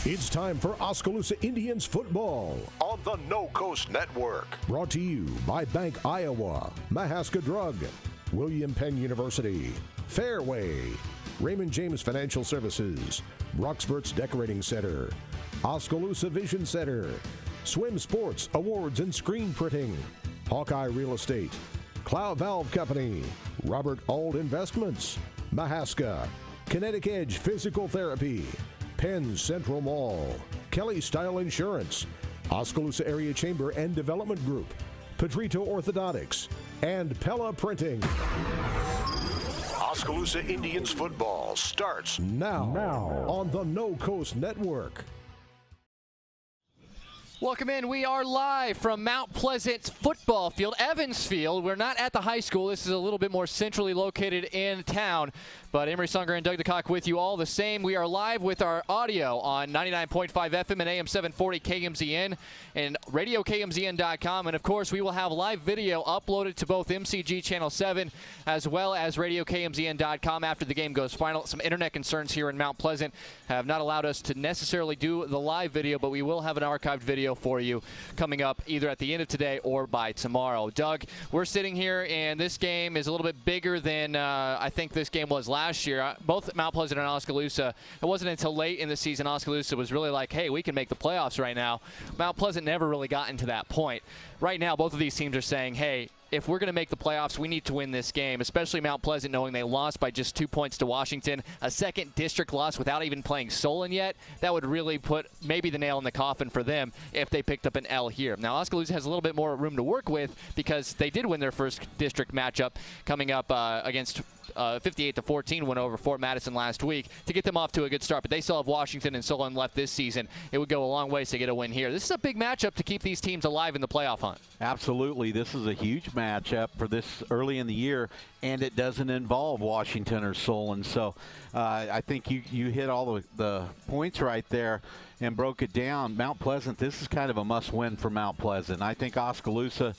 It's time for Oskaloosa Indians football on the No Coast Network. Brought to you by Bank Iowa, Mahaska Drug, William Penn University, Fairway, Raymond James Financial Services, Roxburgh's Decorating Center, Oskaloosa Vision Center, Swim Sports Awards and Screen Printing, Hawkeye Real Estate, Cloud Valve Company, Robert Auld Investments, Mahaska, Kinetic Edge Physical Therapy, Penn Central Mall, Kelly Style Insurance, Oskaloosa Area Chamber and Development Group, Pedrito Orthodontics, and Pella Printing. Oskaloosa Indians football starts now on the No Coast Network. Welcome in. We are live from Mount Pleasant's football field, Evans Field. We're not at the high school. This is a little bit more centrally located in town. But Emery Sunger and Doug DeCock with you all the same. We are live with our audio on 99.5 FM and AM 740 KMZN and RadioKMZN.com. And, of course, we will have live video uploaded to both MCG Channel 7 as well as RadioKMZN.com after the game goes final. Some internet concerns here in Mount Pleasant have not allowed us to necessarily do the live video, but we will have an archived video for you coming up either at the end of today or by tomorrow. Doug, we're sitting here, and this game is a little bit bigger than I think this game was last year. Both Mount Pleasant and Oskaloosa, it wasn't until late in the season Oskaloosa was really like, hey, we can make the playoffs right now. Mount Pleasant never really gotten to that point. Right now, both of these teams are saying, hey, if we're going to make the playoffs, we need to win this game, especially Mount Pleasant knowing they lost by just 2 points to Washington, a second district loss without even playing Solon yet. That would really put maybe the nail in the coffin for them if they picked up an L here. Now, Oskaloosa has a little bit more room to work with because they did win their first district matchup coming up against 58-14 win over Fort Madison last week to get them off to a good start. But they still have Washington and Solon left this season. It would go a long ways to get a win here. This is a big matchup to keep these teams alive in the playoff hunt. Absolutely. This is a huge matchup for this early in the year, and it doesn't involve Washington or Solon. So I think you hit all the points right there and broke it down. Mount Pleasant, this is kind of a must-win for Mount Pleasant. I think Oskaloosa,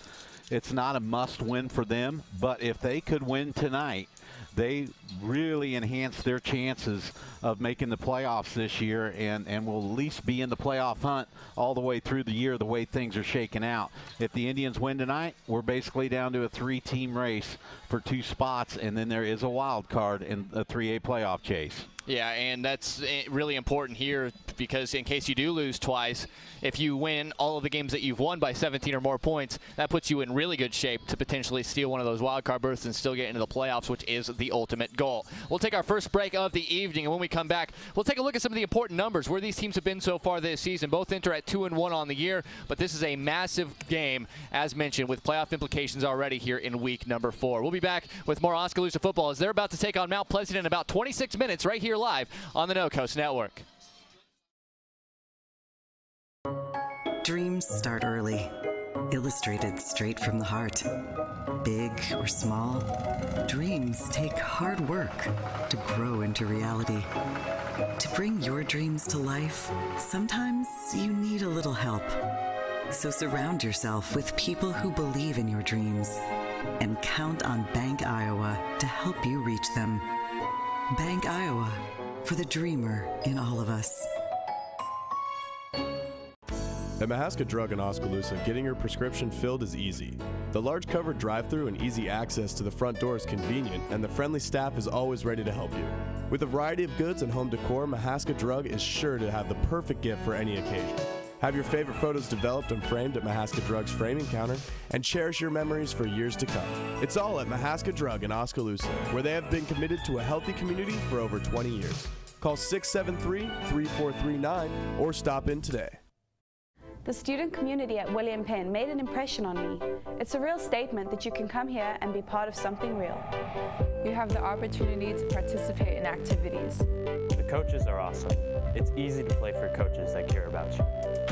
it's not a must-win for them, but if they could win tonight, they really enhance their chances of making the playoffs this year and will at least be in the playoff hunt all the way through the year the way things are shaking out. If the Indians win tonight, we're basically down to a 3-team race for 2 spots, and then there is a wild card in a 3A playoff chase. Yeah, and that's really important here because in case you do lose twice, if you win all of the games that you've won by 17 or more points, that puts you in really good shape to potentially steal one of those wild card berths and still get into the playoffs, which is the ultimate goal. We'll take our first break of the evening, and when we come back, we'll take a look at some of the important numbers, where these teams have been so far this season. Both enter at 2-1 on the year, but this is a massive game, as mentioned, with playoff implications already here in week number 4. We'll be back with more Oskaloosa football as they're about to take on Mount Pleasant in about 26 minutes right here live on the No Coast Network. Dreams start early, illustrated straight from the heart. Big or small, dreams take hard work to grow into reality. To bring your dreams to life, sometimes you need a little help. So surround yourself with people who believe in your dreams and count on Bank Iowa to help you reach them. Bank Iowa, for the dreamer in all of us. At Mahaska Drug in Oskaloosa, getting your prescription filled is easy. The large covered drive-thru and easy access to the front door is convenient, and the friendly staff is always ready to help you. With a variety of goods and home decor, Mahaska Drug is sure to have the perfect gift for any occasion. Have your favorite photos developed and framed at Mahaska Drug's framing counter, and cherish your memories for years to come. It's all at Mahaska Drug in Oskaloosa, where they have been committed to a healthy community for over 20 years. Call 673-3439 or stop in today. The student community at William Penn made an impression on me. It's a real statement that you can come here and be part of something real. You have the opportunity to participate in activities. The coaches are awesome. It's easy to play for coaches that care about you.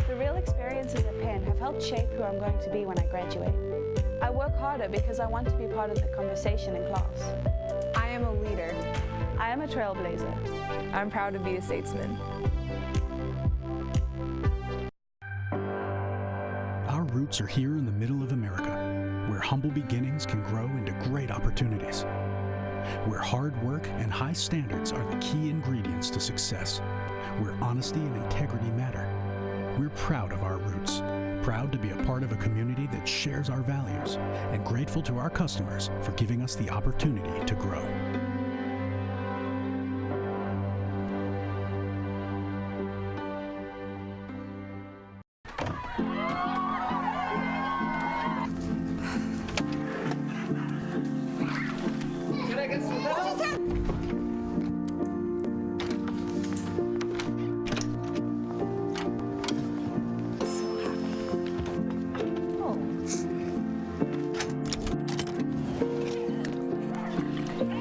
The real experiences at Penn have helped shape who I'm going to be when I graduate. I work harder because I want to be part of the conversation in class. I am a leader. I am a trailblazer. I'm proud to be a statesman. Our roots are here in the middle of America, where humble beginnings can grow into great opportunities. where hard work and high standards are the key ingredients to success, where honesty and integrity matter. We're proud of our roots, proud to be a part of a community that shares our values, and grateful to our customers for giving us the opportunity to grow.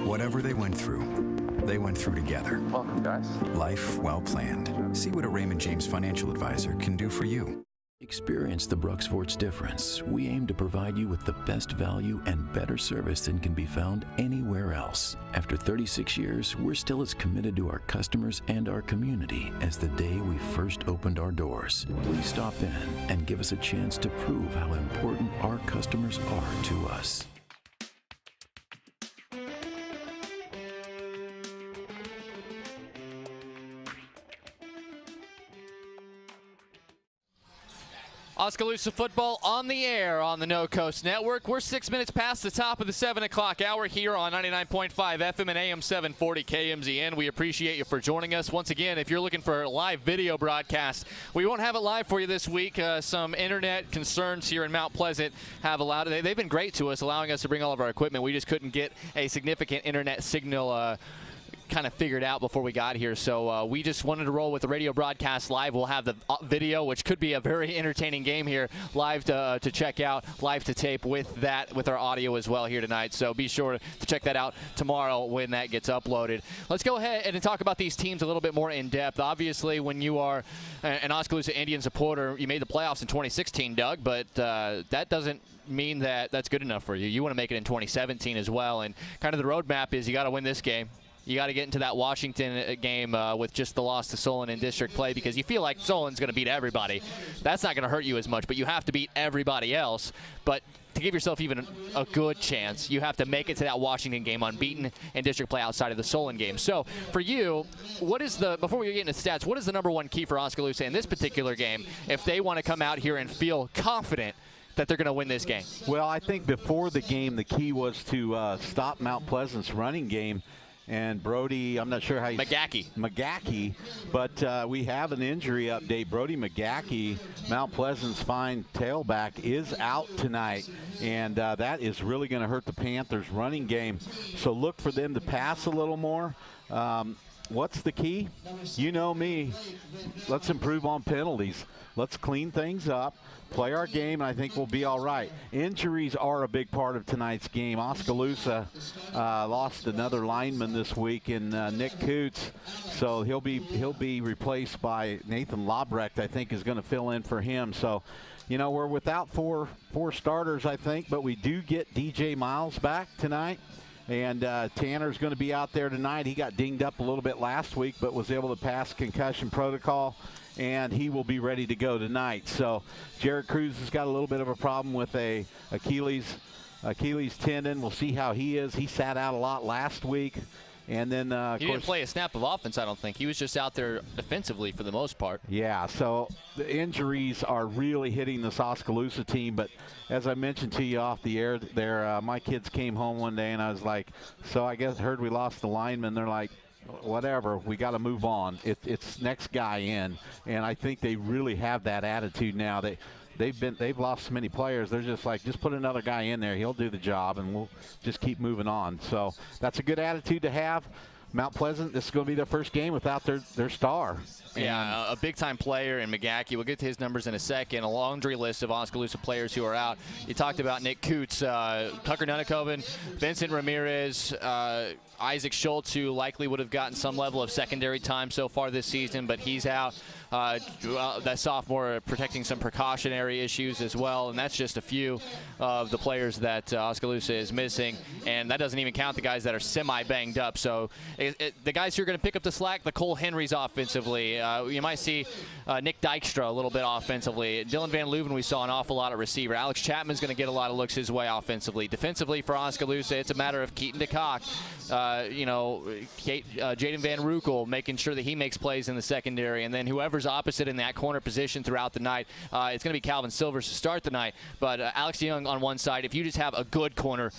Whatever they went through together. Welcome, guys. Life well planned. See what a Raymond James financial advisor can do for you. Experience the Brooks Forts difference. We aim to provide you with the best value and better service than can be found anywhere else. After 36 years, we're still as committed to our customers and our community as the day we first opened our doors. Please stop in and give us a chance to prove how important our customers are to us. Oskaloosa football on the air on the No Coast Network. We're 6 minutes past the top of the 7 o'clock hour here on 99.5 FM and AM 740 KMZN. We appreciate you for joining us. Once again, if you're looking for a live video broadcast, we won't have it live for you this week. Some internet concerns here in Mount Pleasant have allowed it. They've been great to us, allowing us to bring all of our equipment. We just couldn't get a significant internet signal kind of figured out before we got here, so we just wanted to roll with the radio broadcast live. We'll have the video, which could be a very entertaining game here, live to check out, live to tape with our audio as well here tonight. So be sure to check that out tomorrow when that gets uploaded. Let's go ahead and talk about these teams a little bit more in depth. Obviously, when you are an Oskaloosa Indian supporter, you made the playoffs in 2016, Doug, but that doesn't mean that that's good enough for you. You want to make it in 2017 as well, and kind of the roadmap is you got to win this game. You got to get into that Washington game with just the loss to Solon in district play, because you feel like Solon's going to beat everybody. That's not going to hurt you as much, but you have to beat everybody else. But to give yourself even a good chance, you have to make it to that Washington game unbeaten in district play outside of the Solon game. So for you, before we get into stats, what is the number one key for Oskaloosa in this particular game if they want to come out here and feel confident that they're going to win this game? Well, I think before the game, the key was to stop Mount Pleasant's running game. And Brody, I'm not sure how you... McGackey. But we have an injury update. Brody McGackey, Mount Pleasant's fine tailback, is out tonight. And that is really going to hurt the Panthers' running game. So look for them to pass a little more. What's the key? You know me. Let's improve on penalties. Let's clean things up, play our game, and I think we'll be all right. Injuries are a big part of tonight's game. Oskaloosa lost another lineman this week in Nick Coots, so he'll be replaced by Nathan Lobrecht, I think, is going to fill in for him. So, you know, we're without four starters, I think, but we do get DJ Miles back tonight. And Tanner's going to be out there tonight. He got dinged up a little bit last week, but was able to pass concussion protocol, and he will be ready to go tonight. So Jared Cruz has got a little bit of a problem with a Achilles tendon. We'll see how he is. He sat out a lot last week. And then, he didn't play a snap of offense, I don't think. He was just out there defensively for the most part. Yeah, so the injuries are really hitting this Oskaloosa team. But as I mentioned to you off the air there, my kids came home one day, and I was like, so I guess heard we lost the lineman. They're like, whatever, we got to move on. It's next guy in. And I think they really have that attitude now. They've lost so many players. They're just like, just put another guy in there. He'll do the job, and we'll just keep moving on. So that's a good attitude to have. Mount Pleasant, this is going to be their first game without their star. Yeah, a big-time player in McGackey. We'll get to his numbers in a second. A laundry list of Oskaloosa players who are out. You talked about Nick Coots, Tucker Nunakoven, Vincent Ramirez, Isaac Schultz, who likely would have gotten some level of secondary time so far this season, but he's out. That sophomore protecting some precautionary issues as well, and that's just a few of the players that Oskaloosa is missing, and that doesn't even count the guys that are semi-banged up. So the guys who are going to pick up the slack, the Cole Henrys offensively, You might see Nick Dykstra a little bit offensively. Dylan Van Leuven, we saw an awful lot at receiver. Alex Chapman's going to get a lot of looks his way offensively. Defensively for Oskaloosa, it's a matter of Keaton DeCock, Jaden Van Rukel, making sure that he makes plays in the secondary, and then whoever's opposite in that corner position throughout the night. It's going to be Calvin Silvers to start the night, but Alex Young on one side, if you just have a good corner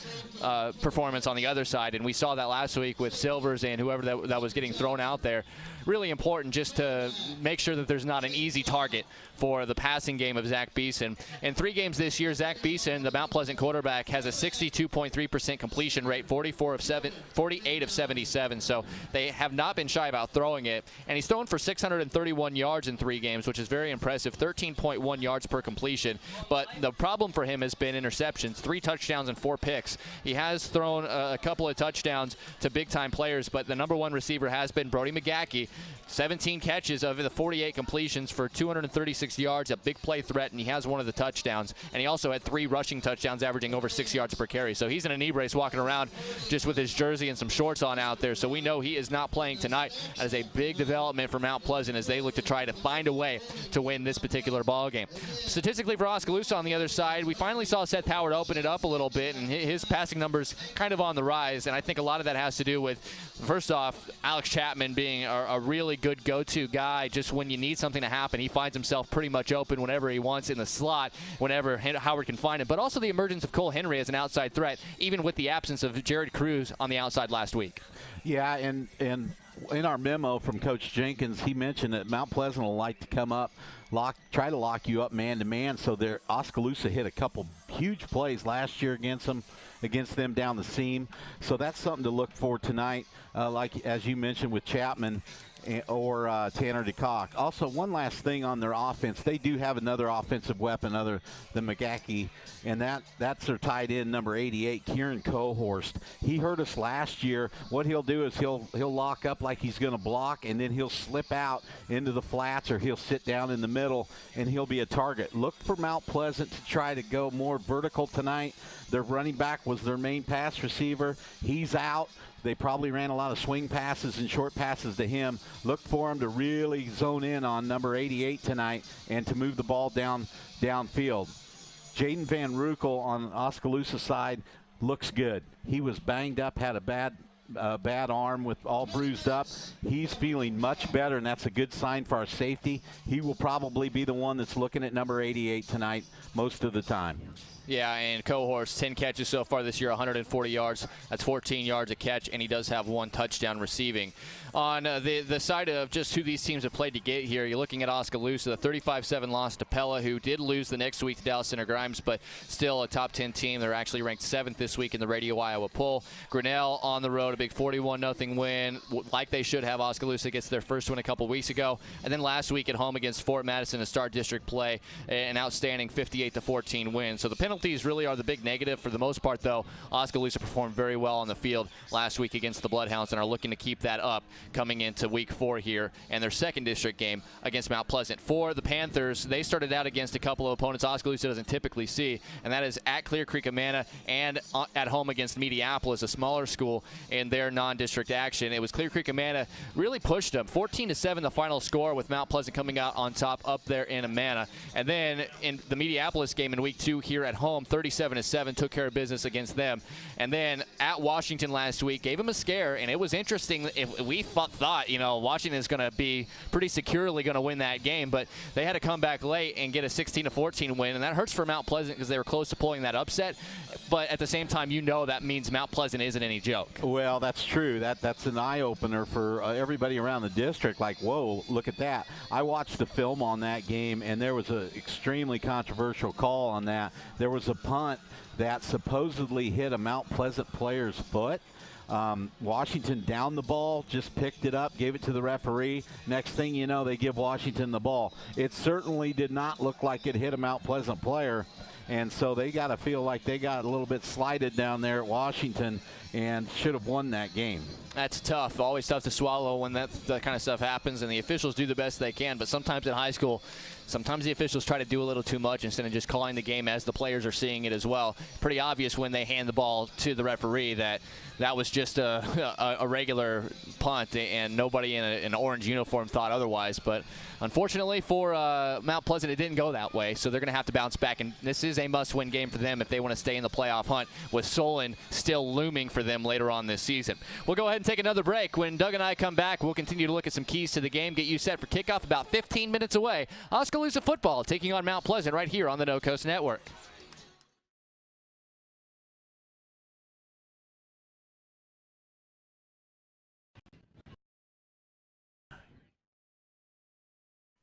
performance on the other side, and we saw that last week with Silvers and whoever that was getting thrown out there, really important just to make sure that there's not an easy target for the passing game of Zach Beeson. In 3 games this year, Zach Beeson, the Mount Pleasant quarterback, has a 62.3% completion rate, 48 of 77. So they have not been shy about throwing it. And he's thrown for 631 yards in 3 games, which is very impressive, 13.1 yards per completion. But the problem for him has been interceptions, 3 touchdowns and 4 picks. He has thrown a couple of touchdowns to big-time players, but the number 1 receiver has been Brody McGackey. 17 catches of the 48 completions for 236 yards, a big play threat, and he has one of the touchdowns. And he also had 3 rushing touchdowns, averaging over 6 yards per carry. So he's in a knee brace walking around just with his jersey and some shorts on out there. So we know he is not playing tonight. That is a big development for Mount Pleasant as they look to try to find a way to win this particular ball game. Statistically for Oskaloosa on the other side, we finally saw Seth Howard open it up a little bit, and his passing numbers kind of on the rise. And I think a lot of that has to do with, first off, Alex Chapman being a really good go-to guy. Just when you need something to happen, he finds himself pretty much open whenever he wants in the slot, whenever Howard can find him. But also the emergence of Cole Henry as an outside threat, even with the absence of Jared Cruz on the outside last week. Yeah, and in our memo from Coach Jenkins, he mentioned that Mount Pleasant will like to come up, try to lock you up man-to-man. So Oskaloosa hit a couple huge plays last year against them down the seam. So that's something to look for tonight, like as you mentioned with Chapman or Tanner DeCock. Also, one last thing on their offense. They do have another offensive weapon other than McGackey, and that's their tight end, number 88, Kieran Cohorst. He hurt us last year. What he'll do is he'll lock up like he's going to block, and then he'll slip out into the flats, or he'll sit down in the middle, and he'll be a target. Look for Mount Pleasant to try to go more vertical tonight. Their running back was their main pass receiver. He's out. They probably ran a lot of swing passes and short passes to him. Look for him to really zone in on number 88 tonight and to move the ball downfield. Jaden Van Rukel on Oskaloosa side looks good. He was banged up, had a bad arm with all bruised up. He's feeling much better, and that's a good sign for our safety. He will probably be the one that's looking at number 88 tonight most of the time. Yeah, and Cohorst, 10 catches so far this year, 140 yards. That's 14 yards a catch, and he does have 1 touchdown receiving. On the side of just who these teams have played to get here, you're looking at Oskaloosa, the 35-7 loss to Pella, who did lose the next week to Dallas Center Grimes, but still a top 10 team. They're actually ranked 7th this week in the Radio Iowa poll. Grinnell on the road, a big 41-0 win, like they should have. Oskaloosa gets their first win a couple weeks ago. And then last week at home against Fort Madison to start district play, an outstanding 58-14 win. So the penalties really are the big negative. For the most part, though, Oskaloosa performed very well on the field last week against the Bloodhounds and are looking to keep that up coming into week 4 here and their second district game against Mount Pleasant. For the Panthers, they started out against a couple of opponents Oskaloosa doesn't typically see, and that is at Clear Creek Amana and at home against Mediapolis, a smaller school, in their non-district action. It was Clear Creek Amana really pushed them, 14-7 the final score, with Mount Pleasant coming out on top up there in Amana. And then in the Mediapolis game in week 2 here at home, 37-7 took care of business against them. And then at Washington last week, gave them a scare, and it was interesting. If we thought Washington is going to be pretty securely going to win that game, but they had to come back late and get a 16-14 win, and that hurts for Mount Pleasant because they were close to pulling that upset. But at the same time, that means Mount Pleasant isn't any joke. Well, that's true. That's an eye-opener for everybody around the district. Like, whoa, look at that. I watched the film on that game, and there was an extremely controversial call on that. There was a punt that supposedly hit a Mount Pleasant player's foot. Washington downed the ball, just picked it up, gave it to the referee. Next thing you know, they give Washington the ball. It certainly did not look like it hit a Mount Pleasant player. And so they got to feel like they got a little bit slighted down there at Washington and should have won that game. That's tough. Always tough to swallow when that kind of stuff happens, and the officials do the best they can. But sometimes in high school, sometimes the officials try to do a little too much instead of just calling the game as the players are seeing it as well. Pretty obvious when they hand the ball to the referee that that was just a regular punt, and nobody in an orange uniform thought otherwise. But unfortunately for Mount Pleasant, it didn't go that way, so they're going to have to bounce back. And this is a must-win game for them if they want to stay in the playoff hunt, with Solon still looming for them later on this season. We'll go ahead and take another break. When Doug and I come back, we'll continue to look at some keys to the game, get you set for kickoff about 15 minutes away. Oskaloosa football taking on Mount Pleasant right here on the No Coast Network.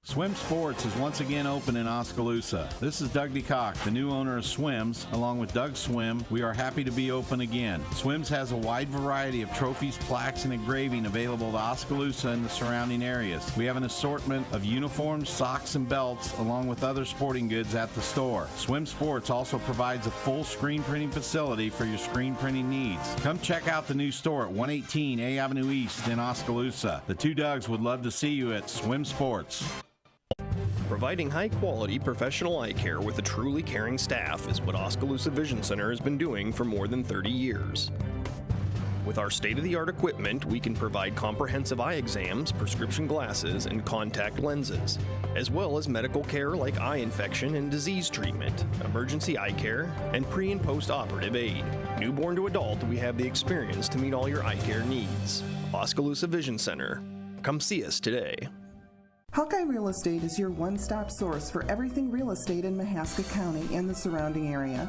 Swim Sports is once again open in Oskaloosa. This is Doug DeCock, the new owner of Swims. Along with Doug Swim, we are happy to be open again. Swims has a wide variety of trophies, plaques, and engraving available to Oskaloosa and the surrounding areas. We have an assortment of uniforms, socks, and belts, along with other sporting goods at the store. Swim Sports also provides a full screen printing facility for your screen printing needs. Come check out the new store at 118 A Avenue East in Oskaloosa. The two Dougs would love to see you at Swim Sports. Providing high-quality professional eye care with a truly caring staff is what Oskaloosa Vision Center has been doing for more than 30 years. With our state-of-the-art equipment, we can provide comprehensive eye exams, prescription glasses, and contact lenses, as well as medical care like eye infection and disease treatment, emergency eye care, and pre- and post-operative aid. Newborn to adult, we have the experience to meet all your eye care needs. Oskaloosa Vision Center. Come see us today. Hawkeye Real Estate is your one-stop source for everything real estate in Mahaska County and the surrounding area.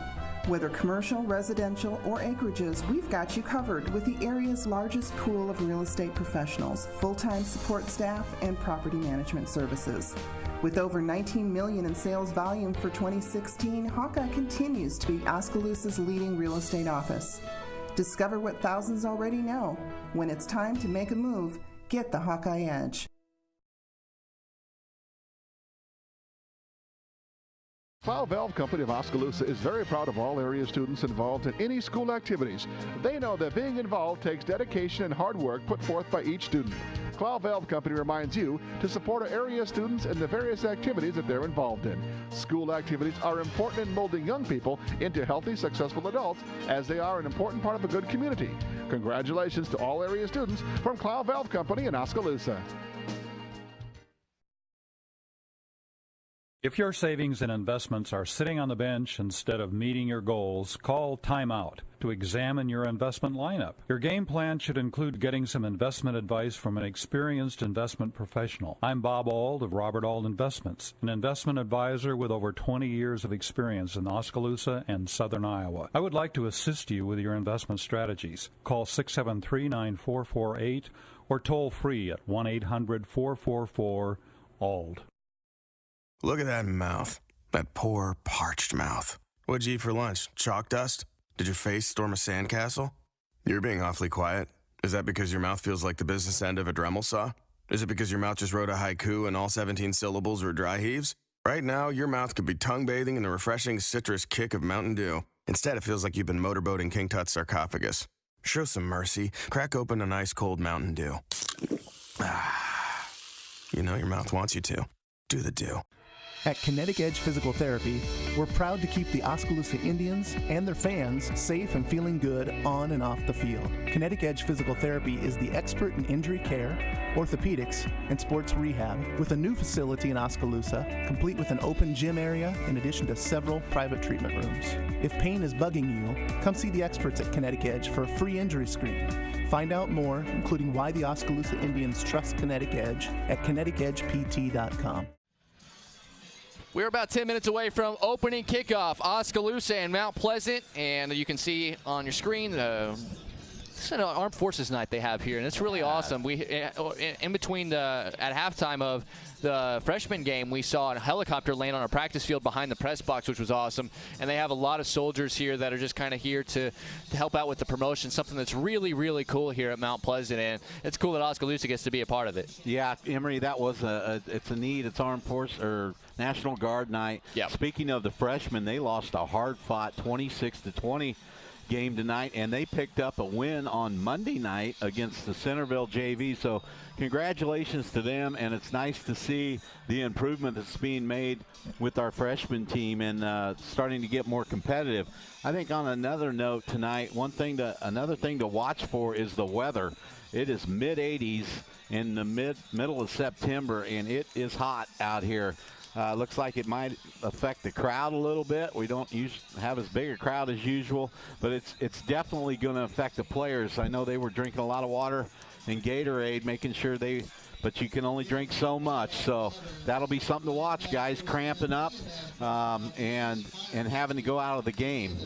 Whether commercial, residential, or acreages, we've got you covered with the area's largest pool of real estate professionals, full-time support staff, and property management services. With over $19 million in sales volume for 2016, Hawkeye continues to be Oskaloosa's leading real estate office. Discover what thousands already know. When it's time to make a move, get the Hawkeye Edge. Plow Valve Company of Oskaloosa is very proud of all area students involved in any school activities. They know that being involved takes dedication and hard work put forth by each student. Plow Valve Company reminds you to support our area students in the various activities that they're involved in. School activities are important in molding young people into healthy, successful adults, as they are an important part of a good community. Congratulations to all area students from Plow Valve Company in Oskaloosa. If your savings and investments are sitting on the bench instead of meeting your goals, call Time Out to examine your investment lineup. Your game plan should include getting some investment advice from an experienced investment professional. I'm Bob Auld of Robert Auld Investments, an investment advisor with over 20 years of experience in Oskaloosa and southern Iowa. I would like to assist you with your investment strategies. Call 673-9448 or toll free at 1-800-444-AULD. Look at that mouth. That poor, parched mouth. What'd you eat for lunch? Chalk dust? Did your face storm a sandcastle? You're being awfully quiet. Is that because your mouth feels like the business end of a Dremel saw? Is it because your mouth just wrote a haiku and all 17 syllables were dry heaves? Right now, your mouth could be tongue bathing in the refreshing citrus kick of Mountain Dew. Instead, it feels like you've been motorboating King Tut's sarcophagus. Show some mercy. Crack open an ice-cold Mountain Dew. You know your mouth wants you to. Do the Dew. At Kinetic Edge Physical Therapy, we're proud to keep the Oskaloosa Indians and their fans safe and feeling good on and off the field. Kinetic Edge Physical Therapy is the expert in injury care, orthopedics, and sports rehab, with a new facility in Oskaloosa, complete with an open gym area in addition to several private treatment rooms. If pain is bugging you, come see the experts at Kinetic Edge for a free injury screen. Find out more, including why the Oskaloosa Indians trust Kinetic Edge, at kineticedgept.com. We're about 10 minutes away from opening kickoff. Oskaloosa and Mount Pleasant, and you can see on your screen the this is an Armed Forces night they have here, and it's really awesome. We in between at halftime of the freshman game, we saw a helicopter land on a practice field behind the press box, which was awesome. And they have a lot of soldiers here that are just kind of here to help out with the promotion, something that's really, really cool here at Mount Pleasant. And it's cool that Oskaloosa gets to be a part of it. Yeah, Emory, that was it's a need. It's Armed Force or National Guard night. Yep. Speaking of the freshmen, they lost a hard-fought 26-20 game tonight, and they picked up a win on Monday night against the Centerville JV. So congratulations to them, and it's nice to see the improvement that's being made with our freshman team and starting to get more competitive. I think on another note tonight, another thing to watch for is the weather. It is mid-80s in the middle of September, and it is hot out here. Looks like it might affect the crowd a little bit. We don't have as big a crowd as usual, but it's definitely going to affect the players. I know they were drinking a lot of water and Gatorade, making sure but you can only drink so much. So that'll be something to watch, guys, cramping up and having to go out of the game.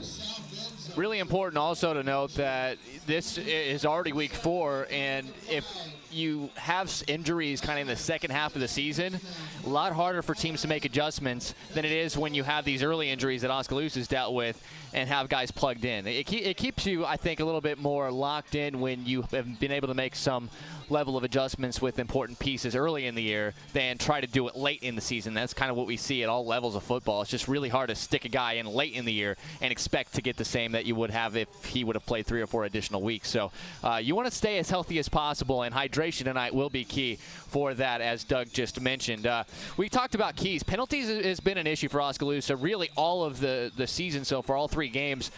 Really important also to note that this is already week 4, and if you have injuries kind of in the second half of the season, a lot harder for teams to make adjustments than it is when you have these early injuries that Oskaloosa's dealt with and have guys plugged in. It keeps you, I think, a little bit more locked in when you have been able to make some level of adjustments with important pieces early in the year than try to do it late in the season. That's kind of what we see at all levels of football. It's just really hard to stick a guy in late in the year and expect to get the same that you would have if he would have played 3 or 4 additional weeks. So you want to stay as healthy as possible, and hydration tonight will be key for that, as Doug just mentioned. We talked about keys. Penalties has been an issue for Oskaloosa really all of the season so far, all 3 games.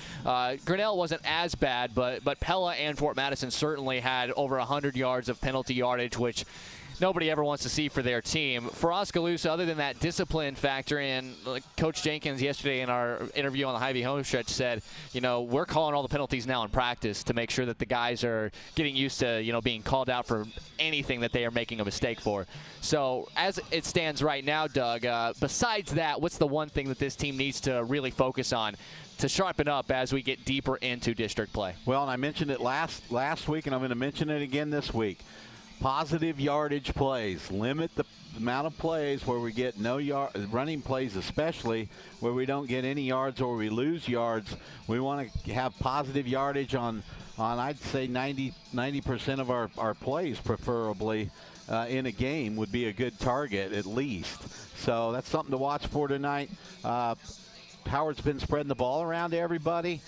Grinnell wasn't as bad, but Pella and Fort Madison certainly had over 100 yards of penalty yardage, which nobody ever wants to see for their team. For Oskaloosa, other than that discipline factor in, like Coach Jenkins yesterday in our interview on the Hy-Vee Homestretch said, we're calling all the penalties now in practice to make sure that the guys are getting used to, being called out for anything that they are making a mistake for. So as it stands right now, Doug, besides that, what's the one thing that this team needs to really focus on to sharpen up as we get deeper into district play? Well, and I mentioned it last week, and I'm going to mention it again this week. Positive yardage plays. Limit the amount of plays where we get no running plays, especially where we don't get any yards or we lose yards. We want to have positive yardage on I'd say 90% of our plays, preferably in a game, would be a good target at least. So that's something to watch for tonight. Howard's been spreading the ball around to everybody.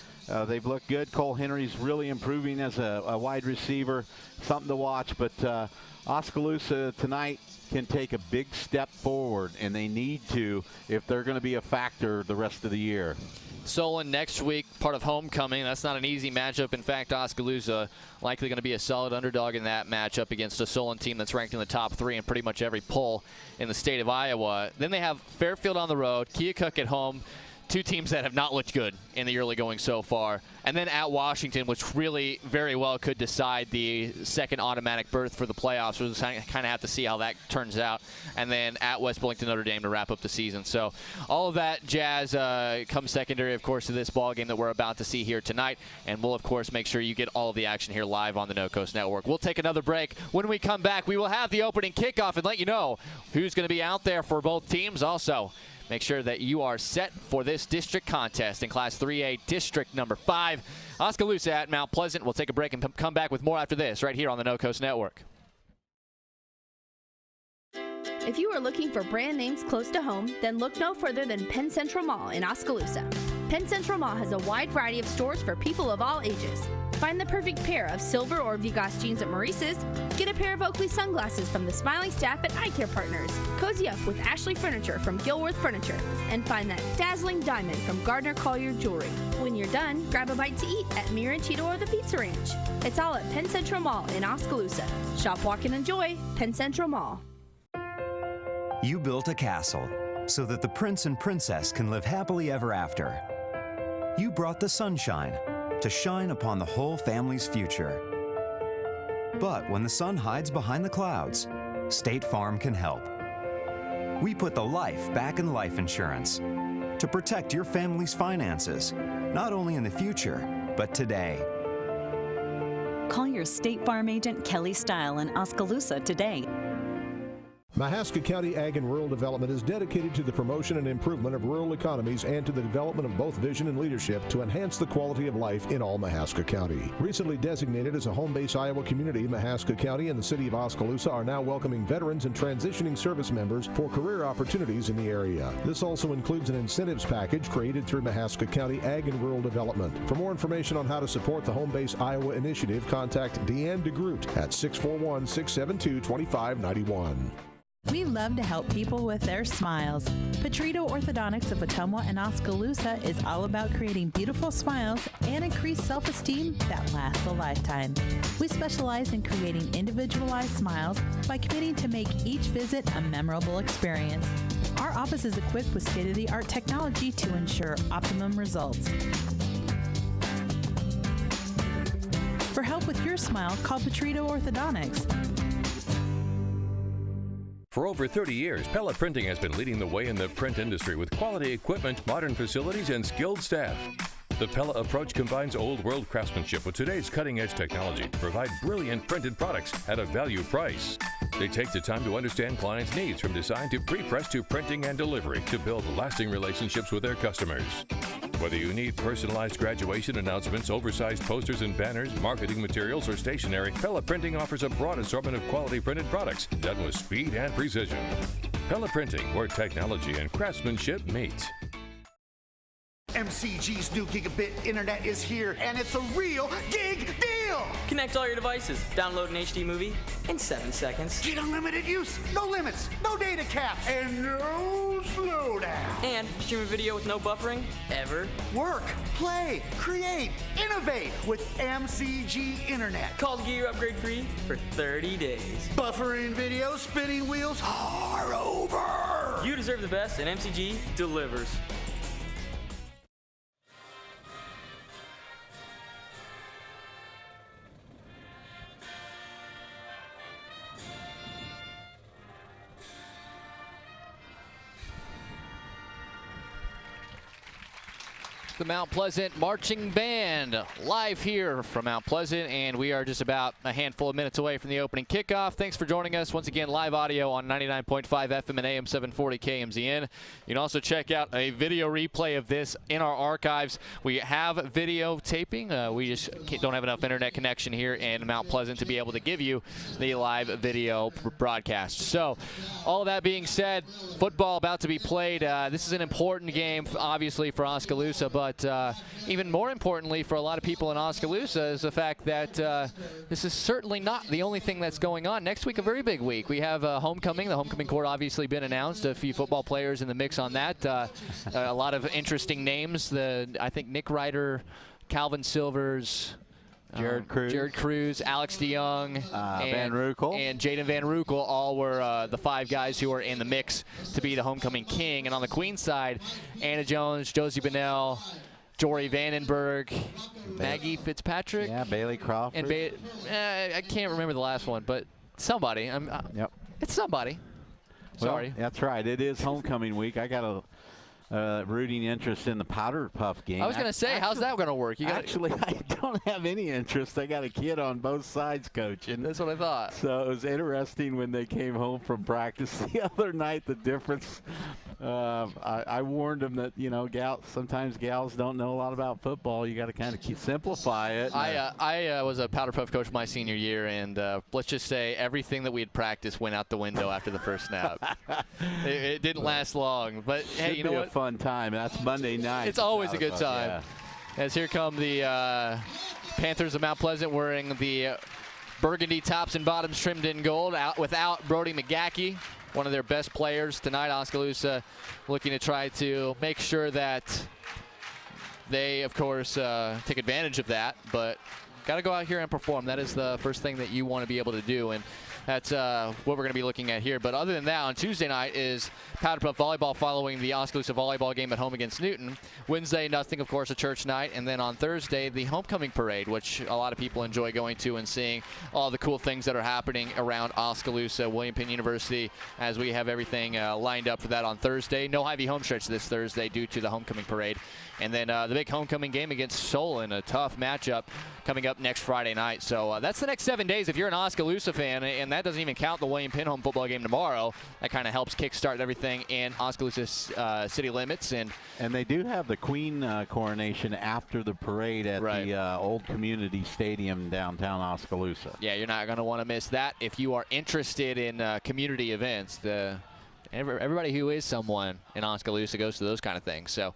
They've looked good. Cole Henry's really improving as a wide receiver. Something to watch. But Oskaloosa tonight can take a big step forward, and they need to if they're going to be a factor the rest of the year. Solon next week, part of homecoming. That's not an easy matchup. In fact, Oskaloosa likely going to be a solid underdog in that matchup against a Solon team that's ranked in the top 3 in pretty much every poll in the state of Iowa. Then they have Fairfield on the road, Keokuk at home. 2 teams that have not looked good in the early going so far. And then at Washington, which really very well could decide the second automatic berth for the playoffs. We'll kind of have to see how that turns out. And then at West Burlington Notre Dame to wrap up the season. So all of that jazz comes secondary, of course, to this ball game that we're about to see here tonight. And we'll, of course, make sure you get all of the action here live on the No Coast Network. We'll take another break. When we come back, we will have the opening kickoff and let you know who's going to be out there for both teams. Also, make sure that you are set for this district contest in Class 3A District number 5. Oskaloosa at Mount Pleasant. We'll take a break and come back with more after this right here on the No Coast Network. If you are looking for brand names close to home, then look no further than Penn Central Mall in Oskaloosa. Penn Central Mall has a wide variety of stores for people of all ages. Find the perfect pair of silver or Vigas jeans at Maurice's. Get a pair of Oakley sunglasses from the smiling staff at Eye Care Partners. Cozy up with Ashley Furniture from Gilworth Furniture. And find that dazzling diamond from Gardner Collier Jewelry. When you're done, grab a bite to eat at Mira and Cheeto or the Pizza Ranch. It's all at Penn Central Mall in Oskaloosa. Shop, walk, and enjoy Penn Central Mall. You built a castle so that the prince and princess can live happily ever after. You brought the sunshine to shine upon the whole family's future. But when the sun hides behind the clouds, State Farm can help. We put the life back in life insurance to protect your family's finances, not only in the future, but today. Call your State Farm agent Kelly Style in Oskaloosa today. Mahaska County Ag and Rural Development is dedicated to the promotion and improvement of rural economies and to the development of both vision and leadership to enhance the quality of life in all Mahaska County. Recently designated as a home base Iowa community, Mahaska County and the city of Oskaloosa are now welcoming veterans and transitioning service members for career opportunities in the area. This also includes an incentives package created through Mahaska County Ag and Rural Development. For more information on how to support the Home Base Iowa initiative, contact Deanne DeGroot at 641-672-2591. We love to help people with their smiles. Petrito Orthodontics of Ottumwa and Oskaloosa is all about creating beautiful smiles and increased self-esteem that lasts a lifetime. We specialize in creating individualized smiles by committing to make each visit a memorable experience. Our office is equipped with state-of-the-art technology to ensure optimum results. For help with your smile, call Petrito Orthodontics. For over 30 years, Pella Printing has been leading the way in the print industry with quality equipment, modern facilities, and skilled staff. The Pella approach combines old-world craftsmanship with today's cutting-edge technology to provide brilliant printed products at a value price. They take the time to understand clients' needs from design to pre-press to printing and delivery to build lasting relationships with their customers. Whether you need personalized graduation announcements, oversized posters and banners, marketing materials, or stationery, Pella Printing offers a broad assortment of quality printed products done with speed and precision. Pella Printing, where technology and craftsmanship meet. MCG's new gigabit internet is here, and it's a real gig deal! Connect all your devices, download an HD movie in 7 seconds. Get unlimited use, no limits, no data caps, and no slowdown. And stream a video with no buffering, ever. Work, play, create, innovate with MCG internet. Call to get your upgrade free for 30 days. Buffering video, spinning wheels are over! You deserve the best, and MCG delivers. The Mount Pleasant Marching Band live here from Mount Pleasant, and we are just about a handful of minutes away from the opening kickoff. Thanks for joining us once again, live audio on 99.5 FM and AM 740 KMZN. You can also check out a video replay of this in our archives. We have video taping. We just don't have enough internet connection here in Mount Pleasant to be able to give you the live video broadcast. So all of that being said, football about to be played. This is an important game, obviously, for Oskaloosa, but even more importantly for a lot of people in Oskaloosa is the fact that this is certainly not the only thing that's going on. Next week, a very big week. We have homecoming. The homecoming court obviously been announced. A few football players in the mix on that. A lot of interesting names. I think Nick Ryder, Calvin Silvers, Jared Cruz, Alex DeYoung, Van Ruckel, and Jaden Van Ruckel all were the 5 guys who are in the mix to be the homecoming king. And on the Queens side, Anna Jones, Josie Bennell, Jory Vandenberg, Maggie Fitzpatrick. Yeah, Bailey Crawford. And I can't remember the last one, but somebody. Yep. It's somebody. Sorry. Well, that's right. It is homecoming week. I got a rooting interest in the Powder Puff game. I was going to say, how's that going to work? Actually, I don't have any interest. I got a kid on both sides coaching. That's what I thought. So it was interesting when they came home from practice the other night, the difference. I warned them that, sometimes gals don't know a lot about football. You got to kind of simplify it. I was a Powder Puff coach my senior year, and let's just say everything that we had practiced went out the window after the first snap. It didn't last long. But, hey, you know what? Fun time. That's Monday night. It's always a good time. Yeah. As here come the Panthers of Mount Pleasant wearing the burgundy tops and bottoms trimmed in gold without Brody McGackey, one of their best players tonight. Oskaloosa looking to try to make sure that they, of course, take advantage of that, but got to go out here and perform. That is the first thing that you want to be able to do. And that's what we're going to be looking at here. But other than that, on Tuesday night is Powder Puff Volleyball following the Oskaloosa Volleyball game at home against Newton. Wednesday, nothing, of course, a church night. And then on Thursday, the homecoming parade, which a lot of people enjoy going to and seeing all the cool things that are happening around Oskaloosa, William Penn University, as we have everything lined up for that on Thursday. No Hy-Vee home stretch this Thursday due to the homecoming parade. And then the big homecoming game against Solon, a tough matchup coming up next Friday night. So that's the next 7 days if you're an Oskaloosa fan, and that doesn't even count the William Penn home football game tomorrow. That kind of helps kickstart everything in Oskaloosa city limits. And they do have the Queen coronation after the parade at the Old Community Stadium downtown Oskaloosa. Yeah, you're not going to want to miss that if you are interested in community events. Everybody who is someone in Oskaloosa goes to those kind of things. So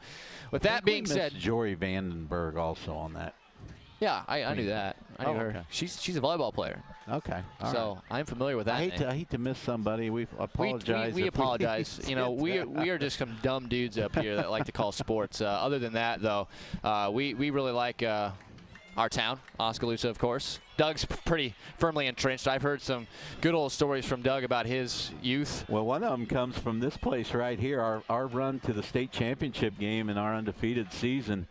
with that being said, Jory Vandenberg also on that. Yeah, I knew that. I knew her. Okay. She's a volleyball player. Okay. So I'm familiar with that. I hate to miss somebody. We apologize. We apologize. You know, we are just some dumb dudes up here that like to call sports. Other than that, though, we really like our town, Oskaloosa, of course. Doug's pretty firmly entrenched. I've heard some good old stories from Doug about his youth. Well, one of them comes from this place right here. Our run to the state championship game in our undefeated season.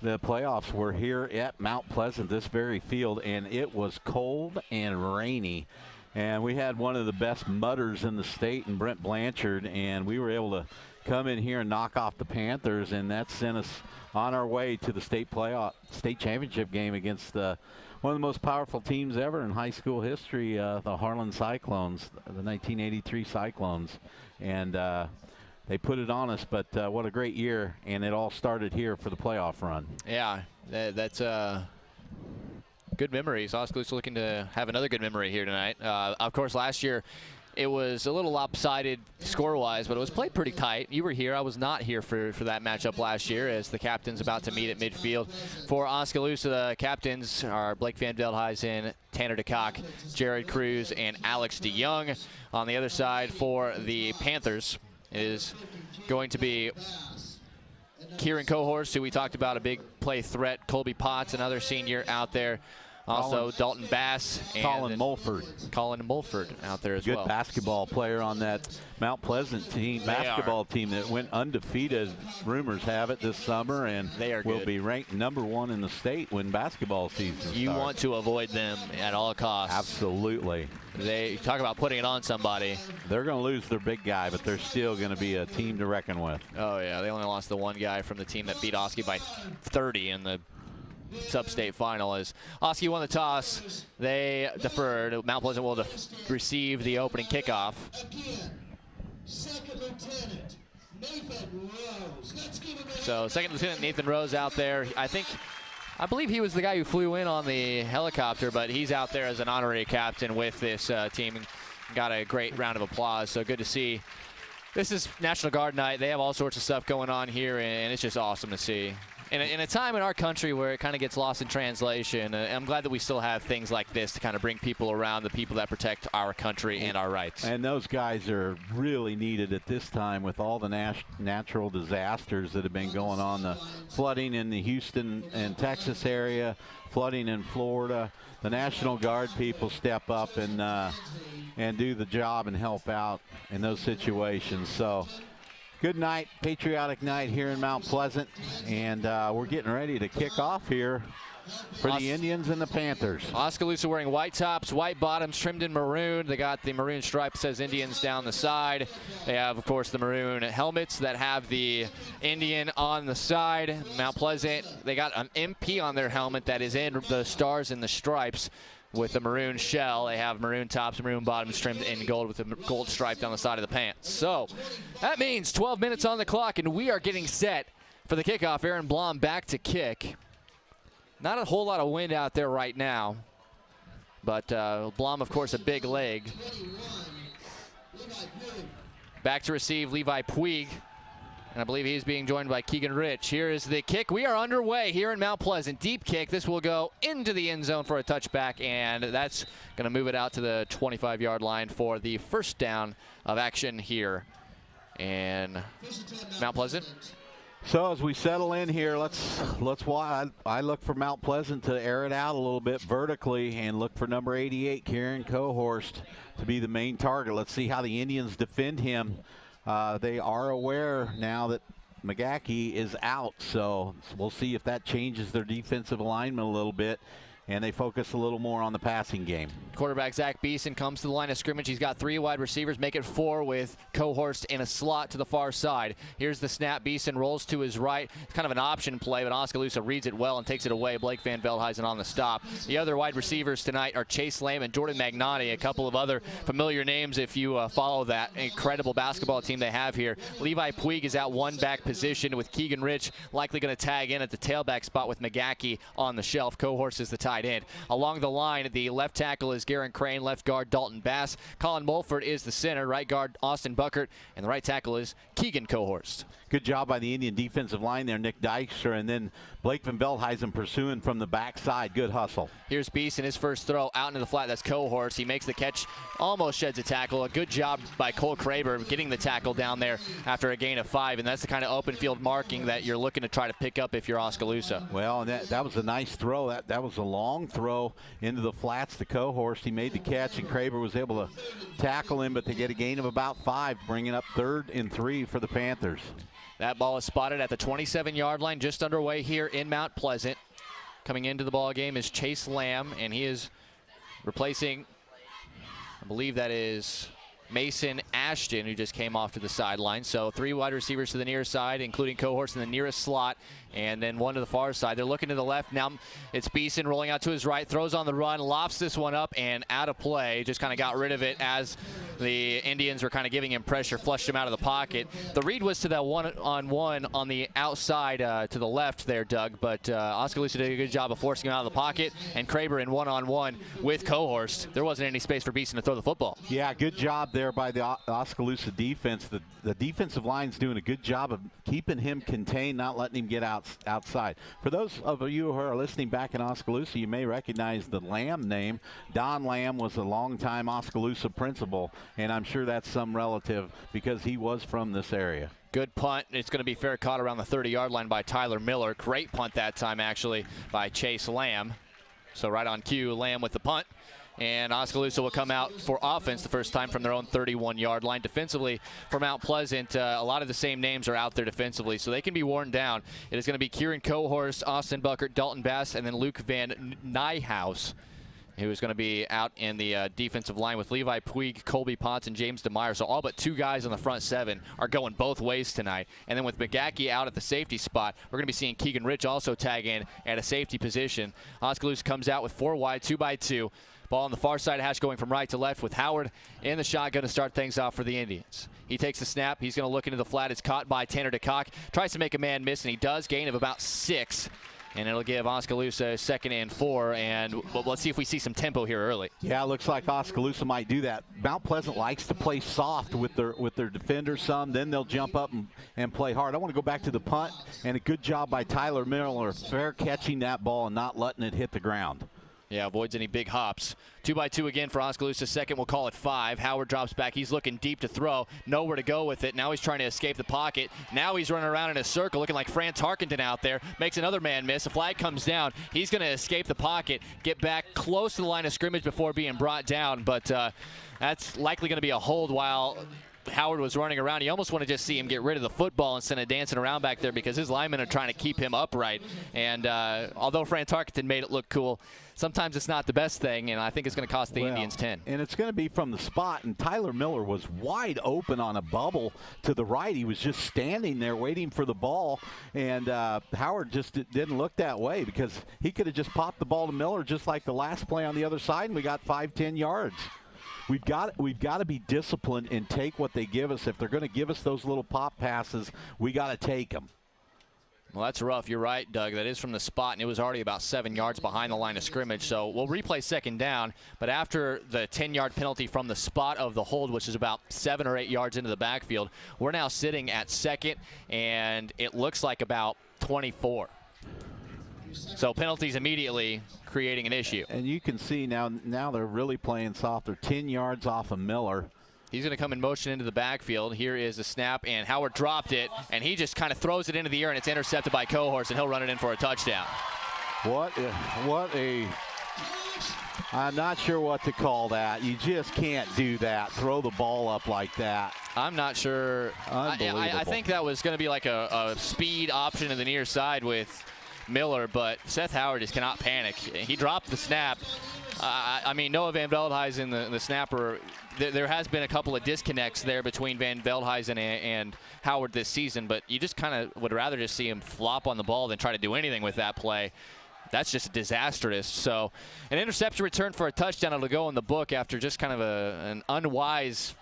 The playoffs were here at Mount Pleasant, this very field, and it was cold and rainy. And we had one of the best mudders in the state in Brent Blanchard, and we were able to come in here and knock off the Panthers, and that sent us on our way to the state championship game against one of the most powerful teams ever in high school history, the Harlan Cyclones, the 1983 Cyclones. And they put it on us, but what a great year, and it all started here for the playoff run. Yeah, that's good memories. Oskaloosa looking to have another good memory here tonight. Of course, last year it was a little lopsided score-wise, but it was played pretty tight. You were here. I was not here for that matchup last year as the captains about to meet at midfield. For Oskaloosa, the captains are Blake Van Veldhuizen, Tanner DeCock, Jared Cruz, and Alex DeYoung. On the other side for the Panthers is going to be Kieran Cohorst, who we talked about, a big play threat. Colby Potts, another senior out there. Also, Dalton Bass and Colin Mulford. Colin Mulford out there as well. Good basketball player on that Mount Pleasant team, basketball team that went undefeated, rumors have it, this summer, and will be ranked #1 in the state when basketball season starts. You want to avoid them at all costs. Absolutely. They talk about putting it on somebody. They're going to lose their big guy, but they're still going to be a team to reckon with. Oh, yeah. They only lost the one guy from the team that beat Osky by 30 in the sub-state final. As Osky won the toss, they deferred. Mount Pleasant will receive the opening kickoff. So Second Lieutenant Nathan Rose out there. I believe he was the guy who flew in on the helicopter, but he's out there as an honorary captain with this team and got a great round of applause. So good to see. This is National Guard night. They have all sorts of stuff going on here, and it's just awesome to see. In a time in our country where it kind of gets lost in translation, I'm glad that we still have things like this to kind of bring people around, the people that protect our country and our rights. And those guys are really needed at this time with all the natural disasters that have been going on, the flooding in the Houston and Texas area, flooding in Florida. The National Guard people step up and do the job and help out in those situations. So good night, patriotic night here in Mount Pleasant, and we're getting ready to kick off here for the Indians and the Panthers. Oskaloosa wearing white tops, white bottoms, trimmed in maroon. They got the maroon stripe that says Indians down the side. They have, of course, the maroon helmets that have the Indian on the side. Mount Pleasant, they got an MP on their helmet that is in the stars and the stripes with the maroon shell. They have maroon tops, maroon bottoms trimmed in gold with a gold stripe down the side of the pants. So that means 12 minutes on the clock, and we are getting set for the kickoff. Aaron Blom back to kick. Not a whole lot of wind out there right now, but Blom, of course, a big leg. Back to receive Levi Puig. And I believe he's being joined by Keegan Rich. Here is the kick. We are underway here in Mount Pleasant. Deep kick. This will go into the end zone for a touchback, and that's going to move it out to the 25-yard line for the first down of action here in Mount Pleasant. So as we settle in here, let's watch. I look for Mount Pleasant to air it out a little bit vertically and look for number 88, Kieran Cohorst, to be the main target. Let's see how the Indians defend him. They are aware now that McGackie is out, so we'll see if that changes their defensive alignment a little bit, and they focus a little more on the passing game. Quarterback Zach Beeson comes to the line of scrimmage. He's got 3 wide receivers, make it 4 with Cohorst in a slot to the far side. Here's the snap. Beeson rolls to his right. It's kind of an option play, but Oskaloosa reads it well and takes it away. Blake Van Veldhuizen on the stop. The other wide receivers tonight are Chase Lamb and Jordan Magnani, a couple of other familiar names if you follow that incredible basketball team they have here. Levi Puig is at one back position with Keegan Rich likely going to tag in at the tailback spot with McGackie on the shelf. Cohorst is the tight end. Along the line, the left tackle is Garen Crane, left guard Dalton Bass. Colin Mulford is the center, right guard Austin Buckert, and the right tackle is Keegan Cohorst. Good job by the Indian defensive line there, Nick Dykstra, and then Blake Van Veldhuizen pursuing from the backside. Good hustle. Here's Beeson, his first throw out into the flat. That's Cohorst. He makes the catch, almost sheds a tackle. A good job by Cole Kraber getting the tackle down there after a gain of 5, and that's the kind of open field marking that you're looking to try to pick up if you're Oskaloosa. Well, and that was a nice throw. That was a long throw into the flats to Cohorst. He made the catch, and Kraber was able to tackle him, but they get a gain of about 5, bringing up 3rd and 3 for the Panthers. That ball is spotted at the 27-yard line, just underway here in Mount Pleasant. Coming into the ball game is Chase Lamb, and he is replacing, I believe that is Mason Ashton, who just came off to the sideline. So 3 wide receivers to the near side, including Cohorst in the nearest slot, and then 1 to the far side. They're looking to the left. Now it's Beeson rolling out to his right, throws on the run, lofts this one up, and out of play. Just kind of got rid of it as the Indians were kind of giving him pressure, flushed him out of the pocket. The read was to that one-on-one on the outside to the left there, Doug, but Oskaloosa did a good job of forcing him out of the pocket, and Kraber in one-on-one with Cohorst. There wasn't any space for Beeson to throw the football. Yeah, good job there by the Oskaloosa defense. The defensive line's doing a good job of keeping him contained, not letting him get outside. For those of you who are listening back in Oskaloosa, you may recognize the Lamb name. Don Lamb was a longtime Oskaloosa principal, and I'm sure that's some relative because he was from this area. Good punt. It's going to be fair caught around the 30-yard line by Tyler Miller. Great punt that time, actually, by Chase Lamb. So right on cue, Lamb with the punt. And Oskaloosa will come out for offense the first time from their own 31-yard line. Defensively for Mount Pleasant, a lot of the same names are out there defensively, so they can be worn down. It is going to be Kieran Cohorst, Austin Buckert, Dalton Bass, and then Luke Van Nijhuis, who is going to be out in the defensive line with Levi Puig, Colby Potts, and James DeMeyer. So all but 2 guys on the front 7 are going both ways tonight. And then with McGackie out at the safety spot, we're going to be seeing Keegan Rich also tag in at a safety position. Oskaloosa comes out with 4 wide, 2 by 2. Ball on the far side hash going from right to left with Howard in the shotgun to start things off for the Indians. He takes the snap. He's going to look into the flat. It's caught by Tanner DeCock. Tries to make a man miss, and he does. Gain of about 6. And it'll give Oskaloosa 2nd and 4. And let's see if we see some tempo here early. Yeah, it looks like Oskaloosa might do that. Mount Pleasant likes to play soft with their defenders some. Then they'll jump up and play hard. I want to go back to the punt, and a good job by Tyler Miller, fair catching that ball and not letting it hit the ground. Yeah, avoids any big hops. 2 by 2 again for Oskaloosa. 2nd, we'll call it 5. Howard drops back. He's looking deep to throw. Nowhere to go with it. Now he's trying to escape the pocket. Now he's running around in a circle looking like Fran Tarkenton out there. Makes another man miss. A flag comes down. He's going to escape the pocket, get back close to the line of scrimmage before being brought down. But that's likely going to be a hold while Howard was running around. You almost want to just see him get rid of the football instead of dancing around back there because his linemen are trying to keep him upright. And although Fran Tarkenton made it look cool, sometimes it's not the best thing, and I think it's going to cost the Indians 10. And it's going to be from the spot, and Tyler Miller was wide open on a bubble to the right. He was just standing there waiting for the ball, and Howard just didn't look that way because he could have just popped the ball to Miller just like the last play on the other side, and we got 5-10 yards. We've got to be disciplined and take what they give us. If they're going to give us those little pop passes, we got to take them. Well, that's rough. You're right, Doug. That is from the spot, and it was already about 7 yards behind the line of scrimmage. So we'll replay 2nd down, but after the 10-yard penalty from the spot of the hold, which is about 7 or 8 yards into the backfield, we're now sitting at 2nd, and it looks like about 24. So penalties immediately creating an issue. And you can see now they're really playing soft. They're 10 yards off of Miller. He's going to come in motion into the backfield. Here is the snap, and Howard dropped it, and he just kind of throws it into the air, and it's intercepted by Cohorst, and he'll run it in for a touchdown. I'm not sure what to call that. You just can't do that. Throw the ball up like that. I'm not sure. Unbelievable. I think that was going to be like a speed option to the near side with Miller, but Seth Howard just cannot panic. He dropped the snap. I mean, Noah Van Veldhuizen, the snapper, there has been a couple of disconnects there between Van Veldhuizen and Howard this season, but you just kind of would rather just see him flop on the ball than try to do anything with that play. That's just disastrous. So an interception return for a touchdown. It'll go in the book after just kind of an unwise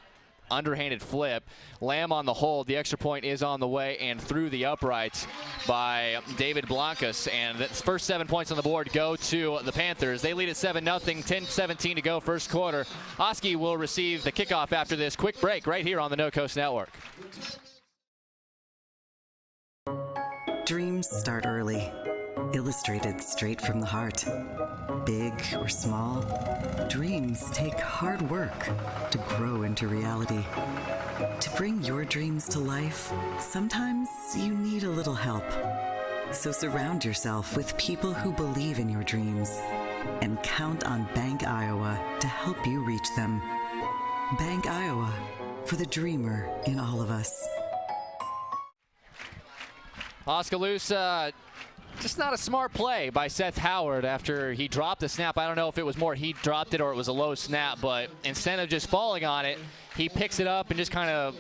underhanded flip. Lamb on the hold. The extra point is on the way and through the uprights by David Blancas. And the first 7 points on the board go to the Panthers. They lead at 7-0, 10-17 to go first quarter. Osky will receive the kickoff after this quick break right here on the No Coast Network. Dreams start early. Illustrated straight from the heart. Big or small, dreams take hard work to grow into reality. To bring your dreams to life, sometimes you need a little help. So surround yourself with people who believe in your dreams and count on Bank Iowa to help you reach them. Bank Iowa, for the dreamer in all of us. Oskaloosa, just not a smart play by Seth Howard after he dropped the snap. I don't know if it was more he dropped it or it was a low snap, but instead of just falling on it, he picks it up and just kind of,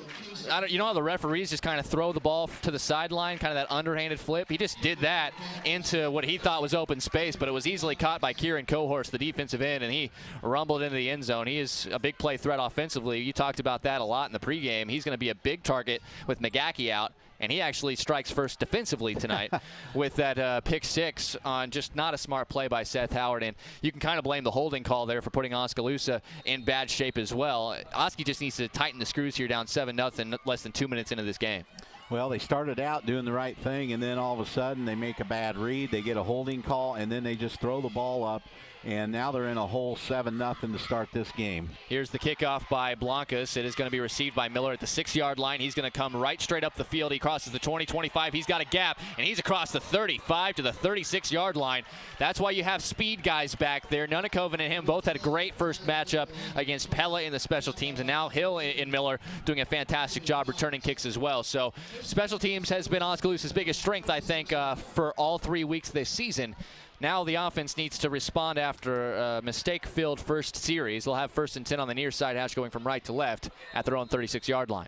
you know how the referees just kind of throw the ball to the sideline, kind of that underhanded flip? He just did that into what he thought was open space, but it was easily caught by Kieran Cohorst, the defensive end, and he rumbled into the end zone. He is a big play threat offensively. You talked about that a lot in the pregame. He's going to be a big target with McGackey out, and he actually strikes first defensively tonight with that pick six on just not a smart play by Seth Howard. And you can kind of blame the holding call there for putting Oskaloosa in bad shape as well. Oski just needs to tighten the screws here, down 7-0, less than 2 minutes into this game. Well, they started out doing the right thing, and then all of a sudden they make a bad read. They get a holding call, and then they just throw the ball up. And now they're in a whole 7-0 to start this game. Here's the kickoff by Blancas. It is going to be received by Miller at the 6-yard line. He's going to come right straight up the field. He crosses the 20-25. He's got a gap, and he's across the 35 to the 36-yard line. That's why you have speed guys back there. Nunnikhoven and him both had a great first matchup against Pella in the special teams, and now Hill and Miller doing a fantastic job returning kicks as well. So special teams has been Oskaloosa's biggest strength, I think, for all 3 weeks this season. Now the offense needs to respond after a mistake-filled first series. They'll have 1st and 10 on the near side hash going from right to left at their own 36-yard line.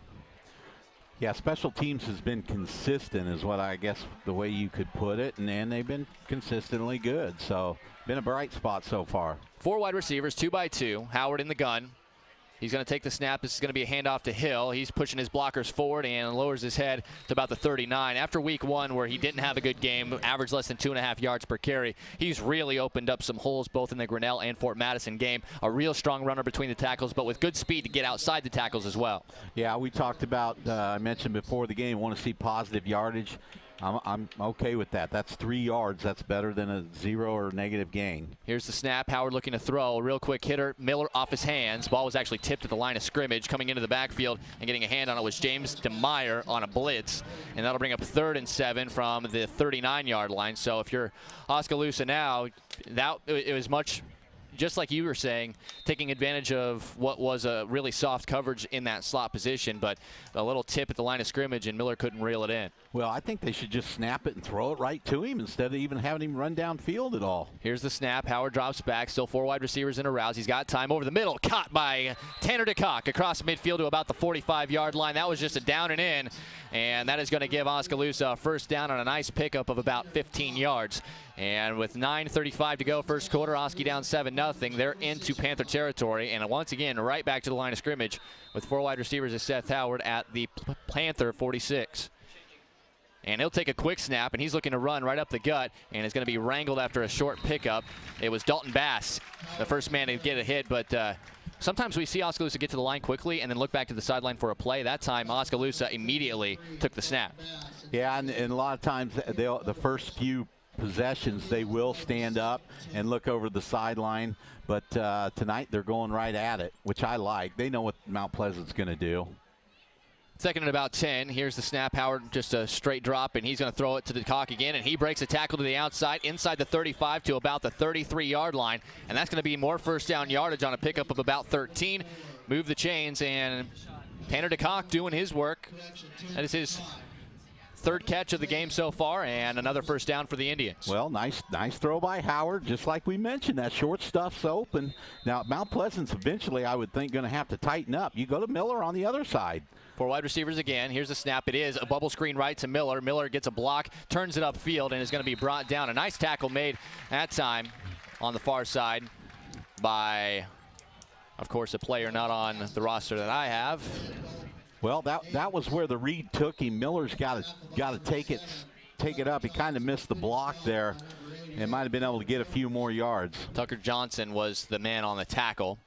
Yeah, special teams has been consistent is what I guess the way you could put it, and they've been consistently good. So been a bright spot so far. 4 wide receivers, 2 by 2. Howard in the gun. He's going to take the snap. This is going to be a handoff to Hill. He's pushing his blockers forward and lowers his head to about the 39. After week 1, where he didn't have a good game, averaged less than 2.5 yards per carry, he's really opened up some holes both in the Grinnell and Fort Madison game. A real strong runner between the tackles, but with good speed to get outside the tackles as well. Yeah, we talked about, I mentioned before the game, want to see positive yardage. I'm okay with that. That's 3 yards. That's better than a 0 or negative gain. Here's the snap. Howard looking to throw. A real quick hitter. Miller off his hands. Ball was actually tipped at the line of scrimmage. Coming into the backfield and getting a hand on it was James DeMeyer on a blitz. And that'll bring up 3rd and 7 from the 39-yard line. So if you're Oskaloosa now, it was much, just like you were saying, taking advantage of what was a really soft coverage in that slot position, but a little tip at the line of scrimmage, and Miller couldn't reel it in. Well, I think they should just snap it and throw it right to him instead of even having him run downfield at all. Here's the snap. Howard drops back. Still 4 wide receivers in a route. He's got time over the middle. Caught by Tanner DeCock across midfield to about the 45-yard line. That was just a down and in, and that is going to give Oskaloosa a 1st down on a nice pickup of about 15 yards. And with 9:35 to go first quarter, Oski down 7-0. They're into Panther territory, and once again, right back to the line of scrimmage with 4 wide receivers is Seth Howard at the Panther 46. And he'll take a quick snap, and he's looking to run right up the gut, and is going to be wrangled after a short pickup. It was Dalton Bass, the first man to get a hit, but sometimes we see Oskaloosa get to the line quickly and then look back to the sideline for a play. That time, Oskaloosa immediately took the snap. Yeah, and a lot of times the first few possessions, they will stand up and look over the sideline. But tonight they're going right at it, which I like. They know what Mount Pleasant's going to do. Second and about 10. Here's the snap. Howard just a straight drop, and he's going to throw it to DeCock again, and he breaks a tackle to the outside, inside the 35 to about the 33-yard line, and that's going to be more first down yardage on a pickup of about 13. Move the chains, and Tanner DeCock doing his work. That is his third catch of the game so far, and another first down for the Indians. Well, nice throw by Howard. Just like we mentioned, that short stuff's open. Now, Mount Pleasant's eventually, I would think, going to have to tighten up. You go to Miller on the other side. 4 wide receivers again. Here's the snap. It is a bubble screen right to Miller. Miller gets a block, turns it upfield, and is going to be brought down. A nice tackle made that time on the far side by, of course, a player not on the roster that I have. Well, that was where the read took him. Miller's got to take it up. He kind of missed the block there and might have been able to get a few more yards. Tucker Johnson was the man on the tackle.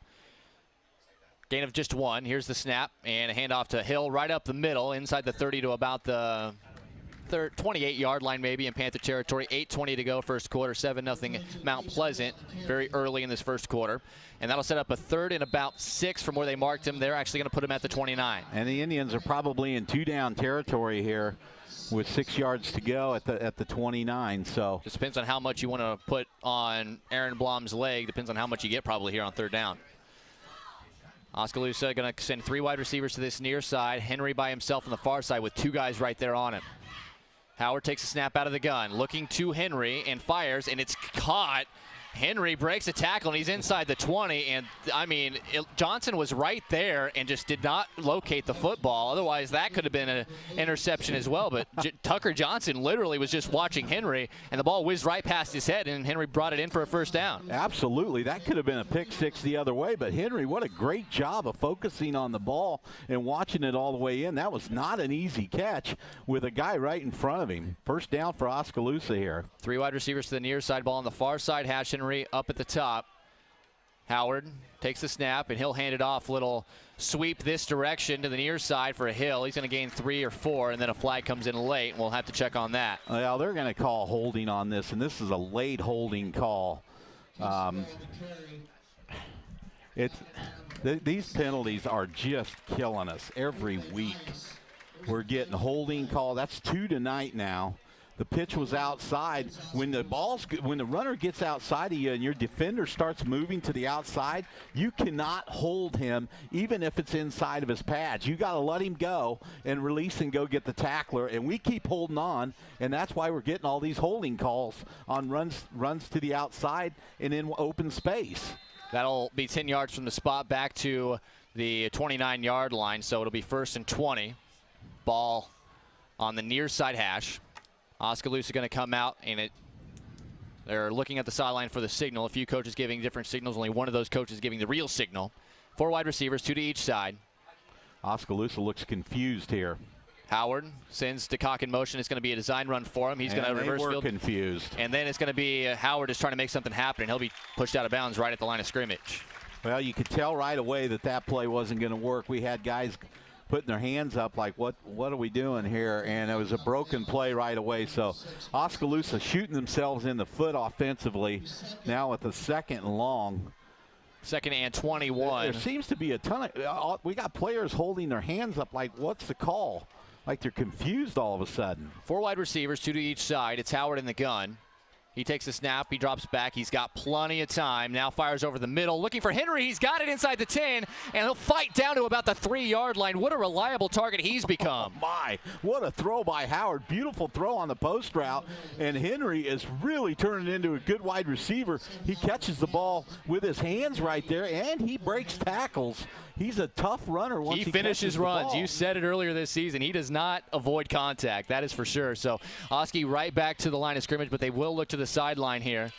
Gain of just 1. Here's the snap and a handoff to Hill right up the middle, inside the 30 to about the 28-yard line maybe in Panther territory. 8:20 to go first quarter. 7-0 Mount Pleasant very early in this first quarter. And that'll set up a 3rd and about 6 from where they marked him. They're actually going to put him at the 29. And the Indians are probably in 2-down territory here with 6 yards to go at the 29. So just depends on how much you want to put on Aaron Blom's leg. Depends on how much you get probably here on 3rd down. Oskaloosa going to send 3 wide receivers to this near side. Henry by himself on the far side with 2 guys right there on him. Howard takes a snap out of the gun, looking to Henry and fires, and it's caught. Henry breaks a tackle, and he's inside the 20. And, I mean, Johnson was right there and just did not locate the football. Otherwise, that could have been an interception as well. But Tucker Johnson literally was just watching Henry, and the ball whizzed right past his head, and Henry brought it in for a first down. Absolutely. That could have been a pick 6 the other way. But Henry, what a great job of focusing on the ball and watching it all the way in. That was not an easy catch with a guy right in front of him. First down for Oskaloosa here. 3 wide receivers to the near side, ball on the far side. Henry up at the top. Howard takes the snap, and he'll hand it off. Little sweep this direction to the near side for a Hill. He's going to gain 3 or 4, and then a flag comes in late, and we'll have to check on that. Well, they're going to call holding on this, and this is a late holding call. These penalties are just killing us every week. We're getting holding call. That's 2 tonight now. The pitch was outside. When the runner gets outside of you and your defender starts moving to the outside, you cannot hold him even if it's inside of his pads. You got to let him go and release and go get the tackler. And we keep holding on, and that's why we're getting all these holding calls on runs to the outside and in open space. That'll be 10 yards from the spot back to the 29-yard line, so it'll be 1st and 20. Ball on the near side hash. Oskaloosa going to come out, and they're looking at the sideline for the signal. A few coaches giving different signals. Only one of those coaches giving the real signal. 4 wide receivers, 2 to each side. Oskaloosa looks confused here. Howard sends DeCock in motion. It's going to be a design run for him. He's going to reverse field. Confused. And then it's going to be Howard is trying to make something happen, and he'll be pushed out of bounds right at the line of scrimmage. Well, you could tell right away that play wasn't going to work. We had guys putting their hands up like, what are we doing here? And it was a broken play right away. So Oskaloosa shooting themselves in the foot offensively now with the 2nd and long. 2nd and 21. There seems to be a ton of, we got players holding their hands up like, what's the call? Like they're confused all of a sudden. 4 wide receivers, 2 to each side. It's Howard in the gun. He takes the snap. He drops back. He's got plenty of time. Now fires over the middle. Looking for Henry. He's got it inside the 10, and he'll fight down to about the 3-yard line. What a reliable target he's become. Oh my, what a throw by Howard. Beautiful throw on the post route, and Henry is really turning into a good wide receiver. He catches the ball with his hands right there, and he breaks tackles. He's a tough runner once he finishes runs. You said it earlier this season. He does not avoid contact. That is for sure. So Osky right back to the line of scrimmage, but they will look to the sideline here.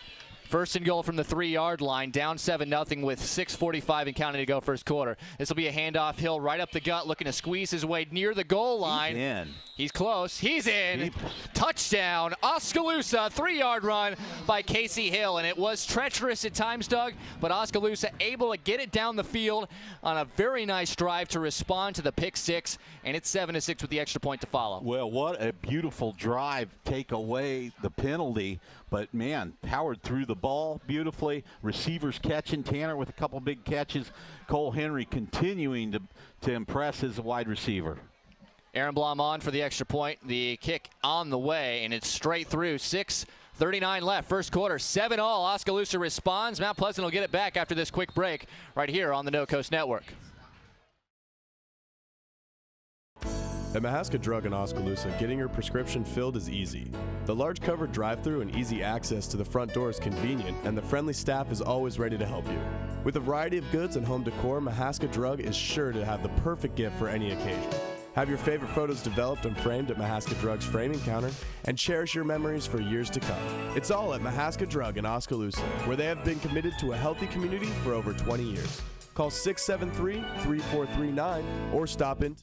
1st and goal from the 3-yard line, down 7-0 with 6:45 and counting to go first quarter. This will be a handoff. Hill right up the gut, looking to squeeze his way near the goal line. He's close. He's in. Touchdown. Oskaloosa. 3-yard run by Casey Hill. And it was treacherous at times, Doug, but Oskaloosa able to get it down the field on a very nice drive to respond to the pick six. And it's 7-6 with the extra point to follow. Well, what a beautiful drive. Take away the penalty. But, man, powered through the ball beautifully. Receivers catching. Tanner with a couple big catches. Cole Henry continuing to impress as a wide receiver. Aaron Blom on for the extra point. The kick on the way, and it's straight through. 6:39 left, first quarter. 7-all. Oskaloosa responds. Mount Pleasant will get it back after this quick break right here on the No Coast Network. At Mahaska Drug in Oskaloosa, getting your prescription filled is easy. The large covered drive-thru and easy access to the front door is convenient, and the friendly staff is always ready to help you. With a variety of goods and home decor, Mahaska Drug is sure to have the perfect gift for any occasion. Have your favorite photos developed and framed at Mahaska Drug's framing counter, and cherish your memories for years to come. It's all at Mahaska Drug in Oskaloosa, where they have been committed to a healthy community for over 20 years. Call 673-3439 or stop in.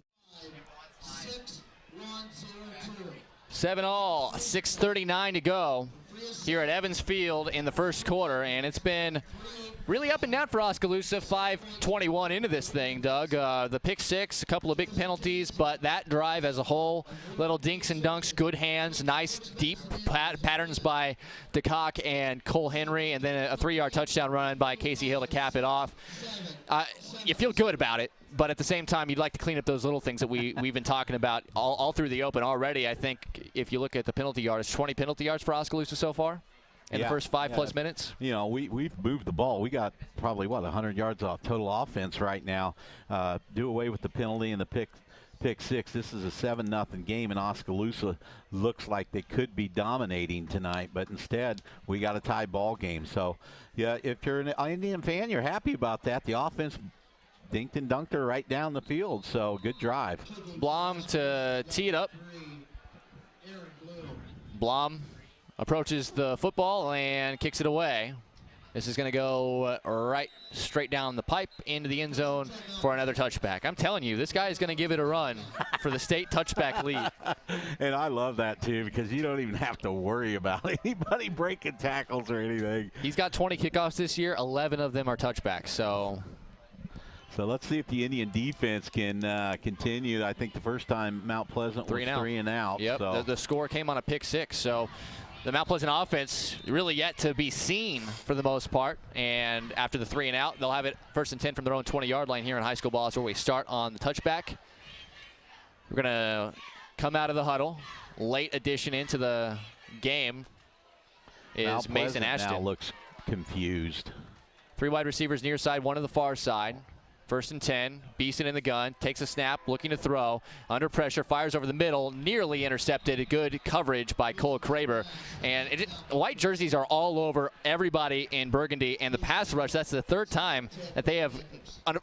7-all, 6:39 to go here at Evans Field in the first quarter, and it's been really up and down for Oskaloosa. 5:21 into this thing, Doug. The pick six, a couple of big penalties, but that drive as a whole, little dinks and dunks, good hands, nice deep patterns by DeCock and Cole Henry, and then a 3-yard touchdown run by Casey Hill to cap it off. You feel good about it, but at the same time, you'd like to clean up those little things that we've been talking about all through the open already. I think if you look at the penalty yards, 20 penalty yards for Oskaloosa so far in the first 5+ minutes. You know, we've moved the ball. We got probably, 100 yards off total offense right now. Do away with the penalty and the pick six. This is a 7-0 game, and Oskaloosa looks like they could be dominating tonight, but instead we got a tie ball game. So, yeah, if you're an Indian fan, you're happy about that. The offense dinked and dunked her right down the field, so good drive. Blom to tee it up. Blom approaches the football and kicks it away. This is going to go right straight down the pipe into the end zone for another touchback. I'm telling you, this guy is going to give it a run for the state touchback lead. And I love that, too, because you don't even have to worry about anybody breaking tackles or anything. He's got 20 kickoffs this year. 11 of them are touchbacks, So let's see if the Indian defense can continue. I think the first time Mount Pleasant was 3 and out. Yep, so. the score came on a pick six. So the Mount Pleasant offense really yet to be seen for the most part. And after the 3 and out, they'll have it 1st and 10 from their own 20-yard line here in high school ball. That's where we start on the touchback. We're going to come out of the huddle. Late addition into the game is Mount Mason Pleasant Ashton. now looks confused. 3 wide receivers near side, 1 to the far side. 1st and 10, Beeson in the gun, takes a snap, looking to throw, under pressure, fires over the middle, nearly intercepted. Good coverage by Cole Kraber. And white jerseys are all over everybody in Burgundy, and the pass rush, that's the 3rd time that they have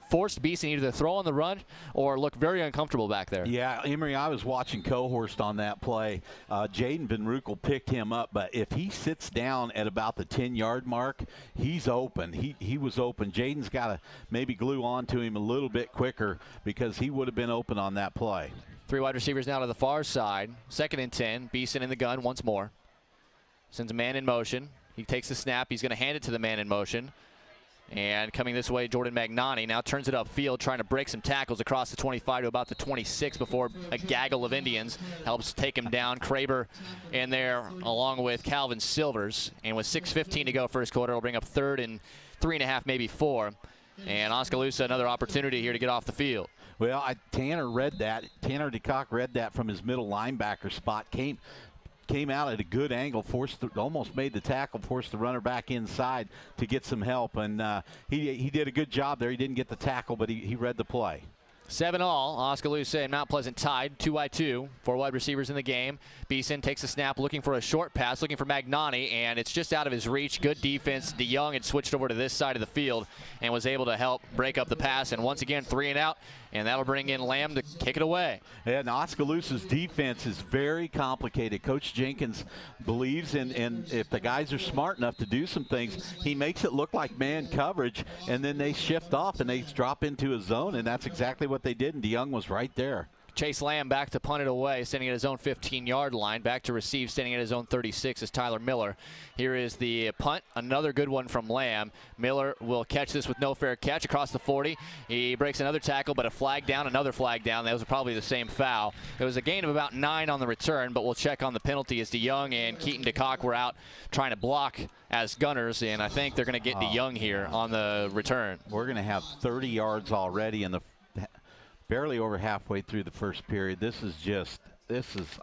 forced Beeson either to throw on the run or look very uncomfortable back there. Yeah, Emery, I was watching Cohorst on that play. Jaden Van Rukel picked him up, but if he sits down at about the 10-yard mark, he's open. He was open. Jaden's got to maybe glue on to him a little bit quicker because he would have been open on that play. 3 wide receivers now to the far side. 2nd and 10. Beeson in the gun once more. Sends a man in motion. He takes the snap. He's going to hand it to the man in motion. And coming this way, Jordan Magnani now turns it upfield, trying to break some tackles across the 25 to about the 26 before a gaggle of Indians helps take him down. Kraber in there along with Calvin Silvers. And with 6:15 to go first quarter, it'll bring up 3rd and 3.5, maybe 4. And Oskaloosa, another opportunity here to get off the field. Well, Tanner read that. Tanner DeCock read that from his middle linebacker spot. Came out at a good angle, almost made the tackle, forced the runner back inside to get some help. And he did a good job there. He didn't get the tackle, but he read the play. 7-all, Oskaloosa and Mount Pleasant tied, 2-2, 4 wide receivers in the game. Beeson takes a snap, looking for a short pass, looking for Magnani, and it's just out of his reach. Good defense. DeYoung had switched over to this side of the field and was able to help break up the pass. And once again, 3 and out, and that'll bring in Lamb to kick it away. And Oskaloosa's defense is very complicated. Coach Jenkins believes in if the guys are smart enough to do some things, he makes it look like man coverage, and then they shift off and they drop into a zone, and that's exactly what they did, and DeYoung was right there. Chase Lamb back to punt it away, standing at his own 15-yard line. Back to receive, standing at his own 36 is Tyler Miller. Here is the punt. Another good one from Lamb. Miller will catch this with no fair catch across the 40. He breaks another tackle, but a flag down, another flag down. That was probably the same foul. It was a gain of about 9 on the return, but we'll check on the penalty as DeYoung and Keaton DeCock were out trying to block as gunners, and I think they're going to get DeYoung here on the return. We're going to have 30 yards already in the barely over halfway through the first period. This is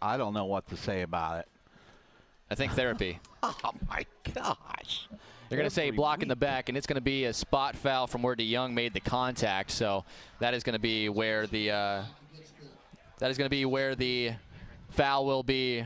I don't know what to say about it. I think therapy. Oh my gosh. They're going to say block in the back, and it's going to be a spot foul from where DeYoung made the contact. So that is going to be where the foul will be.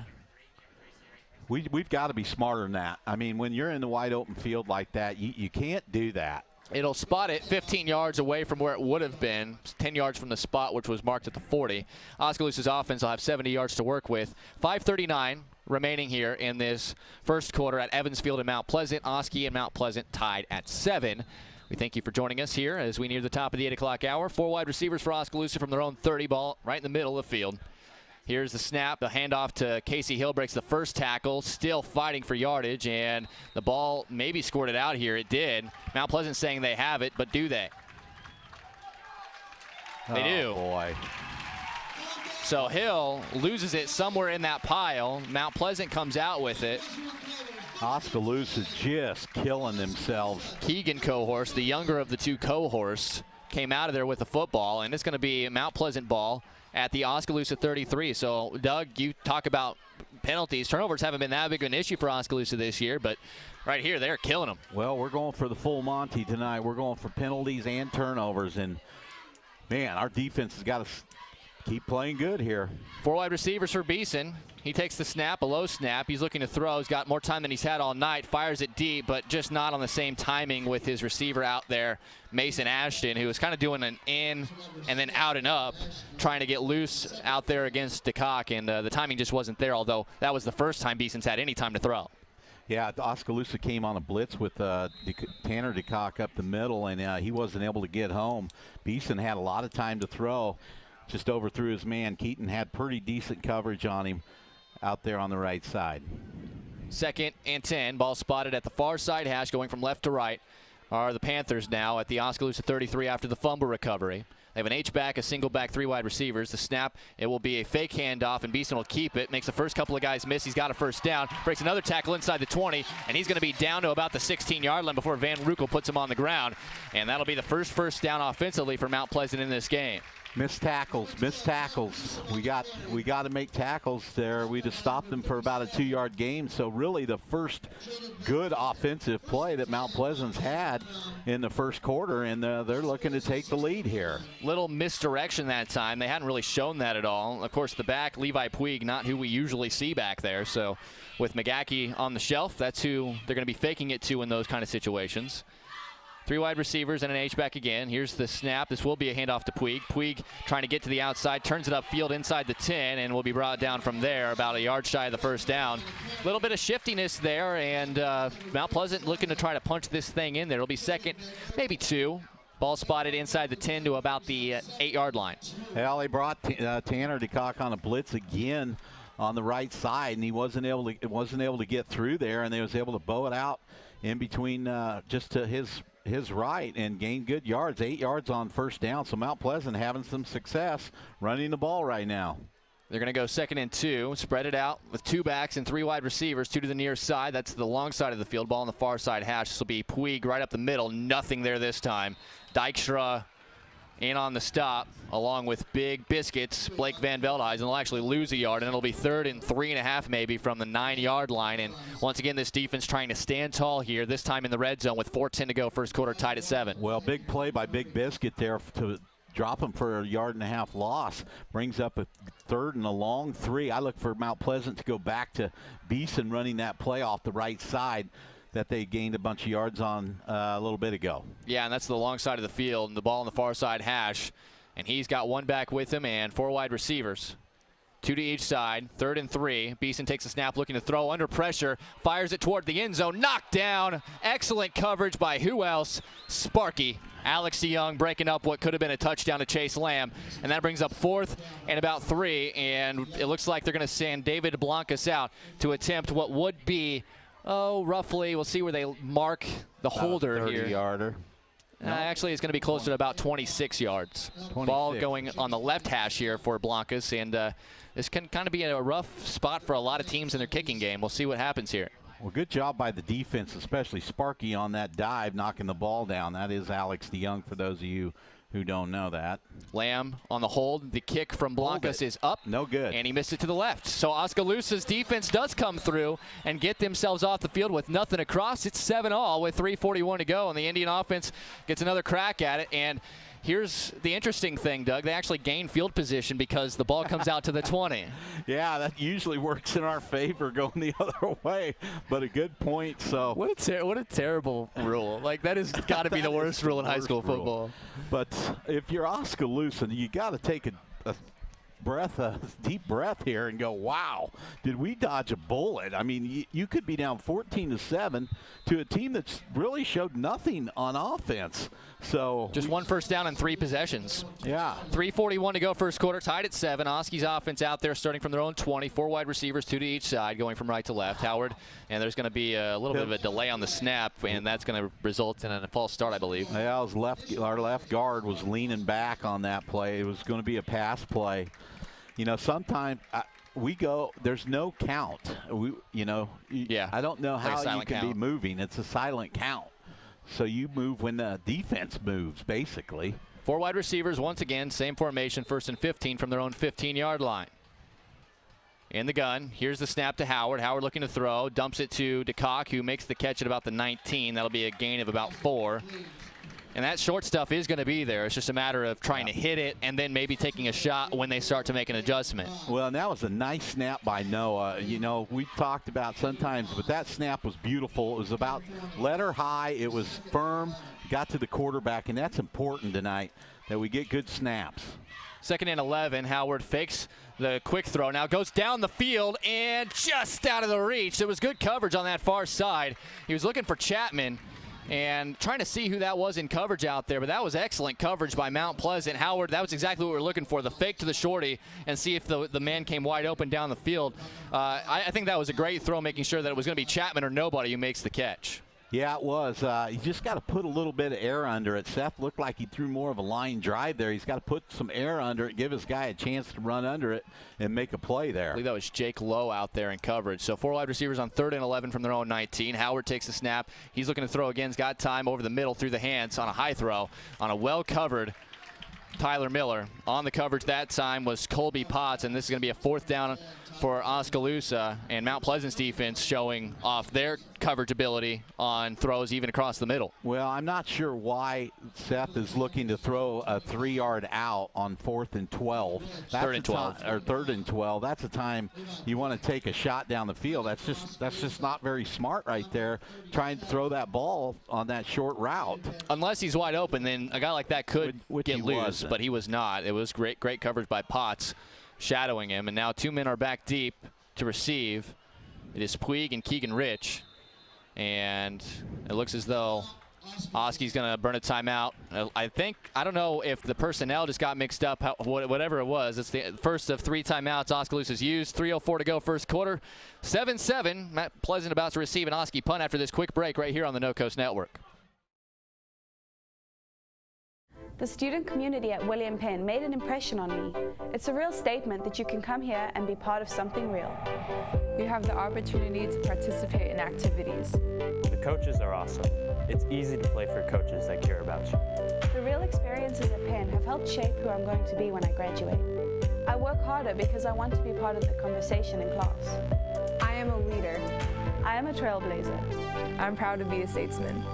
We've got to be smarter than that. I mean, when you're in the wide open field like that, you can't do that. It'll spot it 15 yards away from where it would have been, 10 yards from the spot, which was marked at the 40. Oskaloosa's offense will have 70 yards to work with. 5:39 remaining here in this first quarter at Evans Field in Mount Pleasant. Osky and Mount Pleasant tied at 7. We thank you for joining us here as we near the top of the 8 o'clock hour. 4 wide receivers for Oskaloosa from their own 30, ball right in the middle of the field. Here's the snap. The handoff to Casey Hill breaks the first tackle. Still fighting for yardage, and the ball maybe scored it out here. It did. Mount Pleasant saying they have it, but do they? They do. Oh, boy. So Hill loses it somewhere in that pile. Mount Pleasant comes out with it. Oskaloosa just killing themselves. Keegan Cohorse, the younger of the two Cohorse, came out of there with the football, and it's going to be Mount Pleasant ball at the Oskaloosa 33. So, Doug, you talk about penalties. Turnovers haven't been that big of an issue for Oskaloosa this year, but right here, they're killing them. Well, we're going for the full Monty tonight. We're going for penalties and turnovers, and, man, our defense has got to keep playing good here. 4 wide receivers for Beeson. He takes the snap, a low snap. He's looking to throw. He's got more time than he's had all night. Fires it deep, but just not on the same timing with his receiver out there, Mason Ashton, who was kind of doing an in and then out and up, trying to get loose out there against DeCock, and the timing just wasn't there, although that was the first time Beeson's had any time to throw. Yeah, Oskaloosa came on a blitz with Tanner DeCock up the middle, and he wasn't able to get home. Beeson had a lot of time to throw, just overthrew his man. Keaton had pretty decent coverage on him out there on the right side. 2nd and 10. Ball spotted at the far side hash, going from left to right are the Panthers now at the Oskaloosa 33 after the fumble recovery. They have an H-back, a single back, 3 wide receivers. The snap, it will be a fake handoff, and Beeson will keep it. Makes the first couple of guys miss. He's got a first down. Breaks another tackle inside the 20, and he's going to be down to about the 16-yard line before Van Ruckel puts him on the ground. And that'll be the first down offensively for Mount Pleasant in this game. Missed tackles. We got to make tackles there. We just stopped them for about a 2-yard gain. So really the first good offensive play that Mount Pleasant's had in the first quarter, and they're looking to take the lead here. Little misdirection that time. They hadn't really shown that at all. Of course, the back, Levi Puig, not who we usually see back there. So with McGackie on the shelf, that's who they're going to be faking it to in those kind of situations. 3 wide receivers and an H-back again. Here's the snap. This will be a handoff to Puig. Puig trying to get to the outside, turns it upfield inside the 10, and will be brought down from there about a yard shy of the first down. A little bit of shiftiness there, and Mount Pleasant looking to try to punch this thing in there. It'll be 2nd, maybe 2. Ball spotted inside the 10 to about the 8-yard line. Well, they brought Tanner DeCock on a blitz again on the right side, and he wasn't able to get through there, and they was able to bow it out in between just to his right and gain good yards, 8 yards on first down. So Mount Pleasant having some success running the ball right now. They're going to go 2nd and 2, spread it out with 2 backs and 3 wide receivers, 2 to the near side. That's the long side of the field. Ball on the far side hash. This will be Puig right up the middle. Nothing there this time. Dykstra in on the stop, along with Big Biscuits, Blake Van Veldhuizen, and they'll actually lose a yard, and it'll be 3rd and 3.5 maybe from the 9-yard line. And once again, this defense trying to stand tall here, this time in the red zone with 4:10 to go, first quarter tied at 7. Well, big play by Big Biscuit there to drop him for a 1.5 yard loss. Brings up a 3rd and a long 3. I look for Mount Pleasant to go back to Beeson running that play off the right side that they gained a bunch of yards on a little bit ago. Yeah, and that's the long side of the field, and the ball on the far side hash. And he's got 1 back with him and 4 wide receivers. 2 to each side, 3rd and 3. Beeson takes a snap, looking to throw under pressure, fires it toward the end zone, knocked down. Excellent coverage by who else? Sparky. Alex DeYoung breaking up what could have been a touchdown to Chase Lamb. And that brings up 4th and about 3. And it looks like they're going to send David Blancas out to attempt what would be, roughly, we'll see where they mark the holder here. 30-yarder. Actually, it's going to be closer to about 26 yards. 26. Ball going on the left hash here for Blancas, and this can kind of be a rough spot for a lot of teams in their kicking game. We'll see what happens here. Well, good job by the defense, especially Sparky on that dive, knocking the ball down. That is Alex DeYoung, for those of you who don't know that. Lamb on the hold. The kick from Blancas is up. No good. And he missed it to the left. So Oskaloosa's defense does come through and get themselves off the field with nothing across. It's 7-all with 3:41 to go, and the Indian offense gets another crack at it. And here's the interesting thing, Doug. They actually gain field position because the ball comes out to the 20. Yeah, that usually works in our favor going the other way, but a good point. So what a terrible rule. Like, that has got to be the worst rule in high school football. But if you're Oskaloosa, you got to take a deep breath here and go, wow, did we dodge a bullet? I mean, you could be down 14-7 to a team that's really showed nothing on offense. So just 1 first down and 3 possessions. Yeah. 3:41 to go first quarter, tied at 7. Osky's offense out there starting from their own 20. 4 wide receivers, 2 to each side, going from right to left. Howard, and there's going to be a little bit of a delay on the snap, and that's going to result in a false start, I believe. Yeah, our left guard was leaning back on that play. It was going to be a pass play. You know, sometimes there's no count. I don't know how you can be moving. It's a silent count. So you move when the defense moves, basically. 4 wide receivers, once again, same formation, 1st and 15 from their own 15-yard line. In the gun, here's the snap to Howard. Howard looking to throw, dumps it to DeCock, who makes the catch at about the 19. That'll be a gain of about 4. And that short stuff is going to be there. It's just a matter of trying to hit it and then maybe taking a shot when they start to make an adjustment. Well, and that was a nice snap by Noah. You know, we talked about sometimes, but that snap was beautiful. It was about letter high. It was firm, got to the quarterback, and that's important tonight, that we get good snaps. 2nd and 11. Howard fakes the quick throw. Now goes down the field and just out of the reach. There was good coverage on that far side. He was looking for Chapman and trying to see who that was in coverage out there, but that was excellent coverage by Mount Pleasant. Howard, that was exactly what we were looking for, the fake to the shorty and see if the man came wide open down the field. I think that was a great throw, making sure that it was going to be Chapman or nobody who makes the catch. Yeah, it was. You just got to put a little bit of air under it. Seth looked like he threw more of a line drive there. He's got to put some air under it, give his guy a chance to run under it and make a play there. I believe that was Jake Lowe out there in coverage. So 4 wide receivers on 3rd and 11 from their own 19. Howard takes the snap. He's looking to throw again. He's got time over the middle through the hands on a high throw on a well-covered Tyler Miller. On the coverage that time was Colby Potts, and this is going to be a 4th down for Oskaloosa, and Mount Pleasant's defense showing off their coverage ability on throws even across the middle. Well, I'm not sure why Seth is looking to throw a 3-yard out on 4th and 12. 3rd and 12. Or 3rd and 12. That's a time you want to take a shot down the field. That's just not very smart right there, trying to throw that ball on that short route. Unless he's wide open, then a guy like that could get loose, but he was not. It was great coverage by Potts, shadowing him, and now 2 men are back deep to receive. It is Puig and Keegan Rich, and it looks as though Osky's going to burn a timeout. I don't know if the personnel just got mixed up, whatever it was. It's the first of 3 timeouts Oskaloosa's used. 3:04 to go first quarter. 7-7. Matt Pleasant about to receive an Osky punt after this quick break right here on the No Coast Network. The student community at William Penn made an impression on me. It's a real statement that you can come here and be part of something real. You have the opportunity to participate in activities. The coaches are awesome. It's easy to play for coaches that care about you. The real experiences at Penn have helped shape who I'm going to be when I graduate. I work harder because I want to be part of the conversation in class. I am a leader. I am a trailblazer. I'm proud to be a statesman.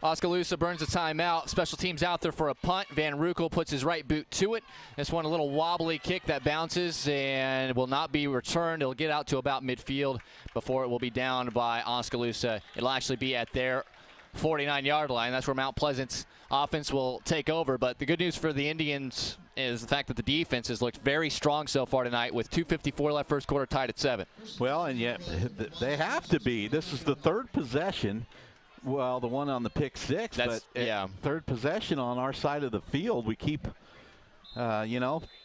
Oskaloosa burns a timeout. Special teams out there for a punt. Van Rukel puts his right boot to it. This one a little wobbly kick that bounces and will not be returned. It'll get out to about midfield before it will be downed by Oskaloosa. It'll actually be at their 49-yard line. That's where Mount Pleasant's offense will take over. But the good news for the Indians is the fact that the defense has looked very strong so far tonight with 2:54 left first quarter, tied at 7. Well, and yet they have to be. This is the third possession. Well, the one on the pick six, third possession on our side of the field. We keep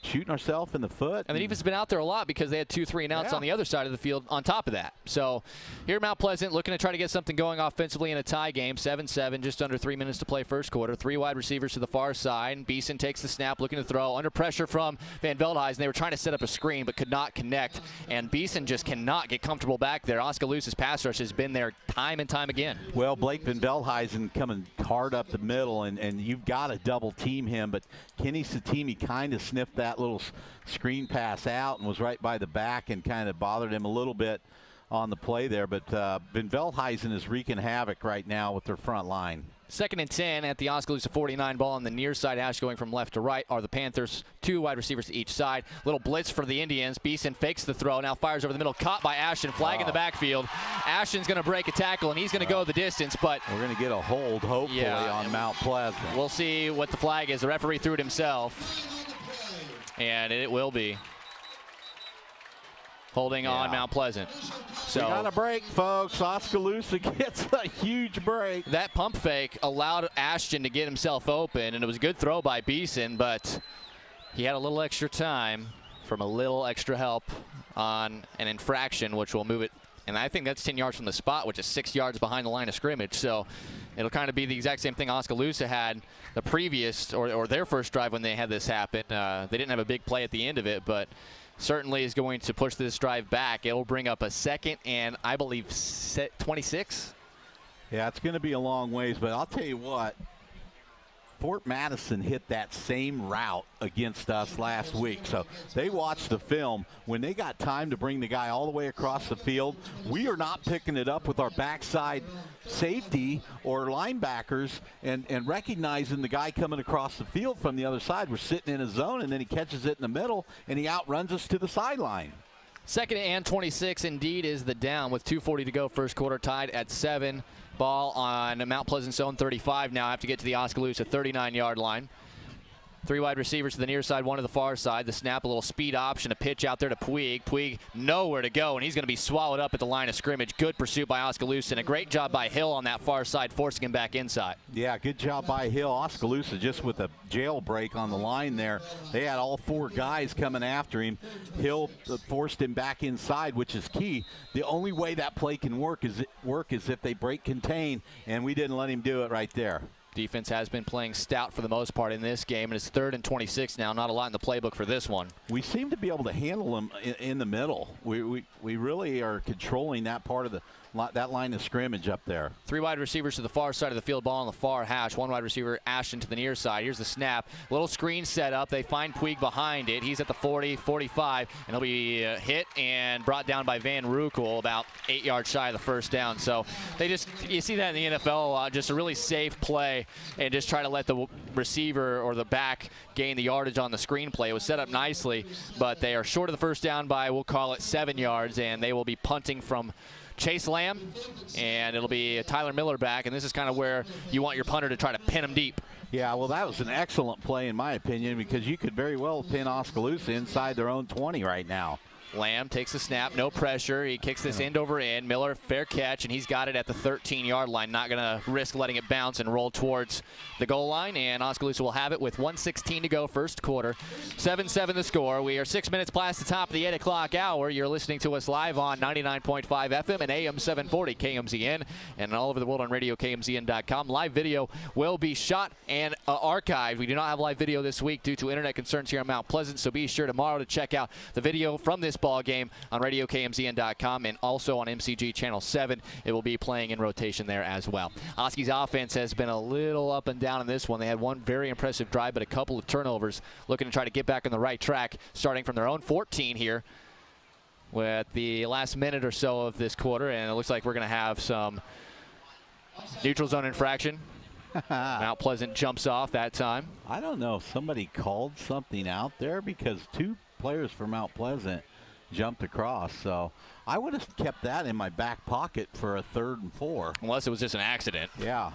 shooting ourselves in the foot. And the defense has been out there a lot because they had 2 3-and-outs on the other side of the field on top of that. So here Mount Pleasant looking to try to get something going offensively in a tie game. 7-7, just under 3 minutes to play first quarter. 3 wide receivers to the far side. Beeson takes the snap, looking to throw. Under pressure from Van Veldhuizen. They were trying to set up a screen but could not connect. And Beeson just cannot get comfortable back there. Oskaloosa's pass rush has been there time and time again. Well, Blake Van Veldhuizen coming hard up the middle, and you've got to double team him. But Kenny Satimi kind of sniffed that little screen pass out and was right by the back and kind of bothered him a little bit on the play there. But Van Veldhuizen is wreaking havoc right now with their front line. 2nd and 10 at the Oskaloosa 49 ball on the near side hash, going from left to right are the Panthers. 2 wide receivers to each side. Little blitz for the Indians. Beeson fakes the throw, now fires over the middle, caught by Ashton. Flag in the backfield. Ashton's going to break a tackle, and he's going to go the distance, but we're going to get a hold, hopefully, on Mount Pleasant. We'll see what the flag is. The referee threw it himself, and it will be holding on Mount Pleasant. So we got a break, folks. Oskaloosa gets a huge break. That pump fake allowed Ashton to get himself open, and it was a good throw by Beeson, but he had a little extra time from a little extra help on an infraction, which will move it. And I think that's 10 yards from the spot, which is 6 yards behind the line of scrimmage. So it'll kind of be the exact same thing Oskaloosa had the previous, or their first drive when they had this happen. They didn't have a big play at the end of it, but certainly is going to push this drive back. It'll bring up a 2nd and, I believe, 26. Yeah, it's going to be a long ways, but I'll tell you what. Fort Madison hit that same route against us last week. So they watched the film. When they got time to bring the guy all the way across the field, we are not picking it up with our backside safety or linebackers and recognizing the guy coming across the field from the other side. We're sitting in a zone, and then he catches it in the middle, and he outruns us to the sideline. 2nd and 26 indeed is the down with 2:40 to go first quarter, tied at 7. Ball on Mount Pleasant's own 35 now. Have to get to the Oskaloosa 39-yard line. 3 wide receivers to the near side, 1 to the far side. The snap, a little speed option, a pitch out there to Puig. Puig nowhere to go, and he's going to be swallowed up at the line of scrimmage. Good pursuit by Oskaloosa, and a great job by Hill on that far side, forcing him back inside. Yeah, good job by Hill. Oskaloosa just with a jailbreak on the line there. They had all 4 guys coming after him. Hill forced him back inside, which is key. The only way that play can work is if they break contain, and we didn't let him do it right there. Defense has been playing stout for the most part in this game, and it's 3rd and 26 now. Not a lot in the playbook for this one. We seem to be able to handle them in the middle. We really are controlling that part of that line of scrimmage up there. 3 wide receivers to the far side of the field, ball on the far hash. 1 wide receiver, Ashton, to the near side. Here's the snap. Little screen set up. They find Puig behind it. He's at the 40, 45, and he'll be hit and brought down by Van Rukel about 8 yards shy of the first down. So you see that in the NFL a lot, just a really safe play and just try to let the receiver or the back gain the yardage on the screen play. It was set up nicely, but they are short of the first down by, we'll call it 7 yards, and they will be punting from Chase Lamb, and it'll be Tyler Miller back, and this is kind of where you want your punter to try to pin him deep. Yeah, well, that was an excellent play in my opinion, because you could very well pin Oskaloosa inside their own 20 right now. Lamb takes the snap, no pressure. He kicks this end over end. Miller, fair catch, and he's got it at the 13-yard line. Not going to risk letting it bounce and roll towards the goal line, and Oskaloosa will have it with 1:16 to go first quarter. 7-7 the score. We are 6 minutes past the top of the 8 o'clock hour. You're listening to us live on 99.5 FM and AM 740 KMZN, and all over the world on RadioKMZN.com. Live video will be shot and archived. We do not have live video this week due to internet concerns here on Mount Pleasant, so be sure tomorrow to check out the video from this ball game on RadioKMZN.com and also on MCG Channel 7. It will be playing in rotation there as well. Osky's offense has been a little up and down in this one. They had one very impressive drive, but a couple of turnovers, looking to try to get back on the right track, starting from their own 14 here with the last minute or so of this quarter, and it looks like we're going to have some neutral zone infraction. Mount Pleasant jumps off that time. I don't know if somebody called something out there, because 2 players for Mount Pleasant jumped across. So I would have kept that in my back pocket for a 3rd and 4. Unless it was just an accident. Yeah.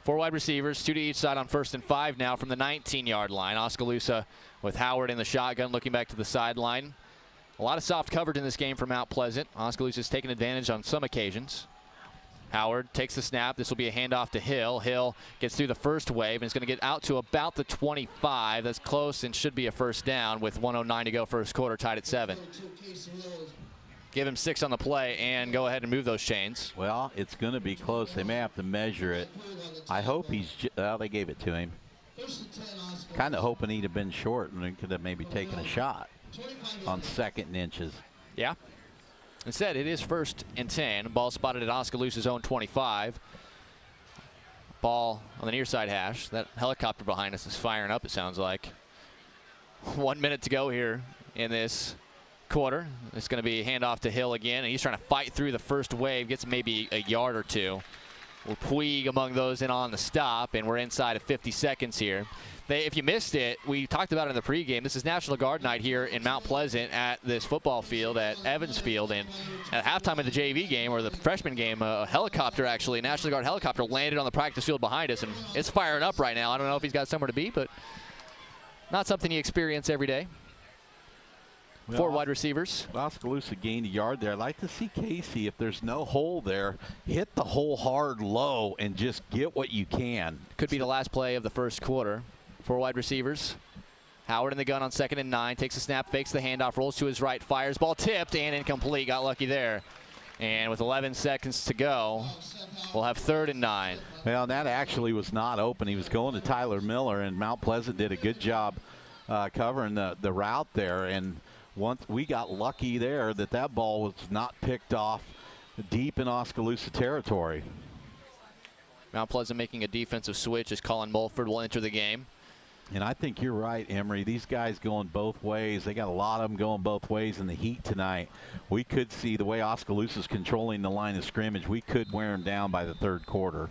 4 wide receivers, 2 to each side on 1st and 5 now from the 19-yard line. Oskaloosa with Howard in the shotgun looking back to the sideline. A lot of soft coverage in this game for Mount Pleasant. Oskaloosa's taken advantage on some occasions. Howard takes the snap. This will be a handoff to Hill. Hill gets through the first wave and is going to get out to about the 25. That's close and should be a first down with 1:09 to go first quarter, tied at 7. Give him 6 on the play and go ahead and move those chains. Well, it's going to be close. They may have to measure it. I hope he's, well, they gave it to him. Kind of hoping he'd have been short and he could have maybe taken a shot on 2nd and inches. Yeah. Instead, it is 1st and 10. Ball spotted at Oskaloosa's own 25. Ball on the near side hash. That helicopter behind us is firing up, it sounds like. 1 minute to go here in this quarter. It's going to be a handoff to Hill again, and he's trying to fight through the first wave. Gets maybe a yard or 2. We'll Puig among those in on the stop, and we're inside of 50 seconds here. If you missed it, we talked about it in the pregame. This is National Guard night here in Mount Pleasant at this football field at Evans Field. And at halftime of the JV game, or the freshman game, a helicopter, actually, a National Guard helicopter landed on the practice field behind us, and it's firing up right now. I don't know if he's got somewhere to be, but not something you experience every day. Well, 4 wide receivers. Oskaloosa gained a yard there. I'd like to see Casey, if there's no hole there, hit the hole hard low and just get what you can. Could be the last play of the first quarter. 4 wide receivers. Howard in the gun on 2nd and 9. Takes a snap, fakes the handoff, rolls to his right, fires. Ball tipped and incomplete. Got lucky there. And with 11 seconds to go, we'll have 3rd and 9. Well, that actually was not open. He was going to Tyler Miller, and Mount Pleasant did a good job covering the route there. And once we got lucky there that ball was not picked off deep in Oskaloosa territory. Mount Pleasant making a defensive switch as Colin Mulford will enter the game. And I think you're right, Emery. These guys going both ways. They got a lot of them going both ways in the heat tonight. We could see the way Oskaloosa's controlling the line of scrimmage. We could wear them down by the 3rd quarter.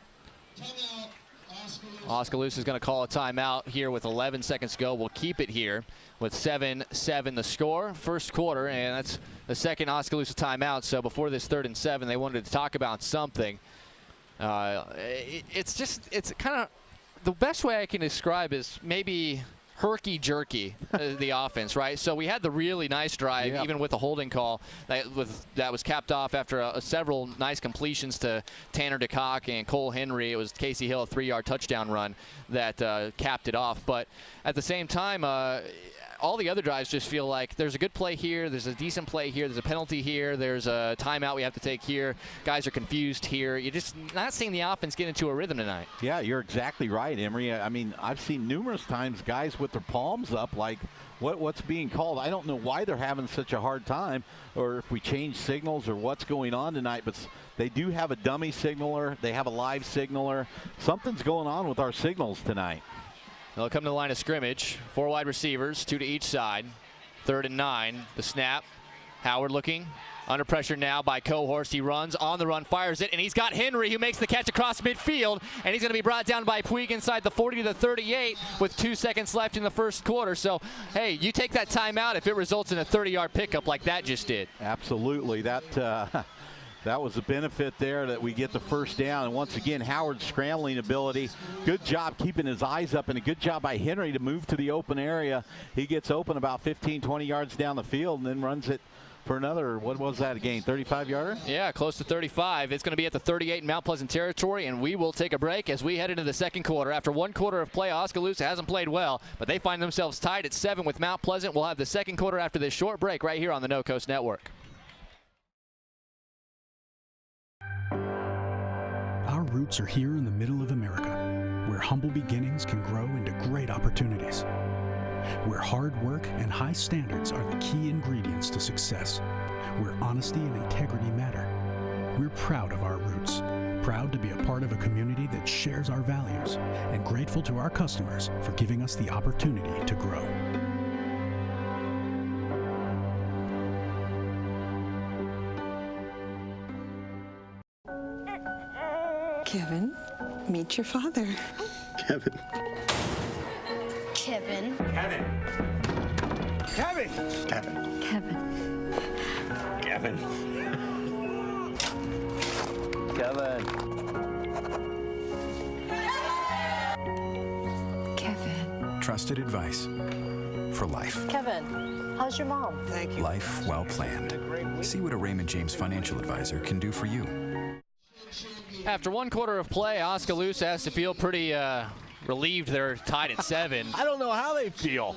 Oskaloosa's going to call a timeout here with 11 seconds to go. We'll keep it here with 7-7 the score. First quarter, and that's the second Oskaloosa timeout. So before this 3rd and 7, they wanted to talk about something. It's kind of, the best way I can describe is maybe herky-jerky, the offense, right? So we had the really nice drive, even with the holding call that was capped off after several nice completions to Tanner DeCock and Cole Henry. It was Casey Hill, a 3-yard touchdown run that capped it off. But at the same time, all the other drives just feel like there's a good play here, there's a decent play here, there's a penalty here, there's a timeout we have to take here. Guys are confused here. You're just not seeing the offense get into a rhythm tonight. Yeah, you're exactly right, Emery. I mean, I've seen numerous times guys with their palms up like, what's being called? I don't know why they're having such a hard time, or if we change signals or what's going on tonight, but they do have a dummy signaler. They have a live signaler. Something's going on with our signals tonight. They'll come to the line of scrimmage. 4 wide receivers, 2 to each side. 3rd and 9. The snap. Howard looking. Under pressure now by Cohorst. He runs on the run, fires it, and he's got Henry who makes the catch across midfield, and he's going to be brought down by Puig inside the 40 to the 38 with 2 seconds left in the first quarter. So, hey, you take that timeout if it results in a 30-yard pickup like that just did. Absolutely. That was a benefit there that we get the first down. And once again, Howard's scrambling ability. Good job keeping his eyes up, and a good job by Henry to move to the open area. He gets open about 15, 20 yards down the field and then runs it for another, what was that again, 35-yarder? Yeah, close to 35. It's going to be at the 38 in Mount Pleasant territory, and we will take a break as we head into the second quarter. After 1 quarter of play, Oskaloosa hasn't played well, but they find themselves tied at 7 with Mount Pleasant. We'll have the second quarter after this short break right here on the No Coast Network. Our roots are here in the middle of America, where humble beginnings can grow into great opportunities, where hard work and high standards are the key ingredients to success, where honesty and integrity matter. We're proud of our roots, proud to be a part of a community that shares our values, and grateful to our customers for giving us the opportunity to grow. Kevin, meet your father. Kevin. Kevin. Kevin. Kevin. Kevin. Kevin. Kevin. Trusted advice for life. Kevin, how's your mom? Thank you. Life well planned. See what a Raymond James financial advisor can do for you. After one quarter of play, Oskaloosa has to feel pretty relieved they're tied at 7. I don't know how they feel.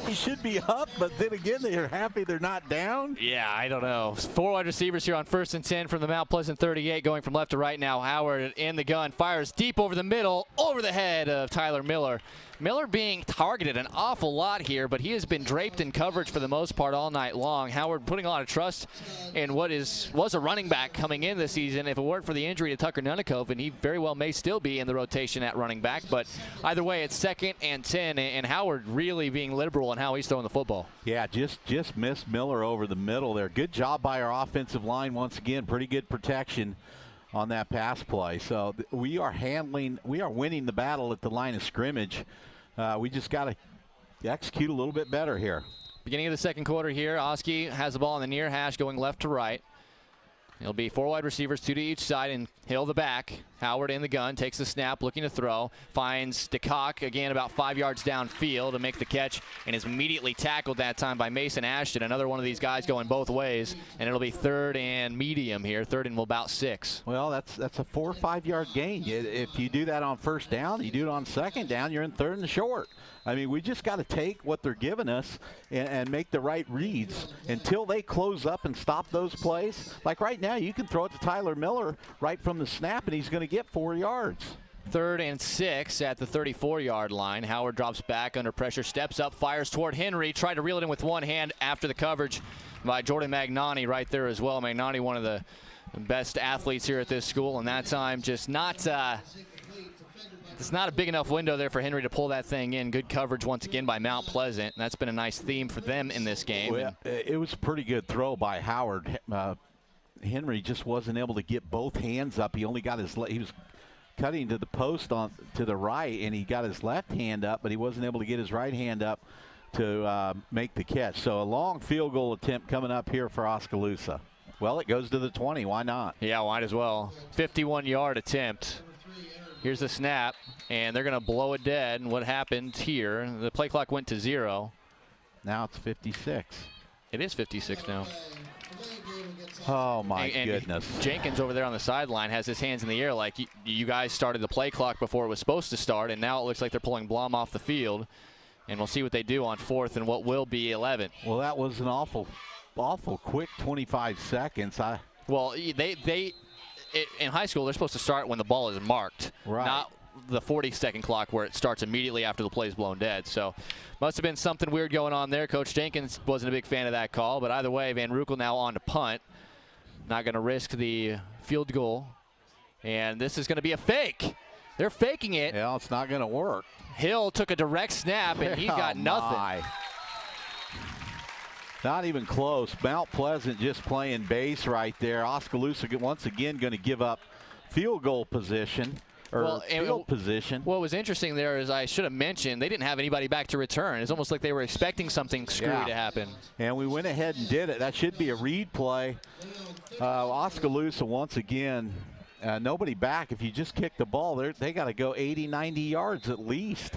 They should be up, but then again, they're happy they're not down. Yeah, I don't know. 4 wide receivers here on 1st and 10 from the Mount Pleasant 38, going from left to right now. Howard in the gun, fires deep over the middle, over the head of Tyler Miller. Miller being targeted an awful lot here, but he has been draped in coverage for the most part all night long. Howard putting a lot of trust in what was a running back coming in this season. If it weren't for the injury to Tucker Nunnikov, and he very well may still be in the rotation at running back, but either way, it's 2nd and 10, and Howard really being liberal in how he's throwing the football. Yeah, just missed Miller over the middle there. Good job by our offensive line once again. Pretty good protection on that pass play. So we are winning the battle at the line of scrimmage. We just got to execute a little bit better here. Beginning of the second quarter here, Osky has the ball on the near hash going left to right. It'll be 4 wide receivers, 2 to each side, and Hill the back. Howard in the gun, takes the snap, looking to throw. Finds DeCock again about 5 yards downfield to make the catch, and is immediately tackled that time by Mason Ashton. Another one of these guys going both ways, and it'll be 3rd and medium here, 3rd and about 6. Well, that's a 4 or 5 yard gain. If you do that on first down, you do it on second down, you're in 3rd and short. I mean, we just got to take what they're giving us and make the right reads until they close up and stop those plays. Like right now, you can throw it to Tyler Miller right from the snap, and he's going to get 4 yards. 3rd and 6 at the 34-yard line. Howard drops back under pressure, steps up, fires toward Henry. Tried to reel it in with one hand after the coverage by Jordan Magnani right there as well. Magnani, one of the best athletes here at this school, and that time just not it's not a big enough window there for Henry to pull that thing in. Good coverage once again by Mount Pleasant, and that's been a nice theme for them in this game. Well, it was a pretty good throw by Howard. Henry just wasn't able to get both hands up. He only got he was cutting to the post to the right, and he got his left hand up, but he wasn't able to get his right hand up to make the catch. So a long field goal attempt coming up here for Oskaloosa. Well, it goes to the 20. Why not? Yeah, might as well. 51-yard attempt. Here's the snap, and they're going to blow it dead. And what happened here, the play clock went to 0. Now it's 56. It is 56 now. Oh, my goodness. Jenkins over there on the sideline has his hands in the air like you guys started the play clock before it was supposed to start, and now it looks like they're pulling Blum off the field. And we'll see what they do on 4th and what will be 11. Well, that was an awful quick 25 seconds. Well, in high school, they're supposed to start when the ball is marked, right, not the 40-second clock where it starts immediately after the play is blown dead. So must have been something weird going on there. Coach Jenkins wasn't a big fan of that call, but either way, Van Rukel now on to punt. Not going to risk the field goal, and this is going to be a fake. They're faking it. Yeah, it's not going to work. Hill took a direct snap, and he got nothing. Not even close. Mount Pleasant just playing base right there. Oskaloosa once again going to give up field goal position. Position. What was interesting there is I should have mentioned they didn't have anybody back to return. It's almost like they were expecting something screwy to happen. And we went ahead and did it. That should be a read play. Oskaloosa once again, nobody back. If you just kick the ball, they got to go 80, 90 yards at least.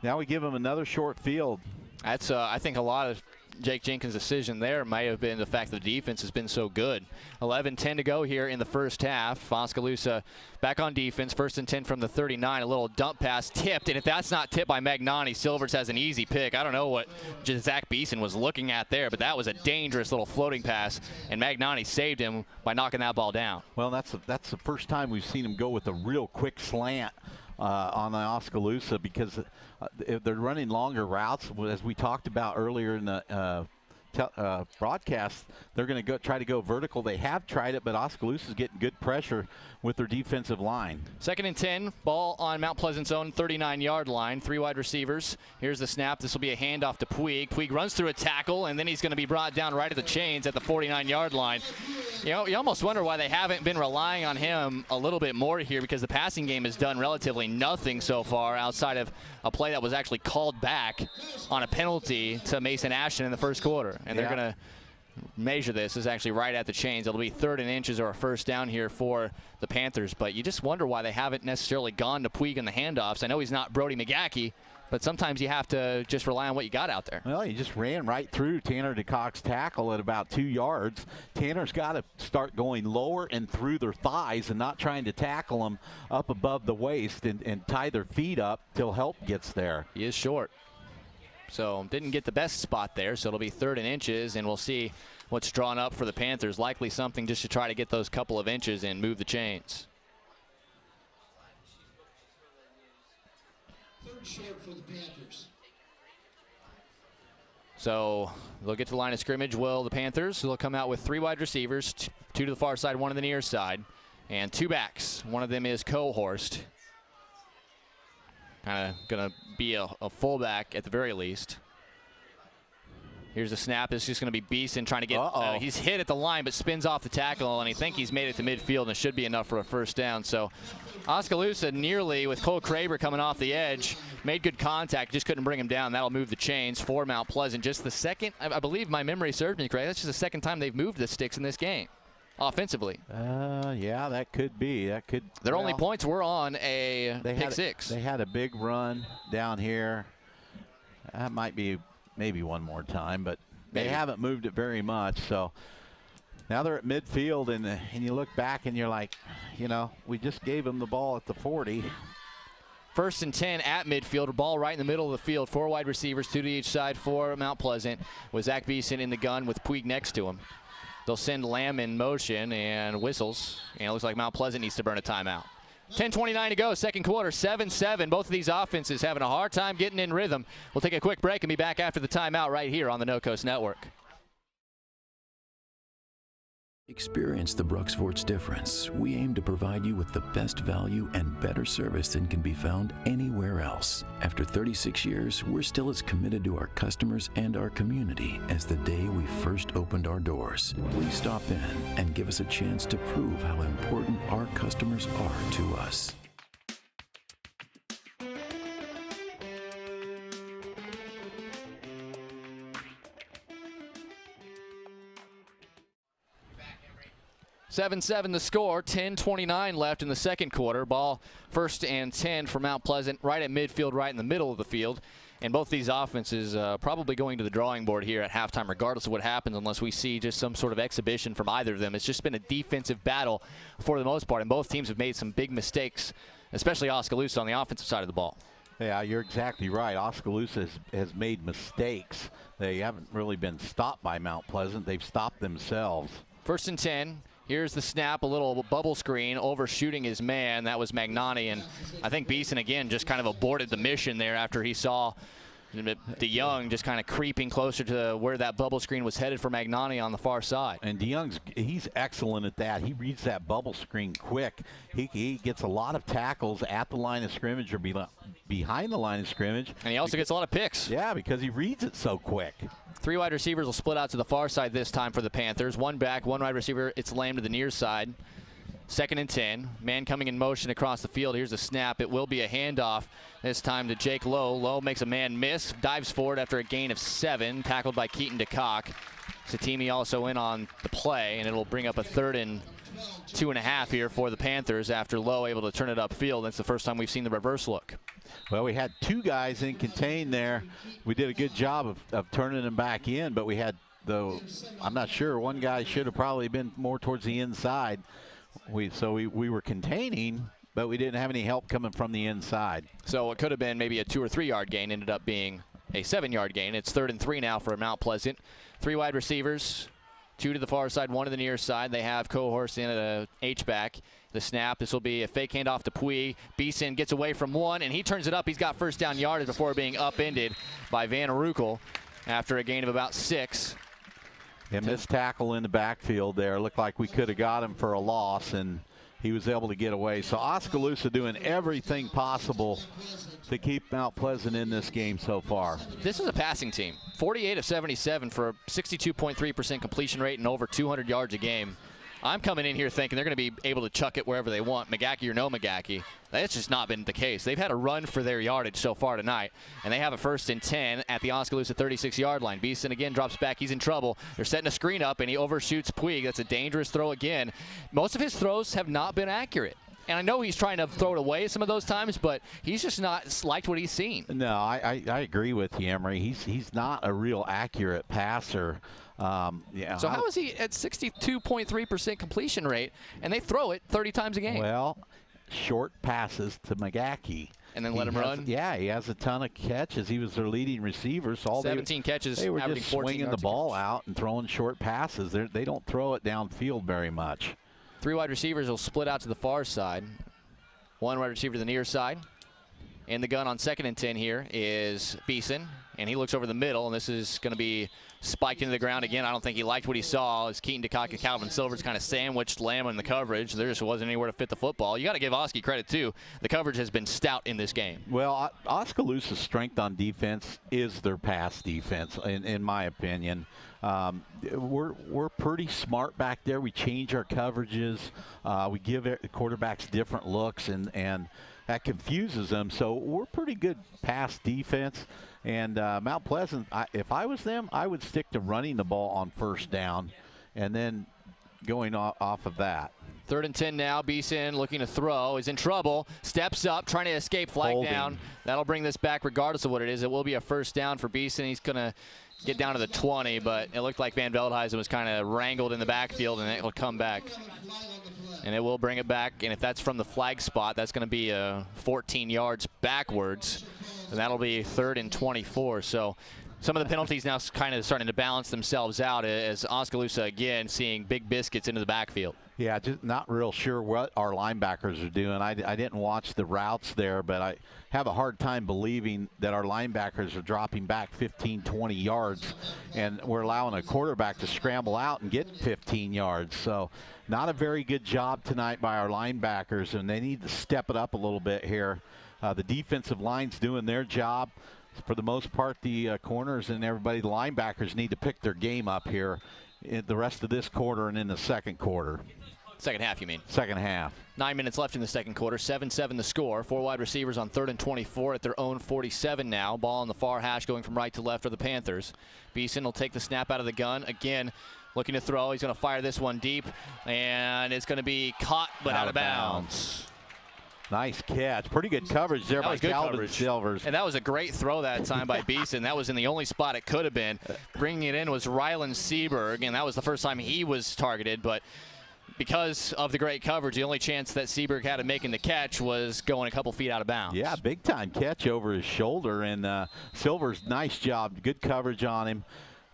Now we give them another short field. That's I think a lot of Jake Jenkins' decision there might have been the fact that the defense has been so good. 11-10 to go here in the first half. Oskaloosa back on defense. 1st and 10 from the 39. A little dump pass tipped, and if that's not tipped by Magnani, Silvers has an easy pick. I don't know what Zach Beeson was looking at there, but that was a dangerous little floating pass, and Magnani saved him by knocking that ball down. Well, that's the first time we've seen him go with a real quick slant on the Oskaloosa, because if they're running longer routes, as we talked about earlier in the broadcast, they're going to try to go vertical. They have tried it, but Oskaloosa's getting good pressure with their defensive line. 2nd and 10, ball on Mount Pleasant's own 39-yard line. 3 wide receivers. Here's the snap. This will be a handoff to Puig. Puig runs through a tackle, and then he's going to be brought down right at the chains at the 49-yard line. You know, you almost wonder why they haven't been relying on him a little bit more here, because the passing game has done relatively nothing so far outside of a play that was actually called back on a penalty to Mason Ashton in the first quarter. And they're going to measure this. This is actually right at the chains. It'll be 3rd and inches or a first down here for the Panthers. But you just wonder why they haven't necessarily gone to Puig in the handoffs. I know he's not Brody McGackey, but sometimes you have to just rely on what you got out there. Well, he just ran right through Tanner DeCock's tackle at about 2 yards. Tanner's got to start going lower and through their thighs and not trying to tackle them up above the waist and tie their feet up till help gets there. He is short. So didn't get the best spot there, so it'll be 3rd and inches, and we'll see what's drawn up for the Panthers. Likely something just to try to get those couple of inches and move the chains. Short for the Panthers. So they'll get to the line of scrimmage, will the Panthers. They'll come out with 3 wide receivers, 2 to the far side, 1 to the near side, and 2 backs. One of them is Cohorst. Kind of going to be a fullback at the very least. Here's the snap. It's just going to be Beeson trying to get he's hit at the line but spins off the tackle, and I think he's made it to midfield, and it should be enough for a first down. So Oskaloosa nearly, with Cole Kraber coming off the edge, made good contact, just couldn't bring him down. That'll move the chains for Mount Pleasant. Just the second, I believe my memory served me correct, that's just the second time they've moved the sticks in this game offensively. Yeah, that could be. That could. Their only points were on a pick six. They had a big run down here. That might be maybe one more time, but they haven't moved it very much. So now they're at midfield, and you look back and you're like, you know, we just gave them the ball at the 40. 1st and 10 at midfield, ball right in the middle of the field. 4 wide receivers, 2 to each side for Mount Pleasant, with Zach Beeson in the gun with Puig next to him. They'll send Lamb in motion and whistles, and it looks like Mount Pleasant needs to burn a timeout. 10:29 to go, second quarter, 7-7. Both of these offenses having a hard time getting in rhythm. We'll take a quick break and be back after the timeout right here on the No Coast Network. Experience the Bruxforts difference. We aim to provide you with the best value and better service than can be found anywhere else. After 36 years, we're still as committed to our customers and our community as the day we first opened our doors. Please stop in and give us a chance to prove how important our customers are to us. (7-7) the score, 10:29 left in the second quarter. Ball 1st and 10 for Mount Pleasant, right at midfield, right in the middle of the field. And both these offenses probably going to the drawing board here at halftime, regardless of what happens, unless we see just some sort of exhibition from either of them. It's just been a defensive battle for the most part, and both teams have made some big mistakes, especially Oskaloosa on the offensive side of the ball. Yeah, you're exactly right. Oskaloosa has made mistakes. They haven't really been stopped by Mount Pleasant. They've stopped themselves. 1st and 10. Here's the snap, a little bubble screen, overshooting his man. That was Magnani, and I think Beeson, again, just kind of aborted the mission there after he saw DeYoung just kind of creeping closer to where that bubble screen was headed for Magnani on the far side. And DeYoung's, he's excellent at that. He reads that bubble screen quick. He gets a lot of tackles at the line of scrimmage or behind the line of scrimmage. And he also gets a lot of picks. Yeah, because he reads it so quick. 3 wide receivers will split out to the far side this time for the Panthers. 1 back, 1 wide receiver. It's Lamb to the near side. 2nd and 10. Man coming in motion across the field. Here's a snap. It will be a handoff this time to Jake Lowe. Lowe makes a man miss, dives forward after a gain of 7, tackled by Keaton DeCock. Satimi also in on the play, and it'll bring up a 3rd and 2.5 here for the Panthers after Lowe able to turn it upfield. That's the first time we've seen the reverse look. Well, we had 2 guys in contain there. We did a good job of turning them back in, but we had, though, I'm not sure, one guy should have probably been more towards the inside. So we were containing, but we didn't have any help coming from the inside. So it could have been maybe a 2 or 3 yard gain, ended up being a 7-yard gain. It's 3rd and 3 now for Mount Pleasant. 3 wide receivers, 2 to the far side, 1 to the near side. They have Cohorst in at a H-back. The snap, this will be a fake handoff to Puig. Beeson gets away from 1, and he turns it up. He's got first down yardage before being upended by Van Arukkel after a gain of about 6. And this tackle in the backfield there looked like we could have got him for a loss, and he was able to get away. So Oskaloosa doing everything possible to keep Mount Pleasant in this game so far. This is a passing team. 48 of 77 for a 62.3% completion rate and over 200 yards a game. I'm coming in here thinking they're going to be able to chuck it wherever they want, McGahee or no McGahee. That's just not been the case. They've had a run for their yardage so far tonight, and they have a 1st and 10 at the Oskaloosa 36-yard line. Beeson again drops back. He's in trouble. They're setting a screen up, and he overshoots Puig. That's a dangerous throw again. Most of his throws have not been accurate. And I know he's trying to throw it away some of those times, but he's just not liked what he's seen. No, I agree with you, Emery. He's not a real accurate passer. Yeah. So how is he at 62.3% completion rate, and they throw it 30 times a game? Well, short passes to McGahee. And then let him run? Yeah, he has a ton of catches. He was their leading receiver. So 17 catches, they were averaging just 14 swinging the ball out and throwing short passes. They don't throw it downfield very much. 3 wide receivers will split out to the far side. 1 wide receiver to the near side. In the gun on 2nd and 10 here is Beeson, and he looks over the middle, and this is going to be spiked into the ground again. I don't think he liked what he saw as Keaton DeCock and Calvin Silvers kind of sandwiched Lamb in the coverage. There just wasn't anywhere to fit the football. You got to give Osky credit, too. The coverage has been stout in this game. Well, Oskaloosa's strength on defense is their pass defense, in my opinion. We're pretty smart back there. We change our coverages. We give quarterbacks different looks, and that confuses them. So we're pretty good pass defense. And Mount Pleasant, if I was them, I would stick to running the ball on 1st down and then going off of that. 3rd and 10 now. Beeson looking to throw. Is in trouble. Steps up, trying to escape. Flag down. That'll bring this back regardless of what it is. It will be a 1st down for Beeson. He's going to get down to the 20, but it looked like Van Veldhuizen was kind of wrangled in the backfield, and it will come back. And it will bring it back, and if that's from the flag spot, that's going to be 14 yards backwards, and that'll be 3rd and 24. So some of the penalties now kind of starting to balance themselves out as Oskaloosa, again, seeing big biscuits into the backfield. Yeah, just not real sure what our linebackers are doing. I didn't watch the routes there, but I have a hard time believing that our linebackers are dropping back 15, 20 yards, and we're allowing a quarterback to scramble out and get 15 yards. So not a very good job tonight by our linebackers, and they need to step it up a little bit here. The defensive line's doing their job. For the most part, the corners and everybody, the linebackers need to pick their game up here in the rest of this quarter and in the second quarter. Second half, you mean? Second half. 9 minutes left in the second quarter. 7-7 the score. 4 wide receivers on 3rd and 24 at their own 47 now. Ball on the far hash going from right to left for the Panthers. Beeson will take the snap out of the gun. Again, looking to throw. He's going to fire this one deep, and it's going to be caught but out of bounds. Nice catch. Pretty good coverage there by Calvin Silvers. And that was a great throw that time by Beeson. That was in the only spot it could have been. Bringing it in was Rylan Seberg, and that was the first time he was targeted, but because of the great coverage, the only chance that Seberg had of making the catch was going a couple feet out of bounds. Yeah, big-time catch over his shoulder, and Silvers, nice job. Good coverage on him.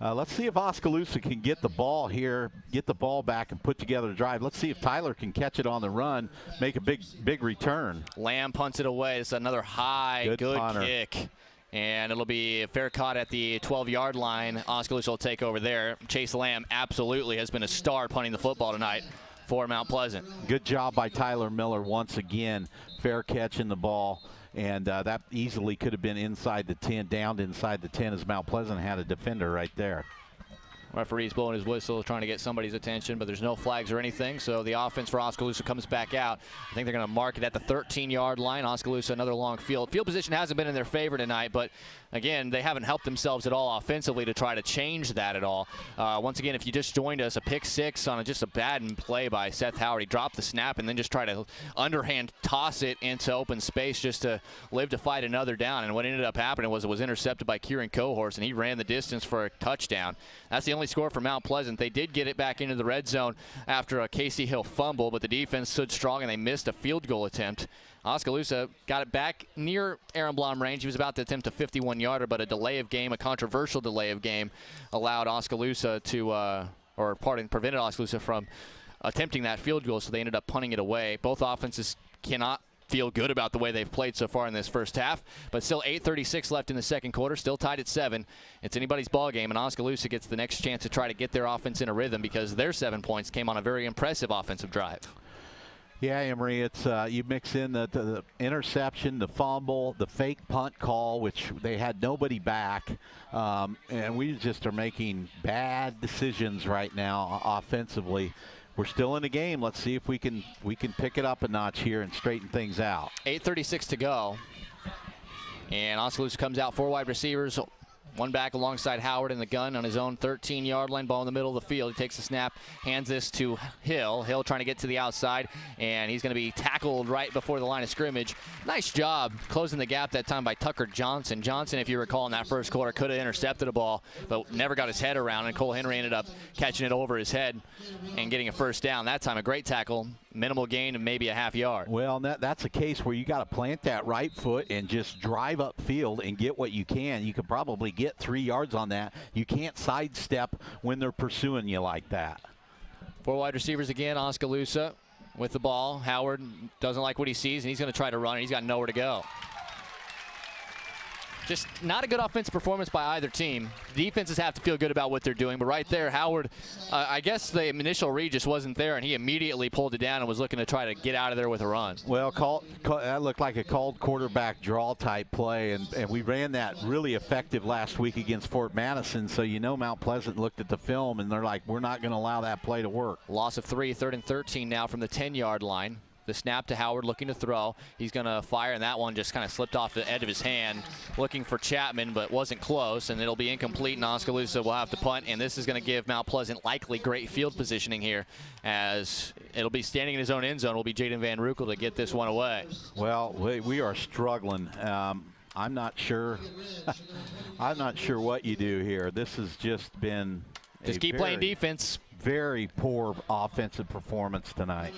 Let's see if Oskaloosa can get the ball here, get the ball back, and put together a drive. Let's see if Tyler can catch it on the run, make a big return. Lamb punts it away. It's another high, good kick. And it'll be a fair caught at the 12-yard line. Oskaloosa will take over there. Chase Lamb absolutely has been a star punting the football tonight for Mount Pleasant. Good job by Tyler Miller once again. Fair catch in the ball. And that easily could have been inside the 10, downed inside the 10 as Mount Pleasant had a defender right there. Referee's blowing his whistle, trying to get somebody's attention, but there's no flags or anything, so the offense for Oskaloosa comes back out. I think they're going to mark it at the 13-yard line. Oskaloosa, another long field. Field position hasn't been in their favor tonight, but again, they haven't helped themselves at all offensively to try to change that at all. Once again, if you just joined us, a pick six on just a bad play by Seth Howard. He dropped the snap and then just tried to underhand toss it into open space just to live to fight another down. And what ended up happening was it was intercepted by Kieran Cohorse, and he ran the distance for a touchdown. That's the only score for Mount Pleasant. They did get it back into the red zone after a Casey Hill fumble, but the defense stood strong and they missed a field goal attempt. Oskaloosa got it back near Aaron Blom range. He was about to attempt a 51-yarder, but a delay of game, a controversial delay of game, allowed Oskaloosa to, prevented Oskaloosa from attempting that field goal, so they ended up punting it away. Both offenses cannot feel good about the way they've played so far in this first half, but still 8:36 left in the second quarter, still tied at 7. It's anybody's ball game, and Oskaloosa gets the next chance to try to get their offense in a rhythm because their 7 points came on a very impressive offensive drive. Yeah, Emery, it's you mix in the interception, the fumble, the fake punt call, which they had nobody back, and we just are making bad decisions right now offensively. we're still in the game. Let's see if we can pick it up a notch here and straighten things out. 8:36 to go. And Oskaloosa comes out 4 wide receivers. One back alongside Howard in the gun on his own 13-yard line, ball in the middle of the field. He takes the snap, hands this to Hill. Hill trying to get to the outside, and he's going to be tackled right before the line of scrimmage. Nice job closing the gap that time by Tucker Johnson. Johnson, if you recall, in that first quarter could have intercepted a ball, but never got his head around, and Cole Henry ended up catching it over his head and getting a first down. That time, a great tackle. Minimal gain of maybe a half yard. Well, that's a case where you got to plant that right foot and just drive upfield and get what you can. You could probably get 3 yards on that. You can't sidestep when they're pursuing you like that. 4 wide receivers again, Oskaloosa with the ball. Howard doesn't like what he sees, and he's going to try to run, and he's got nowhere to go. Just not a good offensive performance by either team. Defenses have to feel good about what they're doing, but right there, Howard, I guess the initial read just wasn't there, and he immediately pulled it down and was looking to try to get out of there with a run. Well, that looked like a called quarterback draw type play, and we ran that really effective last week against Fort Madison, so you know Mount Pleasant looked at the film, and they're like, we're not going to allow that play to work. Loss of 3, 3rd and 13 now from the 10-yard line. The snap to Howard, looking to throw. He's going to fire, and that one just kind of slipped off the edge of his hand, looking for Chapman, but wasn't close, and it'll be incomplete, and Oskaloosa will have to punt, and this is going to give Mount Pleasant likely great field positioning here, as it'll be standing in his own end zone. Will be Jaden Van Rukel to get this one away. Well, we are struggling. I'm not sure. I'm not sure what you do here. This has just been just keep playing defense. Very poor offensive performance tonight.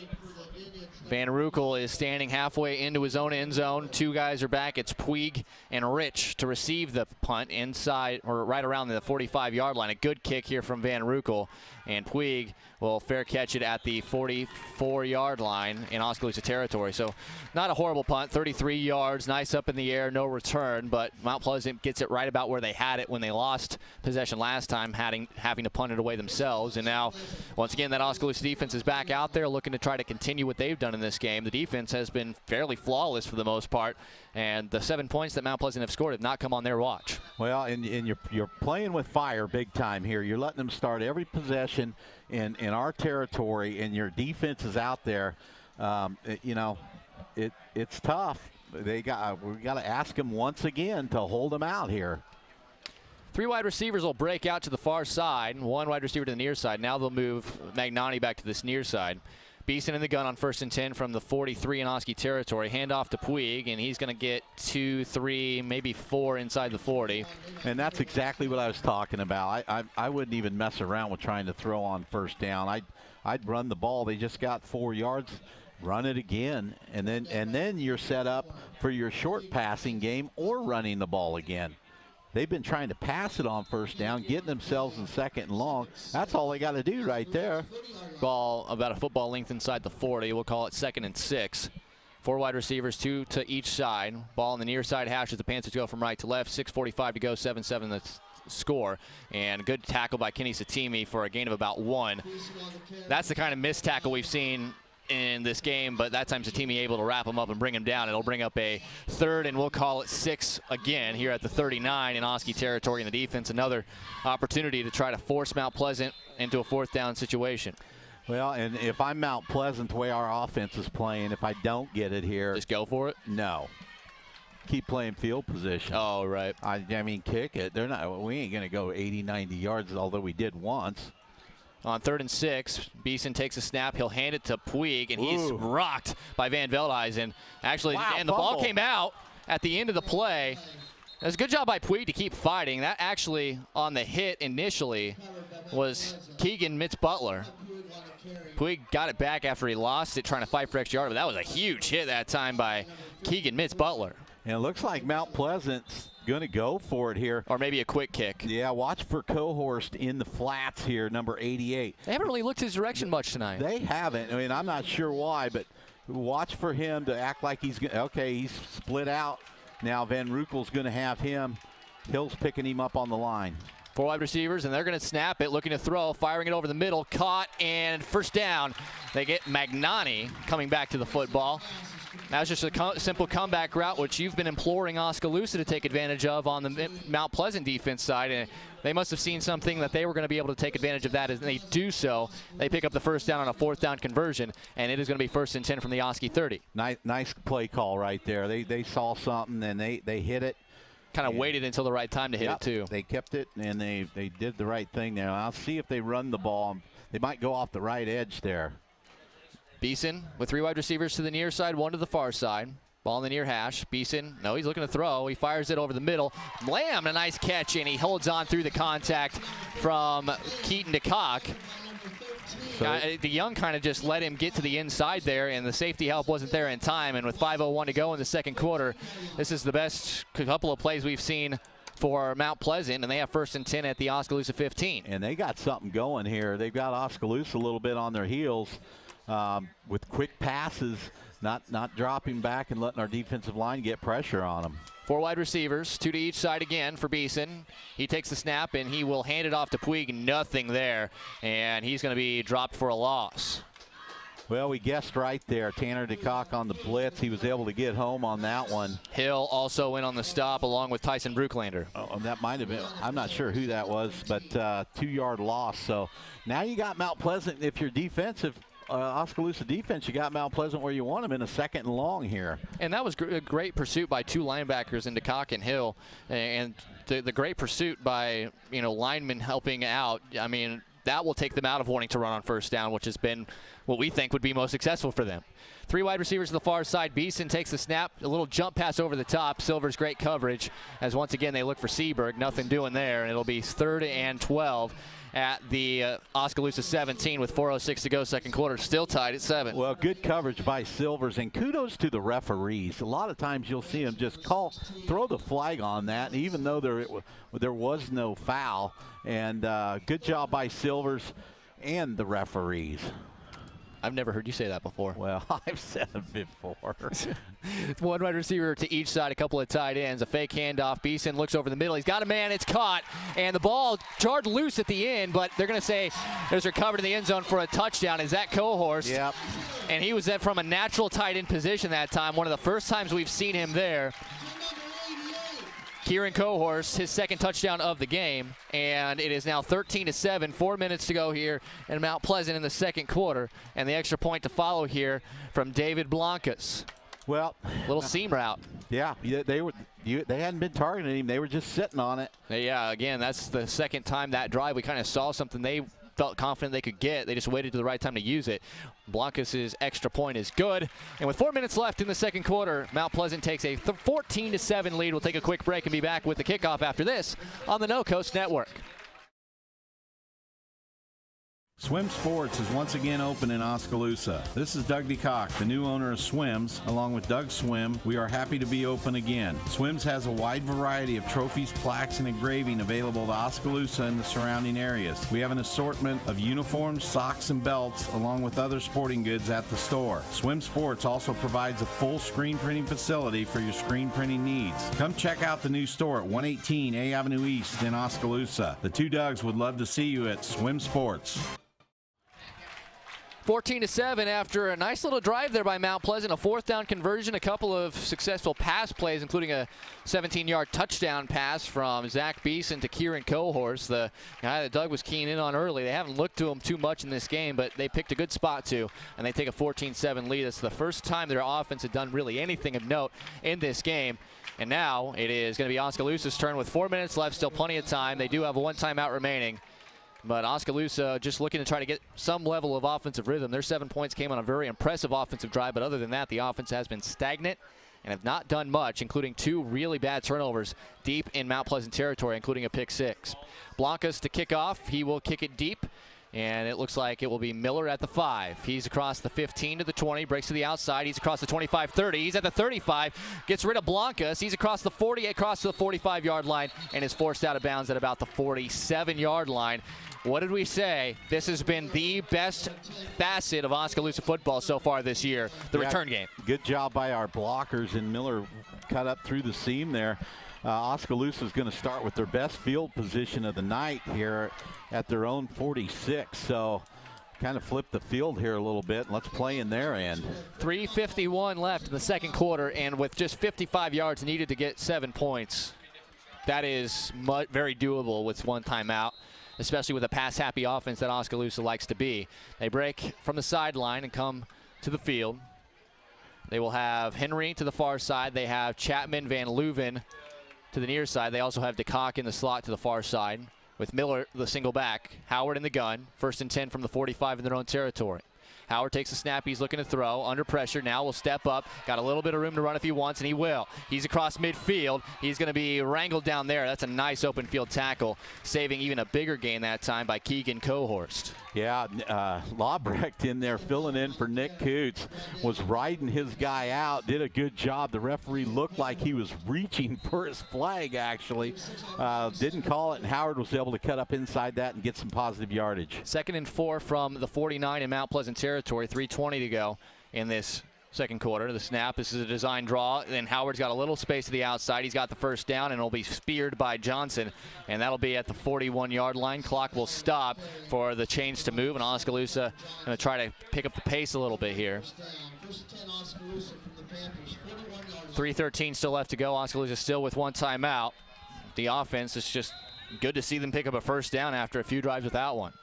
Van Rukel is standing halfway into his own end zone. 2 guys are back. It's Puig and Rich to receive the punt inside or right around the 45-yard line. A good kick here from Van Rukel, and Puig will fair catch it at the 44-yard line in Oskaloosa territory. So not a horrible punt, 33 yards, nice up in the air, no return, but Mount Pleasant gets it right about where they had it when they lost possession last time, having to punt it away themselves. And now, once again, that Oskaloosa defense is back out there looking to try to continue what they've done in this game. The defense has been fairly flawless for the most part, and the 7 points that Mount Pleasant have scored have not come on their watch. Well, and you're playing with fire big time here. You're letting them start every possession in our territory, and your defense is out there. It's tough. We got to ask them once again to hold them out here. 3 wide receivers will break out to the far side, 1 wide receiver to the near side. Now they'll move Magnani back to this near side. Beeson in the gun on 1st and 10 from the 43 in Osky territory. Hand off to Puig, and he's going to get 2, 3, maybe 4 inside the 40. And that's exactly what I was talking about. I wouldn't even mess around with trying to throw on 1st down. I'd run the ball. They just got 4 yards. Run it again, and then you're set up for your short passing game or running the ball again. They've been trying to pass it on 1st down, getting themselves in 2nd and long. That's all they got to do right there. Ball about a football length inside the 40. We'll call it 2nd and 6. 4 wide receivers, 2 to each side. Ball on the near side hash as the Panthers go from right to left. 6:45 to go, 7-7 the score. And good tackle by Kenny Satimi for a gain of about 1. That's the kind of missed tackle we've seen in this game, but that time Satimi able to wrap him up and bring him down. It'll bring up a 3rd, and we'll call it 6 again here at the 39 in Osky territory. And the defense, another opportunity to try to force Mount Pleasant into a 4th down situation. Well, and if I'm Mount Pleasant, the way our offense is playing, if I don't get it here, just go for it? No. Keep playing field position. Oh, right. I mean, kick it. We ain't going to go 80, 90 yards, although we did once. On 3rd and 6, Beeson takes a snap. He'll hand it to Puig, and he's rocked by Van Veldhuizen. Actually, and the ball came out at the end of the play. It was a good job by Puig to keep fighting. That actually, on the hit initially, was Keegan Mitz-Butler. Puig got it back after he lost it, trying to fight for extra yard, but that was a huge hit that time by Keegan Mitz-Butler. And it looks like Mount Pleasant's going to go for it here. Or maybe a quick kick. Yeah, watch for Cohorst in the flats here, number 88. They haven't really looked his direction much tonight. They haven't. I mean, I'm not sure why, but watch for him to act like he's okay, he's split out. Now Van Rukel's going to have him. Hill's picking him up on the line. 4 wide receivers, and they're going to snap it, looking to throw, firing it over the middle, caught, and 1st down. They get Magnani coming back to the football. That was just a simple comeback route, which you've been imploring Oskaloosa to take advantage of on the Mount Pleasant defense side. And they must have seen something that they were going to be able to take advantage of that, and they do so. They pick up the first down on a 4th down conversion, and it is going to be 1st and 10 from the Osky 30. Nice play call right there. They saw something, and they hit it. Kind of waited until the right time to hit it, too. They kept it, and they did the right thing there. I'll see if they run the ball. They might go off the right edge there. Beeson with 3 wide receivers to the near side, 1 to the far side. Ball in the near hash. Beeson, no, he's looking to throw. He fires it over the middle. Lamb, a nice catch, and he holds on through the contact from Keaton DeCock. The Young kind of just let him get to the inside there, and the safety help wasn't there in time. And with 5:01 to go in the second quarter, this is the best couple of plays we've seen for Mount Pleasant, and they have 1st and 10 at the Oskaloosa 15. And they got something going here. They've got Oskaloosa a little bit on their heels with quick passes, not dropping back and letting our defensive line get pressure on them. 4 wide receivers, 2 to each side again for Beeson. He takes the snap, and he will hand it off to Puig. Nothing there, and he's going to be dropped for a loss. Well, we guessed right there. Tanner DeCock on the blitz. He was able to get home on that one. Hill also in on the stop along with Tyson Brucklander. Oh, that might have been. I'm not sure who that was, but 2-yard loss. So now you got Mount Pleasant. If you're defensive, Oskaloosa defense, you got Mount Pleasant where you want them in a 2nd and long here. And that was a great pursuit by 2 linebackers in DeCock and Hill, and the great pursuit by linemen helping out. I mean, that will take them out of wanting to run on 1st down, which has been what we think would be most successful for them. 3 wide receivers to the far side. Beeson takes the snap, a little jump pass over the top. Silver's great coverage as once again they look for Seaberg. Nothing doing there, and it'll be 3rd and 12 at the Oskaloosa 17 with 4:06 to go second quarter. Still tied at 7. Well, good coverage by Silvers, and kudos to the referees. A lot of times you'll see them just throw the flag on that, even though there was no foul. And good job by Silvers and the referees. I've never heard you say that before. Well, I've said it before. 1 wide receiver to each side, a couple of tight ends, a fake handoff. Beeson looks over the middle. He's got a man. It's caught, and the ball jarred loose at the end, but they're going to say there's recovered in the end zone for a touchdown. Is that Cohorst? Yep. And he was from a natural tight end position that time, one of the first times we've seen him there. Kieran Cohorst, his 2nd touchdown of the game, and it is now 13-7, 4 minutes to go here in Mount Pleasant in the second quarter, and the extra point to follow here from David Blancas. Well, little seam route. Yeah, they hadn't been targeting him. They were just sitting on it. Yeah, again, that's the 2nd time that drive we kind of saw something they felt confident they could get. They just waited to the right time to use it. Blancas' extra point is good. And with 4 minutes left in the second quarter, Mount Pleasant takes a 14-7 lead. We'll take a quick break and be back with the kickoff after this on the No Coast Network. Swim Sports is once again open in Oskaloosa. This is Doug DeCock, the new owner of Swims. Along with Doug Swim, we are happy to be open again. Swims has a wide variety of trophies, plaques, and engraving available to Oskaloosa and the surrounding areas. We have an assortment of uniforms, socks, and belts, along with other sporting goods at the store. Swim Sports also provides a full screen printing facility for your screen printing needs. Come check out the new store at 118 A Avenue East in Oskaloosa. The two Dougs would love to see you at Swim Sports. 14-7 after a nice little drive there by Mount Pleasant, a 4th down conversion, a couple of successful pass plays, including a 17-yard touchdown pass from Zach Beeson to Kieran Cohorst, the guy that Doug was keen in on early. They haven't looked to him too much in this game, but they picked a good spot to, and they take a 14-7 lead. It's the first time their offense had done really anything of note in this game. And now it is going to be Oskaloosa's turn with 4 minutes left, still plenty of time. They do have 1 timeout remaining. But Oskaloosa just looking to try to get some level of offensive rhythm. Their 7 points came on a very impressive offensive drive, but other than that, the offense has been stagnant and have not done much, including 2 really bad turnovers deep in Mount Pleasant territory, including a pick 6. Blancas to kick off. He will kick it deep, and it looks like it will be Miller at the 5. He's across the 15 to the 20, breaks to the outside. He's across the 25-30. He's at the 35, gets rid of Blancas. He's across the 40, across to the 45-yard line, and is forced out of bounds at about the 47-yard line. What did we say? This has been the best facet of Oskaloosa football so far this year, the return game. Good job by our blockers, and Miller cut up through the seam there. Oskaloosa is going to start with their best field position of the night here at their own 46. So kind of flip the field here a little bit. Let's play in their end. 3:51 left in the second quarter, and with just 55 yards needed to get 7 points, that is very doable with one timeout, especially with a pass-happy offense that Oskaloosa likes to be. They break from the sideline and come to the field. They will have Henry to the far side. They have Chapman, Van Leuven to the near side. They also have DeCock in the slot to the far side, with Miller the single back. Howard in the gun. 1st and 10 from the 45 in their own territory. Howard takes a snap. He's looking to throw. Under pressure now. Will step up. Got a little bit of room to run if he wants, and he will. He's across midfield. He's going to be wrangled down there. That's a nice open field tackle, saving even a bigger gain that time by Keegan Cohorst. Yeah, Lobrecht in there filling in for Nick Coots, was riding his guy out, did a good job. The referee looked like he was reaching for his flag, actually. Didn't call it, and Howard was able to cut up inside that and get some positive yardage. 2nd and 4 from the 49 in Mount Pleasant territory. 3:20 to go in this second quarter. The snap, this is a design draw. Then Howard's got a little space to the outside. He's got the first down, and it'll be speared by Johnson, and that'll be at the 41-yard line. Clock will stop for the chains to move, and Oskaloosa going to try to pick up the pace a little bit here. 3:13 still left to go. Oskaloosa still with one timeout. The offense is just good to see them pick up a first down after a few drives without one.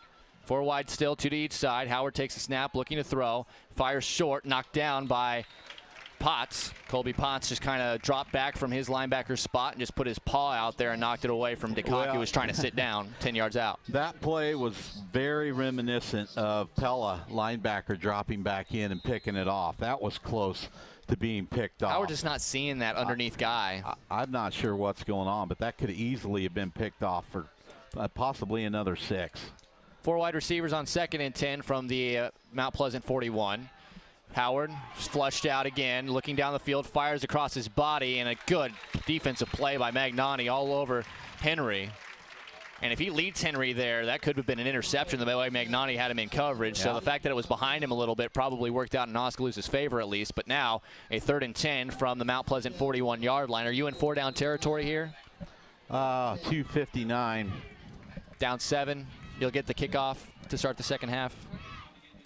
4 wide still, 2 to each side. Howard takes a snap, looking to throw. Fires short, knocked down by Potts. Colby Potts just kind of dropped back from his linebacker spot and just put his paw out there and knocked it away from DeCock, who was trying to sit down 10 yards out. That play was very reminiscent of Pella, linebacker, dropping back in and picking it off. That was close to being picked off. Howard just not seeing that underneath guy. I'm not sure what's going on, but that could easily have been picked off for possibly another 6. 4 wide receivers on 2nd and 10 from the Mount Pleasant 41. Howard flushed out again, looking down the field, fires across his body, and a good defensive play by Magnani all over Henry. And if he leads Henry there, that could have been an interception the way Magnani had him in coverage. Yeah. So the fact that it was behind him a little bit probably worked out in Oskaloosa's favor at least. But now a 3rd and 10 from the Mount Pleasant 41-yard line. Are you in 4-down territory here? 2:59. Down 7. You'll get the kickoff to start the second half.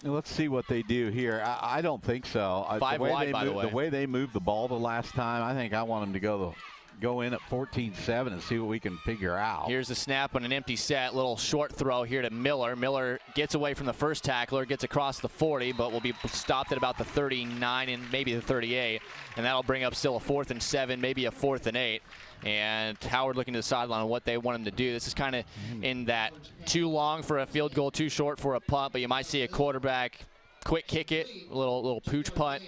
Let's see what they do here. I don't think so. 5 wide, by the way. The way they moved the ball the last time, I think I want them to go in at 14-7 and see what we can figure out. Here's the snap on an empty set. Little short throw here to Miller. Miller gets away from the first tackler, gets across the 40, but will be stopped at about the 39 and maybe the 38. And that'll bring up still a 4th and 7, maybe a 4th and 8. And Howard looking to the sideline on what they want him to do. This is kind of in that too long for a field goal, too short for a punt, but you might see a quarterback quick kick it, a little pooch punt,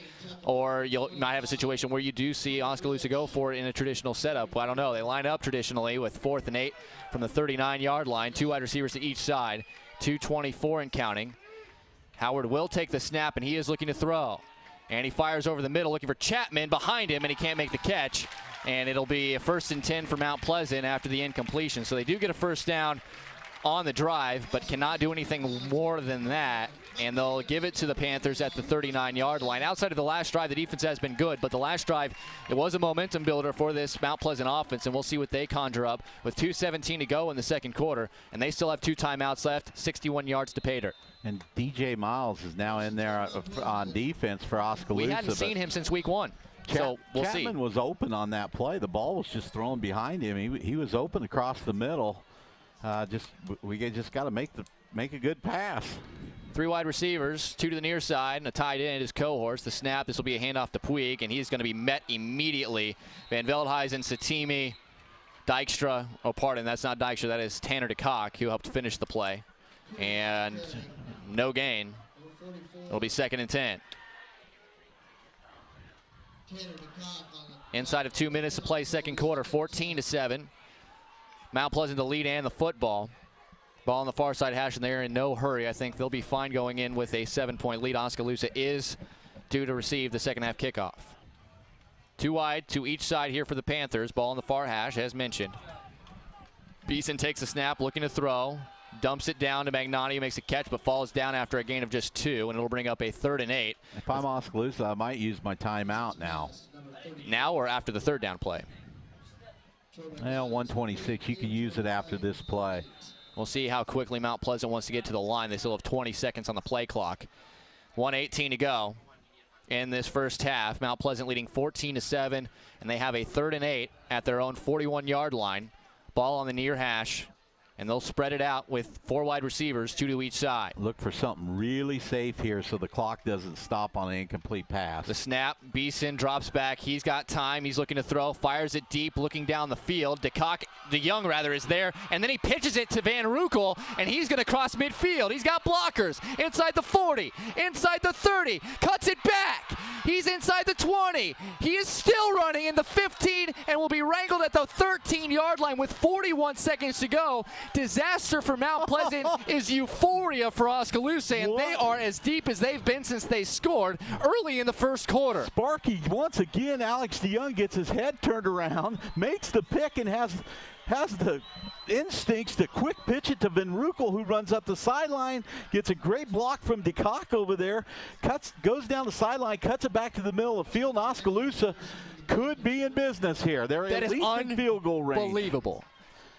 or you might have a situation where you do see Oskaloosa go for it in a traditional setup. Well, I don't know. They line up traditionally with 4th and 8 from the 39-yard line, 2 wide receivers to each side, 2:24 and counting. Howard will take the snap, and he is looking to throw. And he fires over the middle, looking for Chapman behind him, and he can't make the catch. And it'll be a 1st and 10 for Mount Pleasant after the incompletion. So they do get a first down on the drive, but cannot do anything more than that. And they'll give it to the Panthers at the 39-yard line. Outside of the last drive, the defense has been good, but the last drive, it was a momentum builder for this Mount Pleasant offense, and we'll see what they conjure up with 2:17 to go in the second quarter. And they still have 2 timeouts left, 61 yards to pay dirt. And DJ Miles is now in there on defense for Oskaloosa. We hadn't seen him since week 1. So we'll see. Chapman was open on that play. The ball was just thrown behind him. He was open across the middle. We just got to make a good pass. 3 wide receivers, 2 to the near side, and a tight end is Cohorst. The snap, this will be a handoff to Puig, and he's going to be met immediately. Van Veldhuizen, Satimi, Dykstra. Oh, pardon, that's not Dykstra. That is Tanner DeCock, who helped finish the play. And no gain. It'll be 2nd and 10. Inside of 2 minutes to play second quarter, 14-7. Mount Pleasant the lead and the football. Ball on the far side hash, and they're in no hurry. I think they'll be fine going in with a 7-point lead. Oskaloosa is due to receive the second half kickoff. 2 wide to each side here for the Panthers. Ball on the far hash, as mentioned. Beeson takes a snap, looking to throw. Dumps it down to Magnani, who makes a catch, but falls down after a gain of just 2, and it'll bring up a 3rd and 8. If I'm Oskaloosa, I might use my timeout now. Now or after the 3rd down play? Well, 126. You can use it after this play. We'll see how quickly Mount Pleasant wants to get to the line. They still have 20 seconds on the play clock. 1:18 to go in this first half. Mount Pleasant leading 14-7, and they have a 3rd and 8 at their own 41-yard line. Ball on the near hash, and they'll spread it out with 4 wide receivers, 2 to each side. Look for something really safe here so the clock doesn't stop on an incomplete pass. The snap, Beeson drops back. He's got time. He's looking to throw, fires it deep, looking down the field. DeYoung is there, and then he pitches it to Van Rukel, and he's going to cross midfield. He's got blockers inside the 40, inside the 30, cuts it back. He's inside the 20. He is still running in the 15 and will be wrangled at the 13-yard line with 41 seconds to go. Disaster for Mount Pleasant is euphoria for Oskaloosa, and they are as deep as they've been since they scored early in the first quarter. Sparky, once again, Alex DeYoung gets his head turned around, makes the pick, and has the instincts to quick pitch it to Van Rukel, who runs up the sideline, gets a great block from DeCock over there, goes down the sideline, cuts it back to the middle of the field, and Oskaloosa could be in business here. They're at least in field goal range. Unbelievable.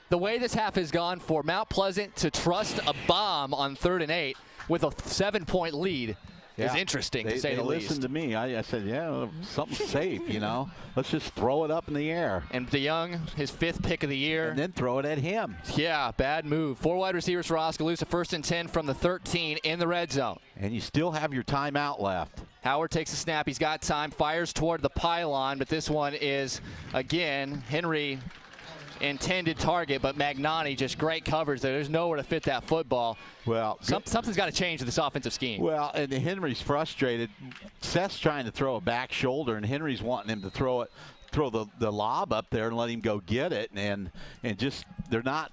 The way this half has gone for Mount Pleasant to trust a bomb on 3rd and 8 with a 7-point lead is interesting, to say the least. They listened to me. I said, yeah, something's safe, you know. Let's just throw it up in the air. And DeYoung, his 5th pick of the year. And then throw it at him. Yeah, bad move. 4 wide receivers for Oskaloosa, 1st and 10 from the 13 in the red zone. And you still have your timeout left. Howard takes a snap. He's got time, fires toward the pylon, but this one is, again, Henry intended target, but Magnani just great coverage there. There's nowhere to fit that football. Well, something's got to change with this offensive scheme. Well, and Henry's frustrated. Seth's trying to throw a back shoulder, and Henry's wanting him to throw the lob up there and let him go get it, and just they're not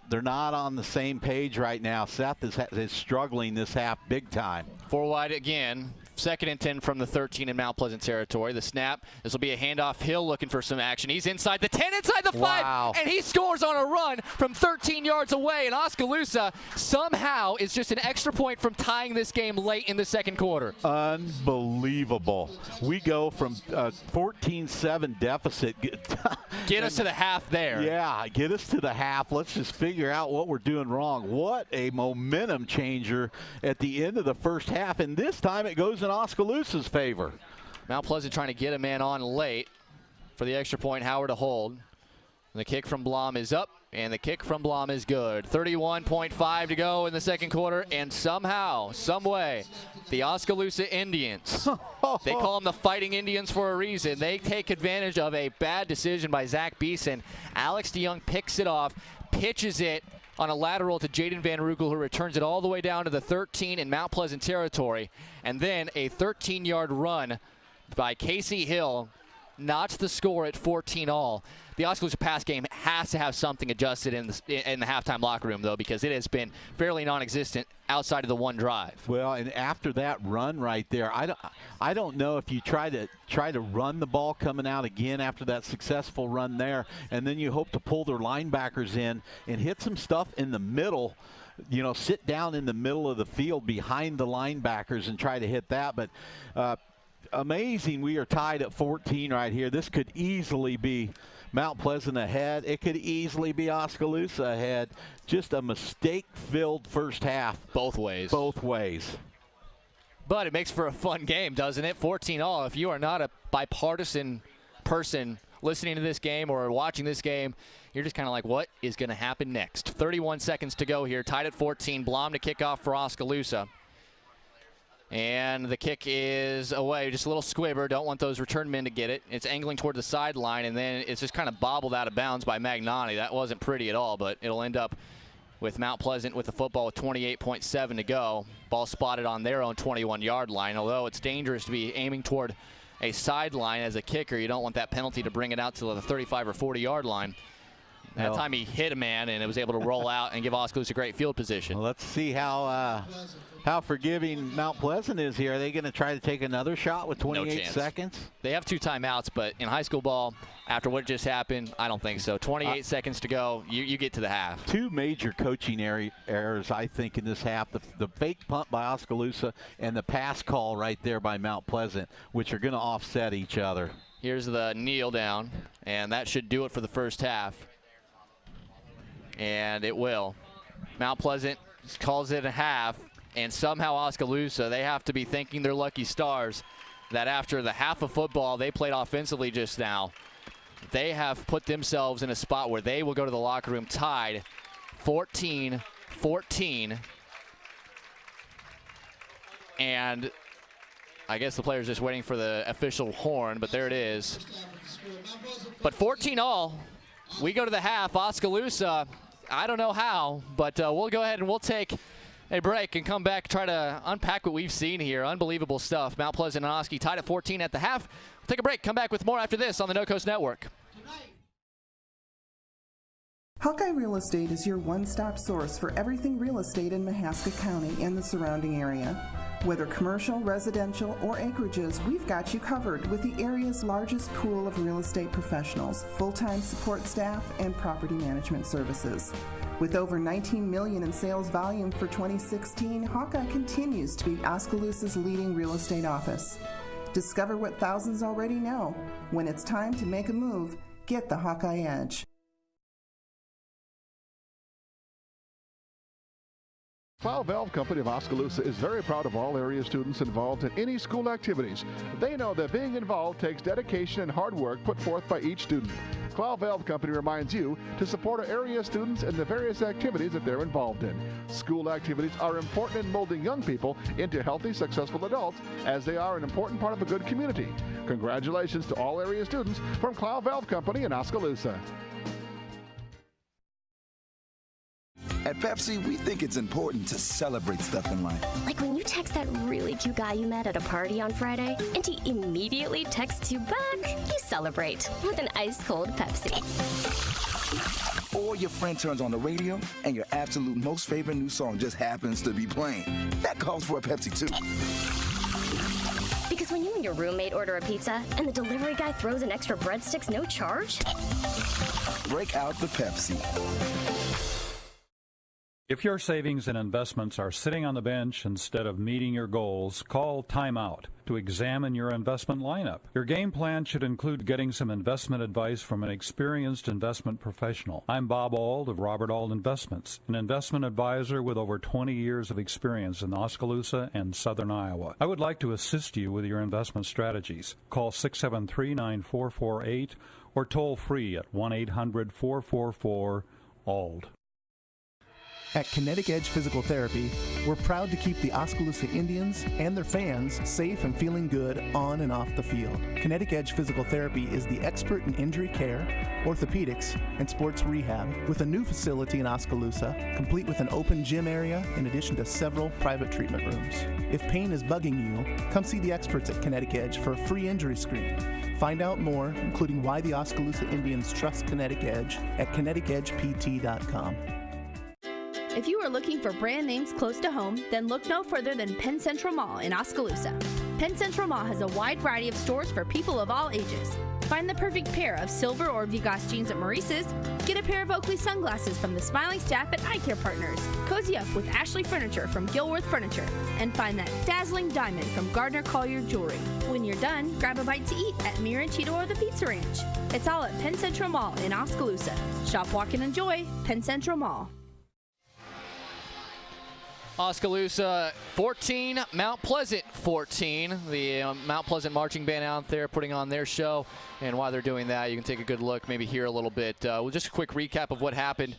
on the same page right now. Seth is struggling this half big time. 4 wide again. 2nd and 10 from the 13 in Mount Pleasant territory. The snap. This will be a handoff. Hill looking for some action. He's inside the 10, inside the 5, and he scores on a run from 13 yards away. And Oskaloosa somehow is just an extra point from tying this game late in the second quarter. Unbelievable. We go from 14-7 deficit. Get us to the half there. Yeah, get us to the half. Let's just figure out what we're doing wrong. What a momentum changer at the end of the first half, and this time it goes in Oskaloosa's favor. Mount Pleasant trying to get a man on late for the extra point. Howard to hold. The kick from Blom is up, and the kick from Blom is good. 31.5 to go in the second quarter, and somehow, some way, the Oskaloosa Indians, they call them the Fighting Indians for a reason. They take advantage of a bad decision by Zach Beeson. Alex DeYoung picks it off, pitches it on a lateral to Jaden Van Rukel, who returns it all the way down to the 13 in Mount Pleasant territory. And then a 13-yard run by Casey Hill notched the score at 14-all. The Oskaloosa pass game has to have something adjusted in the halftime locker room, though, because it has been fairly non-existent outside of the one drive. Well, and after that run right there, I don't know if you try to run the ball coming out again after that successful run there, and then you hope to pull their linebackers in and hit some stuff in the middle. You know, sit down in the middle of the field behind the linebackers and try to hit that. But amazing, we are tied at 14 right here. This could easily be Mount Pleasant ahead. It could easily be Oskaloosa ahead. Just a mistake-filled first half. Both ways. Both ways. But it makes for a fun game, doesn't it? 14-all. If you are not a bipartisan person listening to this game or watching this game, you're just kind of like, what is going to happen next? 31 seconds to go here. Tied at 14. Blom to kick off for Oskaloosa. And the kick is away. Just a little squibber. Don't want those return men to get it. It's angling toward the sideline, and then it's just kind of bobbled out of bounds by Magnani. That wasn't pretty at all, but it'll end up with Mount Pleasant with the football with 28.7 to go. Ball spotted on their own 21-yard line. Although it's dangerous to be aiming toward a sideline as a kicker, you don't want that penalty to bring it out to the 35 or 40-yard line. That time he hit a man, and it was able to roll out and give Oskaloosa great field position. Well, let's see how forgiving Mount Pleasant is here. Are they going to try to take another shot with 28 seconds? They have 2 timeouts, but in high school ball, after what just happened, I don't think so. 28 seconds to go, you get to the half. 2 major coaching errors, I think, in this half. The fake punt by Oskaloosa and the pass call right there by Mount Pleasant, which are going to offset each other. Here's the kneel down, and that should do it for the first half. And it will. Mount Pleasant calls it a half, and somehow Oskaloosa, they have to be thanking their lucky stars that after the half of football they played offensively just now, they have put themselves in a spot where they will go to the locker room tied 14-14. And I guess the player's just waiting for the official horn, but there it is. But 14-all, we go to the half. Oskaloosa, I don't know how, but we'll go ahead and we'll take a break and come back, try to unpack what we've seen here. Unbelievable stuff. Mount Pleasant and Osky tied at 14 at the half. We'll take a break, come back with more after this on the No Coast Network. Hawkeye Real Estate is your one-stop source for everything real estate in Mahaska County and the surrounding area. Whether commercial, residential, or acreages, we've got you covered with the area's largest pool of real estate professionals, full-time support staff, and property management services. With over $19 million in sales volume for 2016, Hawkeye continues to be Oskaloosa's leading real estate office. Discover what thousands already know. When it's time to make a move, get the Hawkeye Edge. Clow Valve Company of Oskaloosa is very proud of all area students involved in any school activities. They know that being involved takes dedication and hard work put forth by each student. Clow Valve Company reminds you to support our area students in the various activities that they're involved in. School activities are important in molding young people into healthy, successful adults, as they are an important part of a good community. Congratulations to all area students from Clow Valve Company in Oskaloosa. At Pepsi, we think it's important to celebrate stuff in life. Like when you text that really cute guy you met at a party on Friday, and he immediately texts you back. You celebrate with an ice-cold Pepsi. Or your friend turns on the radio, and your absolute most favorite new song just happens to be playing. That calls for a Pepsi, too. Because when you and your roommate order a pizza, and the delivery guy throws in extra breadsticks, no charge? Break out the Pepsi. If your savings and investments are sitting on the bench instead of meeting your goals, call Timeout to examine your investment lineup. Your game plan should include getting some investment advice from an experienced investment professional. I'm Bob Auld of Robert Auld Investments, an investment advisor with over 20 years of experience in Oskaloosa and southern Iowa. I would like to assist you with your investment strategies. Call 673-9448 or toll free at 1-800-444-ALD. At Kinetic Edge Physical Therapy, we're proud to keep the Oskaloosa Indians and their fans safe and feeling good on and off the field. Kinetic Edge Physical Therapy is the expert in injury care, orthopedics, and sports rehab, with a new facility in Oskaloosa, complete with an open gym area in addition to several private treatment rooms. If pain is bugging you, come see the experts at Kinetic Edge for a free injury screen. Find out more, including why the Oskaloosa Indians trust Kinetic Edge, at kineticedgept.com. If you are looking for brand names close to home, then look no further than Penn Central Mall in Oskaloosa. Penn Central Mall has a wide variety of stores for people of all ages. Find the perfect pair of silver or Vigas jeans at Maurice's. Get a pair of Oakley sunglasses from the smiling staff at Eye Care Partners. Cozy up with Ashley Furniture from Gilworth Furniture. And find that dazzling diamond from Gardner Collier Jewelry. When you're done, grab a bite to eat at Miranchito or the Pizza Ranch. It's all at Penn Central Mall in Oskaloosa. Shop, walk, and enjoy Penn Central Mall. Oskaloosa 14, Mount Pleasant 14. The Mount Pleasant marching band out there putting on their show. And while they're doing that, you can take a good look, maybe hear a little bit. Just a quick recap of what happened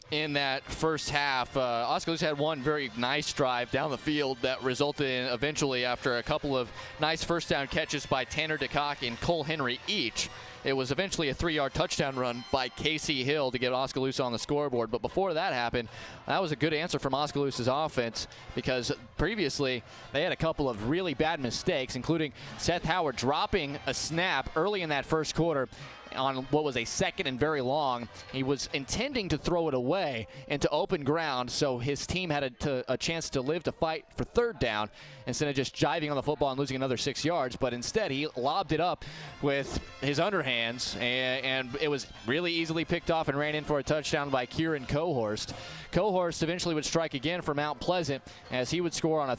in that first half. Oskaloosa had one very nice drive down the field that resulted in eventually, after a couple of nice first down catches by Tanner DeCock and Cole Henry each, it was eventually a 3-yard touchdown run by Casey Hill to get Oskaloosa on the scoreboard. But before that happened, that was a good answer from Oskaloosa's offense, because previously they had a couple of really bad mistakes, including Seth Howard dropping a snap early in that first quarter on what was a second and very long. He was intending to throw it away into open ground, so his team had a chance to live to fight for third down instead of just jiving on the football and losing another 6 yards. But instead, he lobbed it up with his underhands, and it was really easily picked off and ran in for a touchdown by Kieran Cohorst. Cohorst eventually would strike again for Mount Pleasant, as he would score on a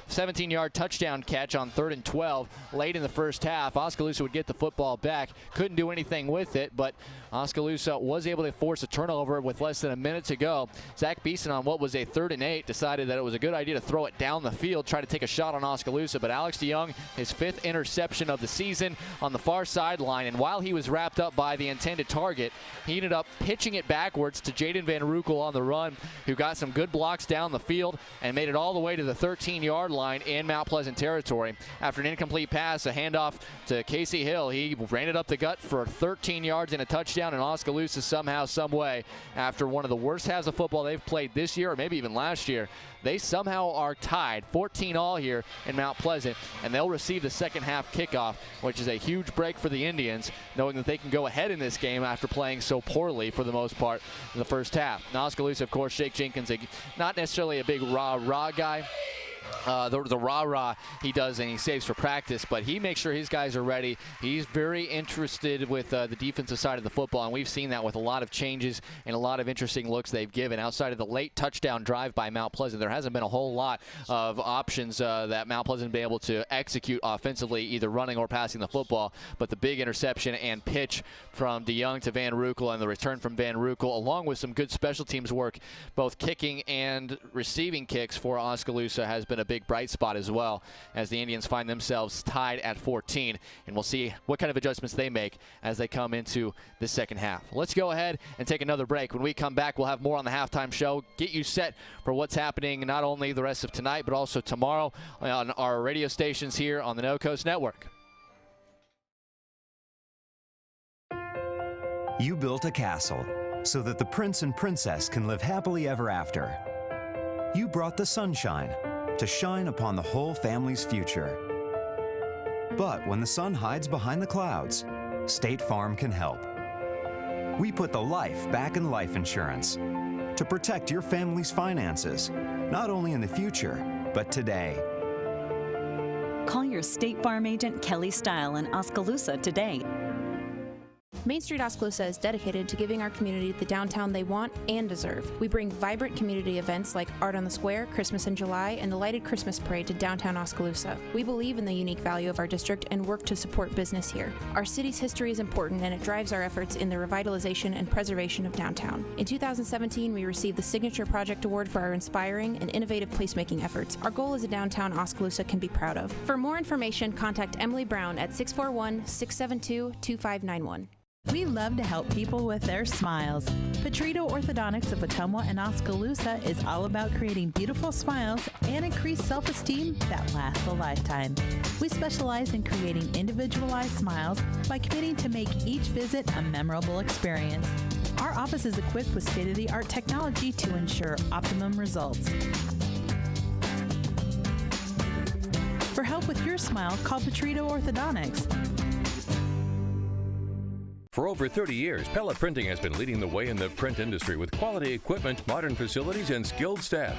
17-yard touchdown catch on 3rd and 12 late in the first half. Oskaloosa would get the football back. Couldn't do anything with it, but Oskaloosa was able to force a turnover with less than a minute to go. Zach Beeson on what was a 3rd and 8 decided that it was a good idea to throw it down the field, try to take a shot on Oskaloosa, but Alex DeYoung, his 5th interception of the season on the far sideline, and while he was wrapped up by the intended target, he ended up pitching it backwards to Jaden Van Rukel on the run, who got some good blocks down the field and made it all the way to the 13-yard line in Mount Pleasant territory. After an incomplete pass, a handoff to Casey Hill, he ran it up the gut for 13 yards and a touchdown, and Oskaloosa somehow, some way, after one of the worst halves of football they've played this year or maybe even last year, they somehow are tied 14-all here in Mount Pleasant, and they'll receive the second half kickoff, which is a huge break for the Indians, knowing that they can go ahead in this game after playing so poorly for the most part in the first half. Now, Oskaloosa, of course, Shake Jenkins, not necessarily a big rah-rah guy. The rah-rah he does, and he saves for practice, but he makes sure his guys are ready. He's very interested with the defensive side of the football, and we've seen that with a lot of changes and a lot of interesting looks they've given. Outside of the late touchdown drive by Mount Pleasant, there hasn't been a whole lot of options that Mount Pleasant has been able to execute offensively, either running or passing the football, but the big interception and pitch from DeYoung to Van Rukel and the return from Van Rukel, along with some good special teams work, both kicking and receiving kicks for Oskaloosa, has been a big bright spot as well, as the Indians find themselves tied at 14, and we'll see what kind of adjustments they make as they come into the second half. Let's go ahead and take another break. When we come back, we'll have more on the halftime show, get you set for what's happening not only the rest of tonight but also tomorrow on our radio stations here on the No Coast Network. You built a castle so that the prince and princess can live happily ever after. You brought the sunshine to shine upon the whole family's future. But when the sun hides behind the clouds, State Farm can help. We put the life back in life insurance to protect your family's finances, not only in the future, but today. Call your State Farm agent Kelly Style in Oskaloosa today. Main Street Oskaloosa is dedicated to giving our community the downtown they want and deserve. We bring vibrant community events like Art on the Square, Christmas in July, and the Lighted Christmas Parade to downtown Oskaloosa. We believe in the unique value of our district and work to support business here. Our city's history is important, and it drives our efforts in the revitalization and preservation of downtown. In 2017, we received the Signature Project Award for our inspiring and innovative placemaking efforts. Our goal is a downtown Oskaloosa can be proud of. For more information, contact Emily Brown at 641-672-2591. We love to help people with their smiles. Petrito Orthodontics of Ottumwa and Oskaloosa is all about creating beautiful smiles and increased self-esteem that lasts a lifetime. We specialize in creating individualized smiles by committing to make each visit a memorable experience. Our office is equipped with state-of-the-art technology to ensure optimum results. For help with your smile, call Petrito Orthodontics. For over 30 years, Pella Printing has been leading the way in the print industry with quality equipment, modern facilities, and skilled staff.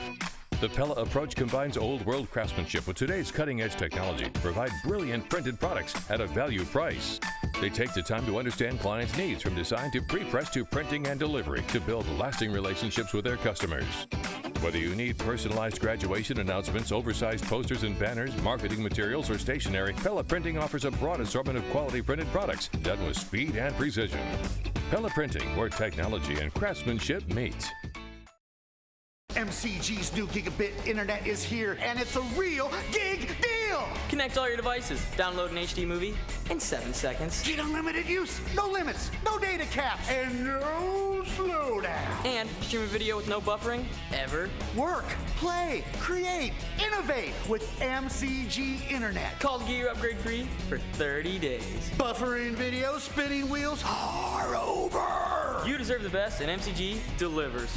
The Pella approach combines old-world craftsmanship with today's cutting-edge technology to provide brilliant printed products at a value price. They take the time to understand clients' needs from design to pre-press to printing and delivery to build lasting relationships with their customers. Whether you need personalized graduation announcements, oversized posters and banners, marketing materials, or stationery, Pella Printing offers a broad assortment of quality printed products done with speed and precision. Pella Printing, where technology and craftsmanship meet. MCG's new gigabit internet is here, and it's a real gig deal! Connect all your devices, download an HD movie in 7 seconds. Get unlimited use, no limits, no data caps, and no slowdown. And stream a video with no buffering, ever. Work, play, create, innovate with MCG internet. Call to get your upgrade free for 30 days. Buffering video, spinning wheels are over! You deserve the best, and MCG delivers.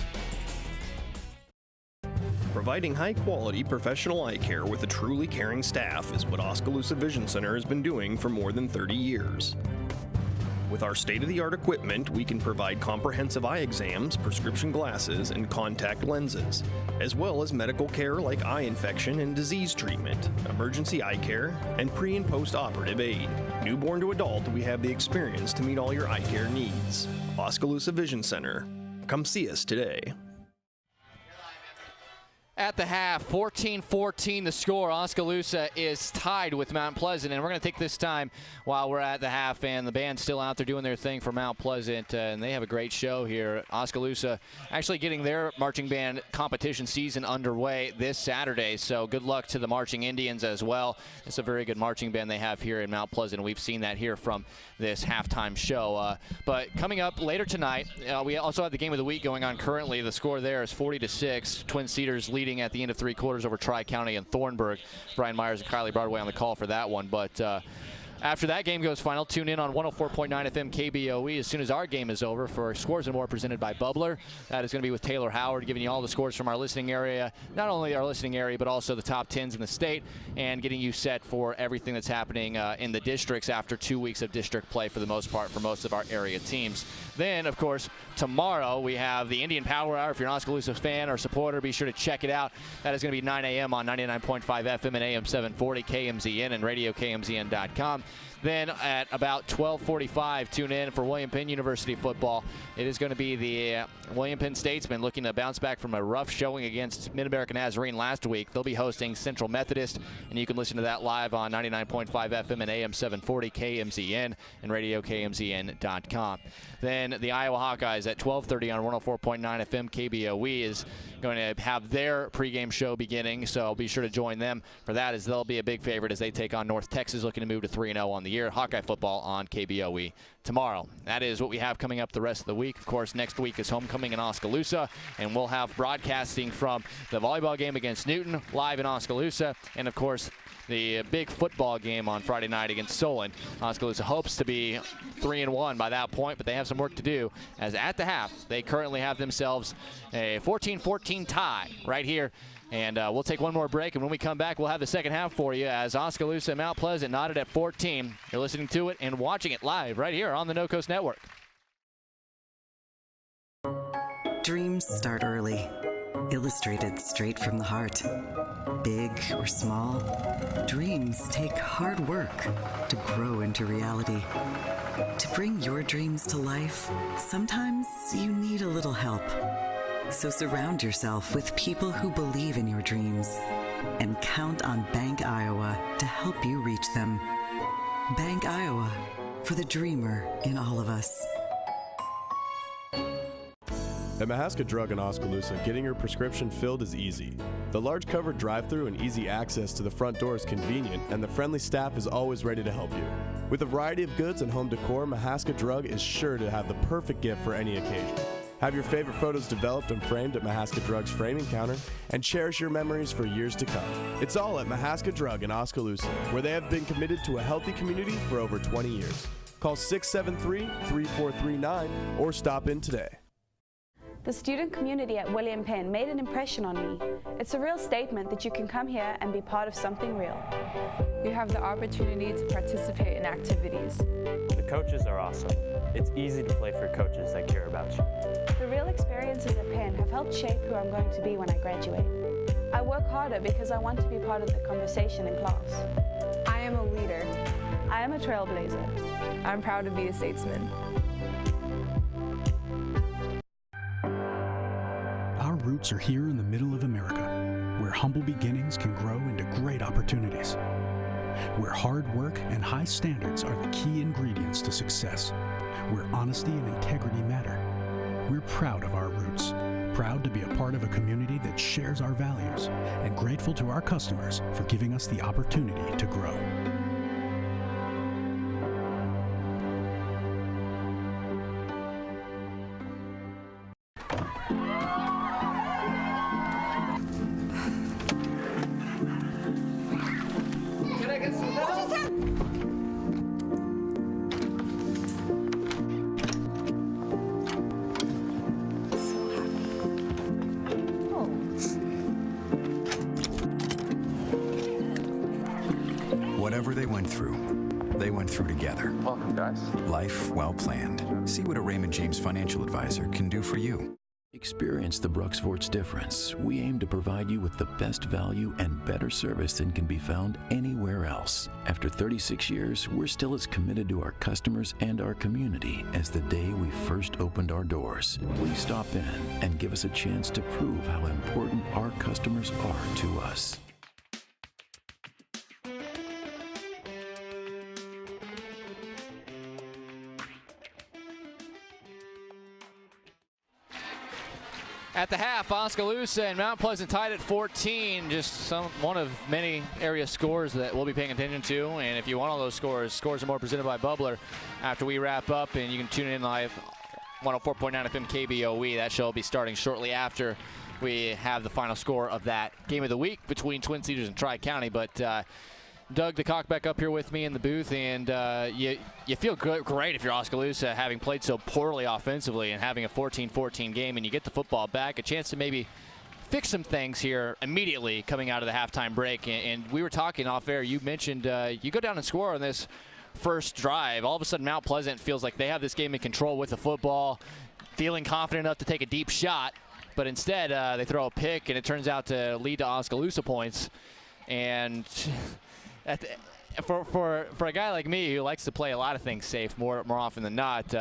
Providing high-quality professional eye care with a truly caring staff is what Oskaloosa Vision Center has been doing for more than 30 years. With our state-of-the-art equipment, we can provide comprehensive eye exams, prescription glasses, and contact lenses, as well as medical care like eye infection and disease treatment, emergency eye care, and pre- and post-operative aid. Newborn to adult, we have the experience to meet all your eye care needs. Oskaloosa Vision Center. Come see us today. at the half. 14-14 the score. Oskaloosa is tied with Mount Pleasant, and we're going to take this time while we're at the half, and the band's still out there doing their thing for Mount Pleasant, and they have a great show here. Oskaloosa actually getting their marching band competition season underway this Saturday, so good luck to the Marching Indians as well. It's a very good marching band they have here in Mount Pleasant, and we've seen that here from this halftime show. But coming up later tonight, we also have the game of the week going on currently. The score there is 40-6. Twin Cedars leading at the end of 3 quarters over Tri-County and Thornburg. Brian Myers and Kylie Broadway on the call for that one. But after that game goes final, tune in on 104.9 FM KBOE as soon as our game is over for Scores and More presented by Bubbler. That is going to be with Taylor Howard, giving you all the scores from our listening area, not only our listening area, but also the top 10s in the state, and getting you set for everything that's happening in the districts after 2 weeks of district play for the most part for most of our area teams. Then, of course, tomorrow we have the Indian Power Hour. If you're an Oskaloosa fan or supporter, be sure to check it out. That is going to be 9 a.m. on 99.5 FM and AM 740 KMZN and RadioKMZN.com. Then at about 12:45, tune in for William Penn University football. It is going to be the William Penn Statesmen looking to bounce back from a rough showing against Mid-America Nazarene last week. They'll be hosting Central Methodist, and you can listen to that live on 99.5 FM and AM 740 KMZN and RadioKMZN.com. Then the Iowa Hawkeyes at 12:30 on 104.9 FM KBOE is going to have their pregame show beginning, so be sure to join them for that, as they'll be a big favorite as they take on North Texas, looking to move to 3-0 on the year. Hawkeye football on KBOE tomorrow. That is what we have coming up the rest of the week. Of course, next week is homecoming in Oskaloosa, and we'll have broadcasting from the volleyball game against Newton live in Oskaloosa, and of course the big football game on Friday night against Solon. Oskaloosa hopes to be 3-1 by that point, but they have some work to do, as at the half they currently have themselves a 14-14 tie right here. And we'll take one more break, and when we come back, we'll have the second half for you as Oskaloosa and Mount Pleasant knotted at 14. You're listening to it and watching it live right here on the No Coast Network. Dreams start early, illustrated straight from the heart. Big or small, dreams take hard work to grow into reality. To bring your dreams to life, sometimes you need a little help. So surround yourself with people who believe in your dreams and count on Bank Iowa to help you reach them. Bank Iowa, for the dreamer in all of us. At Mahaska Drug in Oskaloosa, getting your prescription filled is easy. The large covered drive-thru and easy access to the front door is convenient, and the friendly staff is always ready to help you. With a variety of goods and home decor, Mahaska Drug is sure to have the perfect gift for any occasion. Have your favorite photos developed and framed at Mahaska Drug's framing counter, and cherish your memories for years to come. It's all at Mahaska Drug in Oskaloosa, where they have been committed to a healthy community for over 20 years. Call 673-3439 or stop in today. The student community at William Penn made an impression on me. It's a real statement that you can come here and be part of something real. You have the opportunity to participate in activities. The coaches are awesome. It's easy to play for coaches that care about you. The real experiences at Penn have helped shape who I'm going to be when I graduate. I work harder because I want to be part of the conversation in class. I am a leader. I am a trailblazer. I'm proud to be a statesman. Our roots are here in the middle of America, where humble beginnings can grow into great opportunities. Where hard work and high standards are the key ingredients to success. Where honesty and integrity matter. We're proud of our roots, proud to be a part of a community that shares our values, and grateful to our customers for giving us the opportunity to grow. Whatever they went through together. Welcome, guys. Life well planned. See what a Raymond James financial advisor can do for you. Experience the Bruxforts difference. We aim to provide you with the best value and better service than can be found anywhere else. After 36 years, we're still as committed to our customers and our community as the day we first opened our doors. Please stop in and give us a chance to prove how important our customers are to us. At the half, Oskaloosa and Mount Pleasant tied at 14. Just one of many area scores that we'll be paying attention to. And if you want all those scores are more presented by Bubbler after we wrap up. And you can tune in live 104.9 FM KBOE. That show will be starting shortly after we have the final score of that game of the week between Twin Cedars and Tri-County. But Doug DeCock back up here with me in the booth, and you feel great if you're Oskaloosa, having played so poorly offensively and having a 14-14 game, and you get the football back, a chance to maybe fix some things here immediately coming out of the halftime break. And we were talking off air. You mentioned you go down and score on this first drive. All of a sudden, Mount Pleasant feels like they have this game in control with the football, feeling confident enough to take a deep shot, but instead they throw a pick, and it turns out to lead to Oskaloosa points. And for a guy like me who likes to play a lot of things safe more often than not,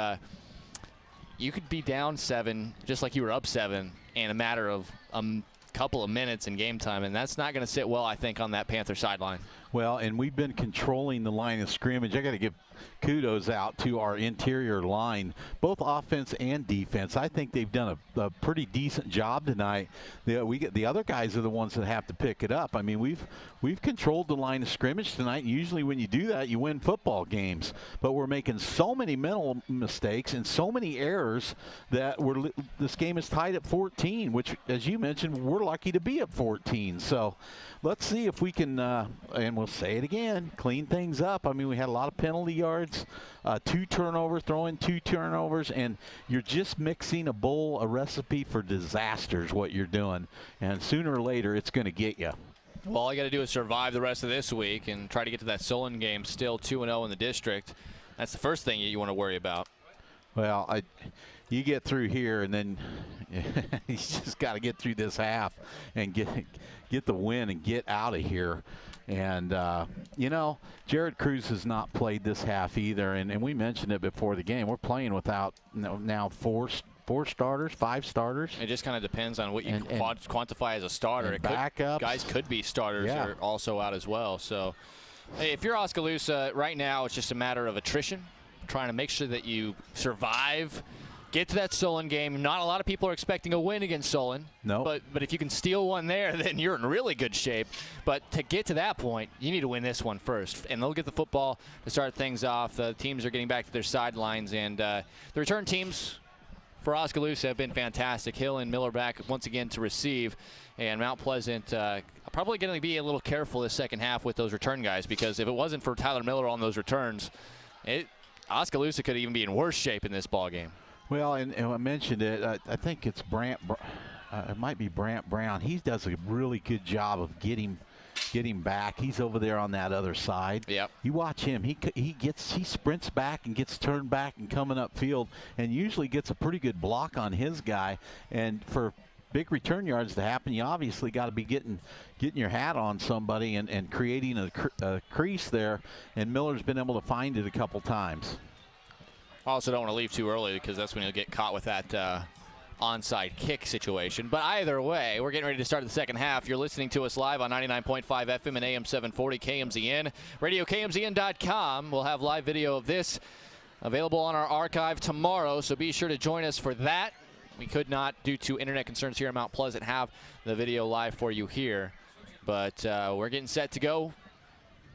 you could be down 7 just like you were up 7 in a matter of a couple of minutes in game time, and that's not going to sit well, I think, on that Panther sideline. Well, and we've been controlling the line of scrimmage. I got to give kudos out to our interior line, both offense and defense. I think they've done a pretty decent job tonight. The other guys are the ones that have to pick it up. I mean, we've controlled the line of scrimmage tonight. Usually when you do that, you win football games. But we're making so many mental mistakes and so many errors that this game is tied at 14, which, as you mentioned, we're lucky to be at 14. So let's see if we can, and we'll say it again, clean things up. I mean, we had a lot of penalty yards, 2 turnovers, throwing 2 turnovers, and you're just mixing a recipe for disasters, what you're doing. And sooner or later, it's going to get you. Well, all you got to do is survive the rest of this week and try to get to that Solon game, still 2-0 in the district. That's the first thing you want to worry about. Well, you get through here, and then you just got to get through this half and get the win and get out of here. And, Jared Cruz has not played this half either, and we mentioned it before the game. We're playing without now 5 starters. It just kind of depends on what you quantify as a starter. Backups. Guys could be starters are also out as well. So, hey, if you're Oskaloosa, right now it's just a matter of attrition, trying to make sure that you survive, get to that Solon game. Not a lot of people are expecting a win against Solon. No. But if you can steal one there, then you're in really good shape. But to get to that point, you need to win this one first. And they'll get the football to start things off. The teams are getting back to their sidelines. And the return teams for Oskaloosa have been fantastic. Hill and Miller back once again to receive. And Mount Pleasant probably going to be a little careful this second half with those return guys, because if it wasn't for Tyler Miller on those returns, Oskaloosa could even be in worse shape in this ball game. Well, and I mentioned it. I think it's it might be Brant Brown. He does a really good job of getting back. He's over there on that other side. Yep. You watch him. He sprints back and gets turned back and coming upfield, and usually gets a pretty good block on his guy. And for big return yards to happen, you obviously got to be getting your hat on somebody and creating a crease there. And Miller's been able to find it a couple times. Also don't want to leave too early, because that's when you'll get caught with that onside kick situation. But either way, we're getting ready to start the second half. You're listening to us live on 99.5 FM and AM 740 KMZN. RadioKMZN.com. We'll have live video of this available on our archive tomorrow, so be sure to join us for that. We could not, due to internet concerns here in Mount Pleasant, have the video live for you here. But we're getting set to go.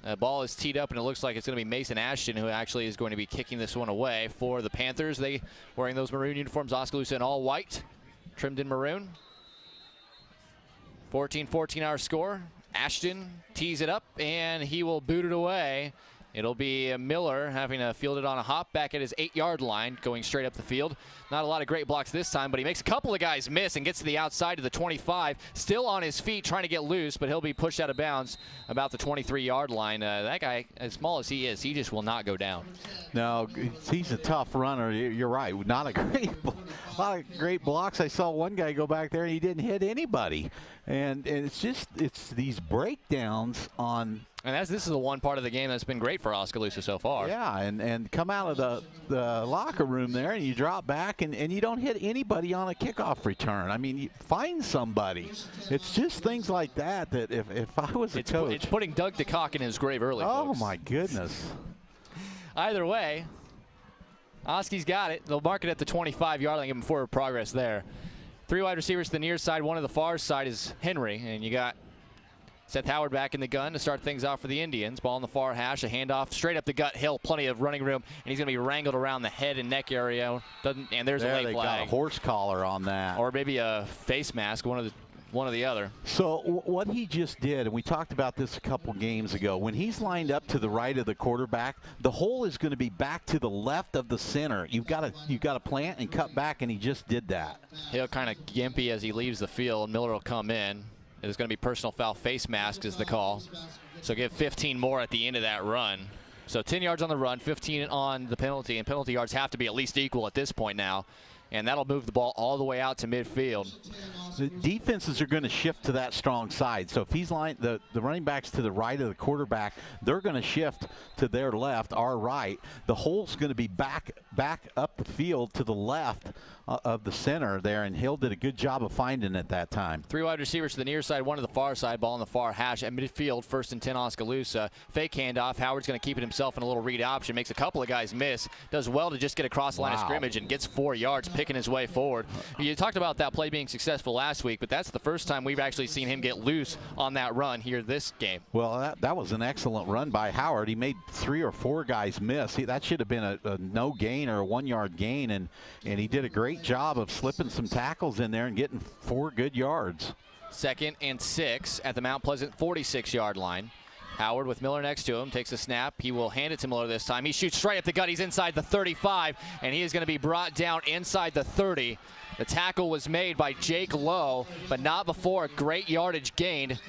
The ball is teed up, and it looks like it's going to be Mason Ashton who actually is going to be kicking this one away for the Panthers. They wearing those maroon uniforms, Oskaloosa in all white, trimmed in maroon. 14-14 our score. Ashton tees it up, and he will boot it away. It'll be Miller having to field it on a hop back at his 8-yard line, going straight up the field. Not a lot of great blocks this time, but he makes a couple of guys miss and gets to the outside of the 25. Still on his feet trying to get loose, but he'll be pushed out of bounds about the 23-yard line. That guy, as small as he is, he just will not go down. No, he's a tough runner. You're right. Not a lot of great blocks. I saw one guy go back there and he didn't hit anybody. And it's these breakdowns on. And this is the one part of the game that's been great for Oskaloosa so far. Yeah, and come out of the locker room there and you drop back and you don't hit anybody on a kickoff return. I mean, you find somebody. It's just things like that if I was a coach. It's putting Doug DeCock in his grave early, Oh, folks. my goodness. Either way, Osky's got it. They'll mark it at the 25-yard line, give him forward progress there. 3 wide receivers to the near side. One to the far side is Henry, and you got Seth Howard back in the gun to start things off for the Indians. Ball in the far hash, a handoff straight up the gut hill, plenty of running room, and he's going to be wrangled around the head and neck area. And there's a late flag. Got a horse collar on that. Or maybe a face mask, one of the other. So what he just did, and we talked about this a couple games ago, when he's lined up to the right of the quarterback, the hole is going to be back to the left of the center. You've got to plant and cut back, and he just did that. He'll kind of gimpy as he leaves the field. Miller will come in. There's going to be personal foul. Face mask is the call. So give 15 more at the end of that run. So 10 yards on the run, 15 on the penalty, and penalty yards have to be at least equal at this point now. And that'll move the ball all the way out to midfield. The defenses are going to shift to that strong side. So if he's the running backs to the right of the quarterback, they're going to shift to their left, our right. The hole's going to be back up the field to the left of the center there, and Hill did a good job of finding it that time. 3 wide receivers to the near side, 1 to the far side, ball in the far hash at midfield, 1st and 10 Oskaloosa. Fake handoff. Howard's going to keep it himself in a little read option, makes a couple of guys miss, does well to just get across the line of scrimmage and gets 4 yards, picking his way forward. You talked about that play being successful last week, but that's the first time we've actually seen him get loose on that run here this game. Well, that was an excellent run by Howard. He made 3 or 4 guys miss. That should have been a no gain or a 1-yard gain, and he did a great job of slipping some tackles in there and getting 4 good yards. 2nd and 6 at the Mount Pleasant 46-yard line. Howard with Miller next to him takes a snap. He will hand it to Miller this time. He shoots straight up the gut. He's inside the 35, and he is going to be brought down inside the 30. The tackle was made by Jake Lowe, but not before a great yardage gained.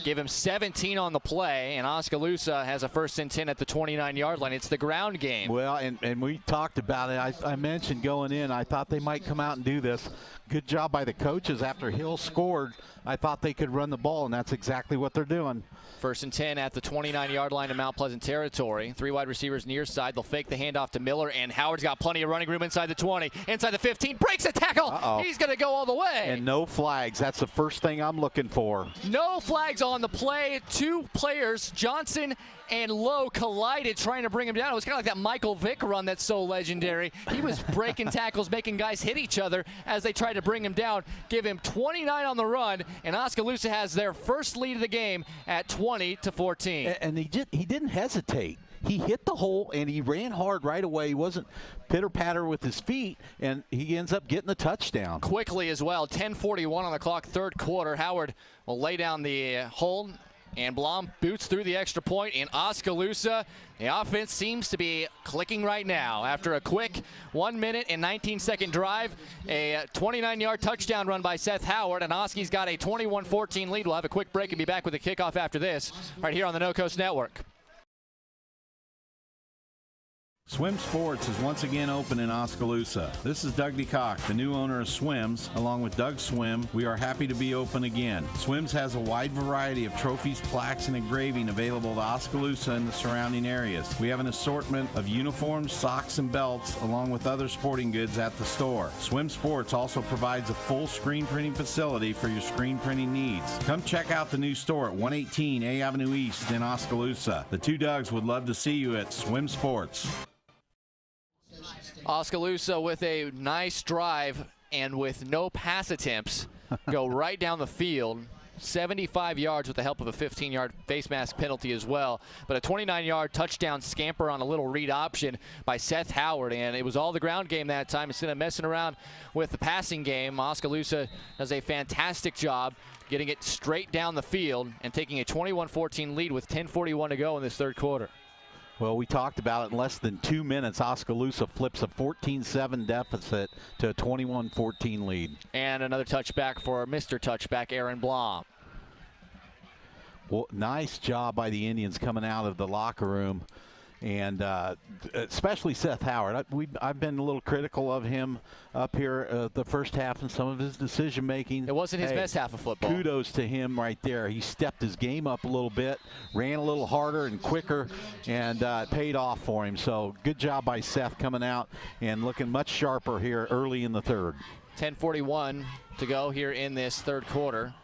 Give him 17 on the play, and Oskaloosa has a 1st and 10 at the 29-yard line. It's the ground game. Well, and we talked about it. I mentioned going in, I thought they might come out and do this. Good job by the coaches. After Hill scored, I thought they could run the ball, and that's exactly what they're doing. 1st and 10 at the 29-yard line in Mount Pleasant territory. 3 wide receivers near side. They'll fake the handoff to Miller, and Howard's got plenty of running room inside the 20, inside the 15, breaks a tackle. He's going to go all the way. And no flags. That's the first thing I'm looking for. No flags on the play. 2 players, Johnson and Lowe, collided trying to bring him down. It was kind of like that Michael Vick run that's so legendary. He was breaking tackles, making guys hit each other as they tried to bring him down. Give him 29 on the run, and Oskaloosa has their first lead of the game at 20-14. And he didn't hesitate. He hit the hole, and he ran hard right away. He wasn't pitter-patter with his feet, and he ends up getting the touchdown. Quickly as well, 10:41 on the clock, 3rd quarter. Howard will lay down the hole, and Blom boots through the extra point. In Oskaloosa, the offense seems to be clicking right now. After a quick 1 minute and 19-second drive, a 29-yard touchdown run by Seth Howard, and Osky's got a 21-14 lead. We'll have a quick break and be back with the kickoff after this, right here on the No Coast Network. Swim Sports is once again open in Oskaloosa. This is Doug DeCock, the new owner of Swims. Along with Doug Swim, we are happy to be open again. Swims has a wide variety of trophies, plaques, and engraving available to Oskaloosa and the surrounding areas. We have an assortment of uniforms, socks, and belts, along with other sporting goods at the store. Swim Sports also provides a full screen printing facility for your screen printing needs. Come check out the new store at 118 A Avenue East in Oskaloosa. The two Dougs would love to see you at Swim Sports. Oskaloosa with a nice drive and with no pass attempts go right down the field. 75 yards with the help of a 15-yard face mask penalty as well. But a 29-yard touchdown scamper on a little read option by Seth Howard. And it was all the ground game that time. Instead of messing around with the passing game, Oskaloosa does a fantastic job getting it straight down the field and taking a 21-14 lead with 10:41 to go in this 3rd quarter. Well, we talked about it. In less than 2 minutes, Oskaloosa flips a 14-7 deficit to a 21-14 lead. And another touchback for Mr. Touchback, Aaron Blom. Well, nice job by the Indians coming out of the locker room, and especially Seth Howard. I've been a little critical of him up here the first half and some of his decision making. It wasn't his best half of football. Kudos to him right there. He stepped his game up a little bit, ran a little harder and quicker, and it paid off for him. So good job by Seth coming out and looking much sharper here early in the third. 10:41 to go here in this third quarter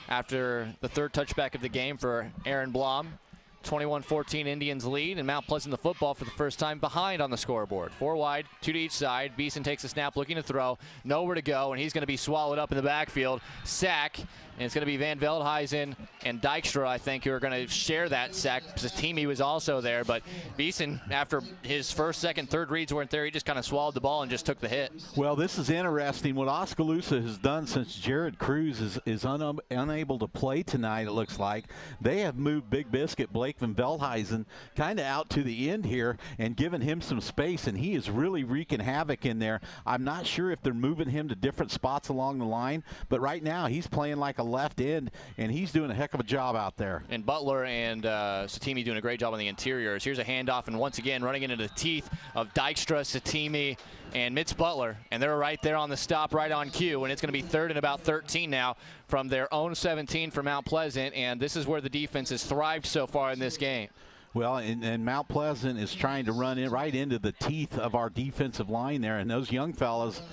after the third touchback of the game for Aaron Blom. 21-14 Indians lead, and Mount Pleasant the football for the first time behind on the scoreboard. 4 wide, 2 to each side. Beeson takes a snap, looking to throw, nowhere to go, and he's going to be swallowed up in the backfield. Sack, and it's going to be Van Veldhuizen and Dykstra, I think, who are going to share that sack. Zatimi was also there, but Beeson, after his first, second, third reads weren't there, he just kind of swallowed the ball and just took the hit. Well, this is interesting. What Oskaloosa has done since Jared Cruz is unable to play tonight, it looks like, they have moved Big Biscuit, Blake Van Veldhuizen, kind of out to the end here and given him some space, and he is really wreaking havoc in there. I'm not sure if they're moving him to different spots along the line, but right now he's playing like a left end, and he's doing a heck of a job out there. And Butler and Satimi doing a great job on the interiors. Here's a handoff, and once again running into the teeth of Dykstra, Satimi, and Mitz Butler, and they're right there on the stop, right on cue, and it's going to be 3rd and about 13 now from their own 17 for Mount Pleasant, and this is where the defense has thrived so far in this game. Well, and Mount Pleasant is trying to run in right into the teeth of our defensive line there, and those young fellas,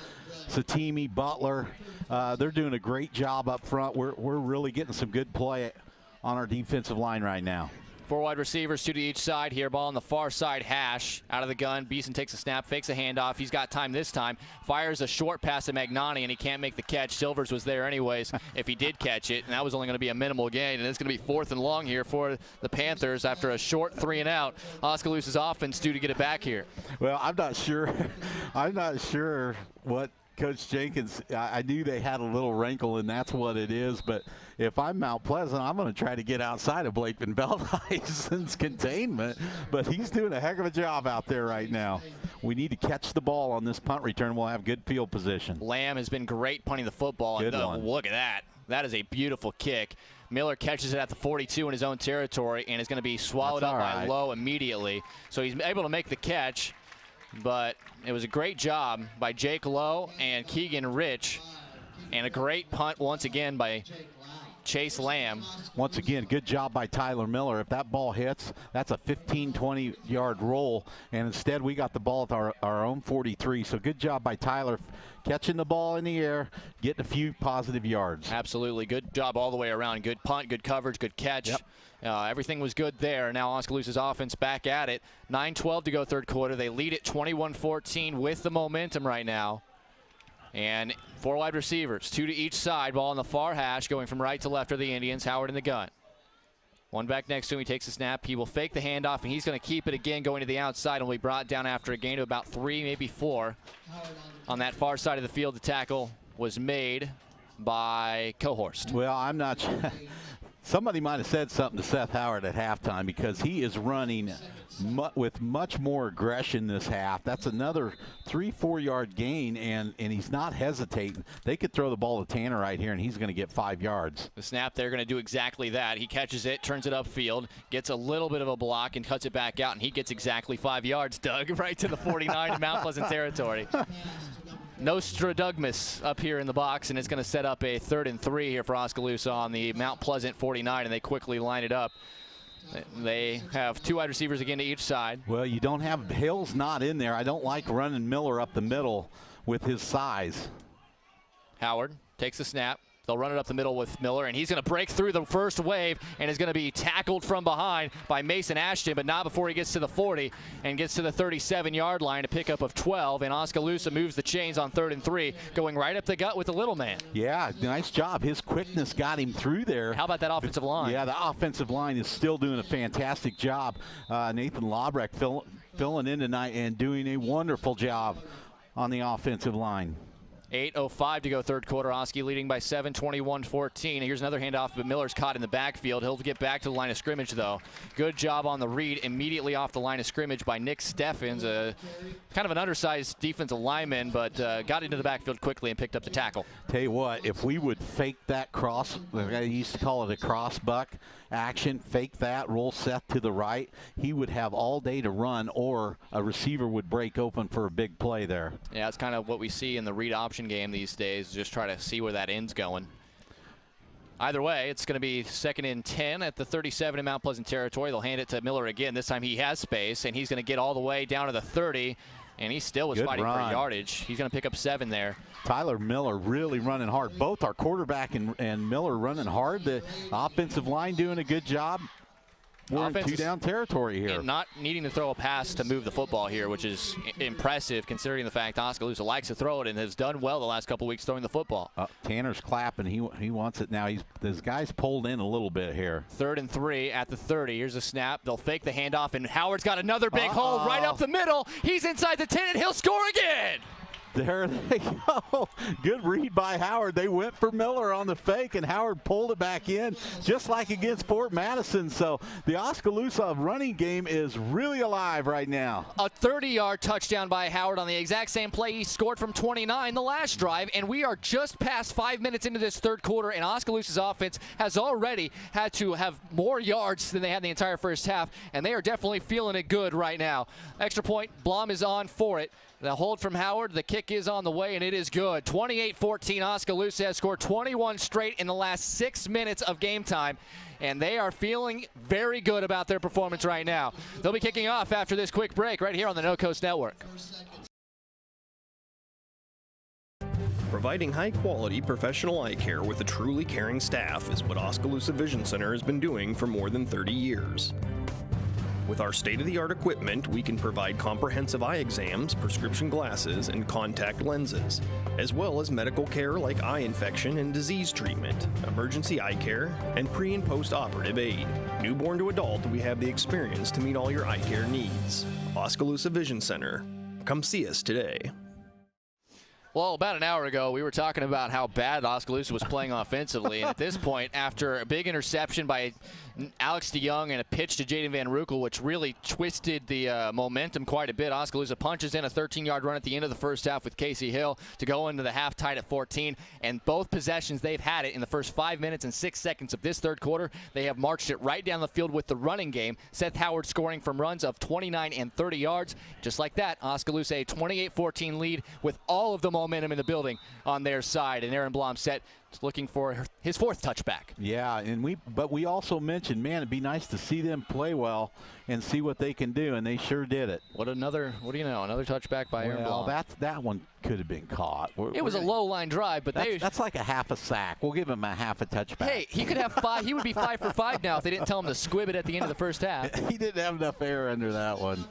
Satimi, Butler, they're doing a great job up front. We're really getting some good play on our defensive line right now. 4 wide receivers, 2 to each side here. Ball on the far side hash. Out of the gun. Beeson takes a snap, fakes a handoff. He's got time this time. Fires a short pass to Magnani, and he can't make the catch. Silvers was there anyways if he did catch it, and that was only going to be a minimal gain. And it's going to be 4th and long here for the Panthers after a short 3 and out. Oskaloosa's offense due to get it back here. Well, I'm not sure. I'm not sure what Coach Jenkins, I knew they had a little wrinkle, and that's what it is. But if I'm Mount Pleasant, I'm going to try to get outside of Blake Van Veldhuizen's containment. But he's doing a heck of a job out there right now. We need to catch the ball on this punt return. We'll have good field position. Lamb has been great punting the football. Good one. Look at that. That is a beautiful kick. Miller catches it at the 42 in his own territory and is going to be swallowed up by Lowe immediately. So he's able to make the catch. But it was a great job by Jake Lowe and Keegan Rich, and a great punt once again by Chase Lamb. Once again, good job by Tyler Miller. If that ball hits, that's a 15, 20-yard roll, and instead we got the ball at our own 43. So good job by Tyler catching the ball in the air, getting a few positive yards. Absolutely. Good job all the way around. Good punt, good coverage, good catch. Yep. Everything was good there. Now Oskaloosa's offense back at it. 9:12 to go third quarter. They lead it 21-14 with the momentum right now. And 4 wide receivers, 2 to each side. Ball on the far hash going from right to left are the Indians. Howard in the gun. One back next to him. He takes a snap. He will fake the handoff, and he's going to keep it again going to the outside, and will be brought down after a gain of about 3, maybe 4. On that far side of the field, the tackle was made by Cohorst. Well, I'm not sure. Somebody might have said something to Seth Howard at halftime, because he is running with much more aggression this half. That's another 3-4 yard gain, and he's not hesitating. They could throw the ball to Tanner right here, and he's going to get 5 yards. The snap, they're going to do exactly that. He catches it, turns it upfield, gets a little bit of a block, and cuts it back out, and he gets exactly 5 yards, Doug, right to the 49 in Mount Pleasant territory. Nostradugmus up here in the box, and it's going to set up a 3rd and 3 here for Oskaloosa on the Mount Pleasant 49, and they quickly line it up. They have 2 wide receivers again to each side. Well, you don't have Hill's not in there. I don't like running Miller up the middle with his size. Howard takes the snap. They'll run it up the middle with Miller, and he's going to break through the first wave and is going to be tackled from behind by Mason Ashton, but not before he gets to the 40 and gets to the 37-yard line, a pickup of 12, and Oskaloosa moves the chains on 3rd and 3, going right up the gut with the little man. Yeah, nice job. His quickness got him through there. How about that offensive line? Yeah, the offensive line is still doing a fantastic job. Nathan Labreck filling in tonight and doing a wonderful job on the offensive line. 8:05 to go third quarter. Osky leading by 7, 21-14. Here's another handoff, but Miller's caught in the backfield. He'll get back to the line of scrimmage, though. Good job on the read immediately off the line of scrimmage by Nick Steffens, kind of an undersized defensive lineman, but got into the backfield quickly and picked up the tackle. Tell you what, if we would fake that cross, I used to call it a cross buck action, fake that, roll Seth to the right, he would have all day to run, or a receiver would break open for a big play there. Yeah, it's kind of what we see in the read option game these days, just try to see where that end's going. Either way, it's going to be 2nd and 10 at the 37 in Mount Pleasant territory. They'll hand it to Miller again. This time he has space, and he's going to get all the way down to the 30, and he still was fighting for yardage. He's going to pick up 7 there. Tyler Miller really running hard. Both our quarterback and Miller running hard. The offensive line doing a good job. We're in 2-down territory here. Not needing to throw a pass to move the football here, which is impressive considering the fact Oskaloosa likes to throw it and has done well the last couple weeks throwing the football. Tanner's clapping. He wants it now. This guy's pulled in a little bit here. 3rd and 3 at the 30. Here's a snap. They'll fake the handoff, and Howard's got another big hole right up the middle. He's inside the 10, and he'll score again. There they go. Good read by Howard. They went for Miller on the fake, and Howard pulled it back in, just like against Fort Madison. So the Oskaloosa running game is really alive right now. A 30-yard touchdown by Howard on the exact same play he scored from 29 the last drive, and we are just past 5 minutes into this third quarter, and Oskaloosa's offense has already had to have more yards than they had in the entire first half, and they are definitely feeling it good right now. Extra point, Blom is on for it. The hold from Howard, the kick is on the way, and it is good. 28-14, Oskaloosa has scored 21 straight in the last 6 minutes of game time, and they are feeling very good about their performance right now. They'll be kicking off after this quick break right here on the No Coast Network. Providing high-quality professional eye care with a truly caring staff is what Oskaloosa Vision Center has been doing for more than 30 years. With our state-of-the-art equipment, we can provide comprehensive eye exams, prescription glasses, and contact lenses, as well as medical care like eye infection and disease treatment, emergency eye care, and pre- and post-operative aid. Newborn to adult, we have the experience to meet all your eye care needs. Oskaloosa Vision Center. Come see us today. Well, about an hour ago, we were talking about how bad Oskaloosa was playing offensively, and at this point, after a big interception by Alex DeYoung and a pitch to Jaden Van Rukel, which really twisted the momentum quite a bit, Oskaloosa punches in a 13-yard run at the end of the first half with Casey Hill to go into the half tied at 14, and both possessions they've had it in the first 5 minutes and 6 seconds of this third quarter. They have marched it right down the field with the running game. Seth Howard scoring from runs of 29 and 30 yards. Just like that, Oskaloosa a 28-14 lead with all of the momentum in the building on their side, and Aaron Blom set looking for his 4th touchback. Yeah, but we also mentioned, man, it'd be nice to see them play well and see what they can do, and they sure did it. What do you know, another touchback by Aaron Blom. That one could have been caught. It was a low-line drive, but that's like a half a sack. We'll give him a half a touchback. Hey, he could have 5. He would be 5 for 5 now if they didn't tell him to squib it at the end of the first half. He didn't have enough air under that one.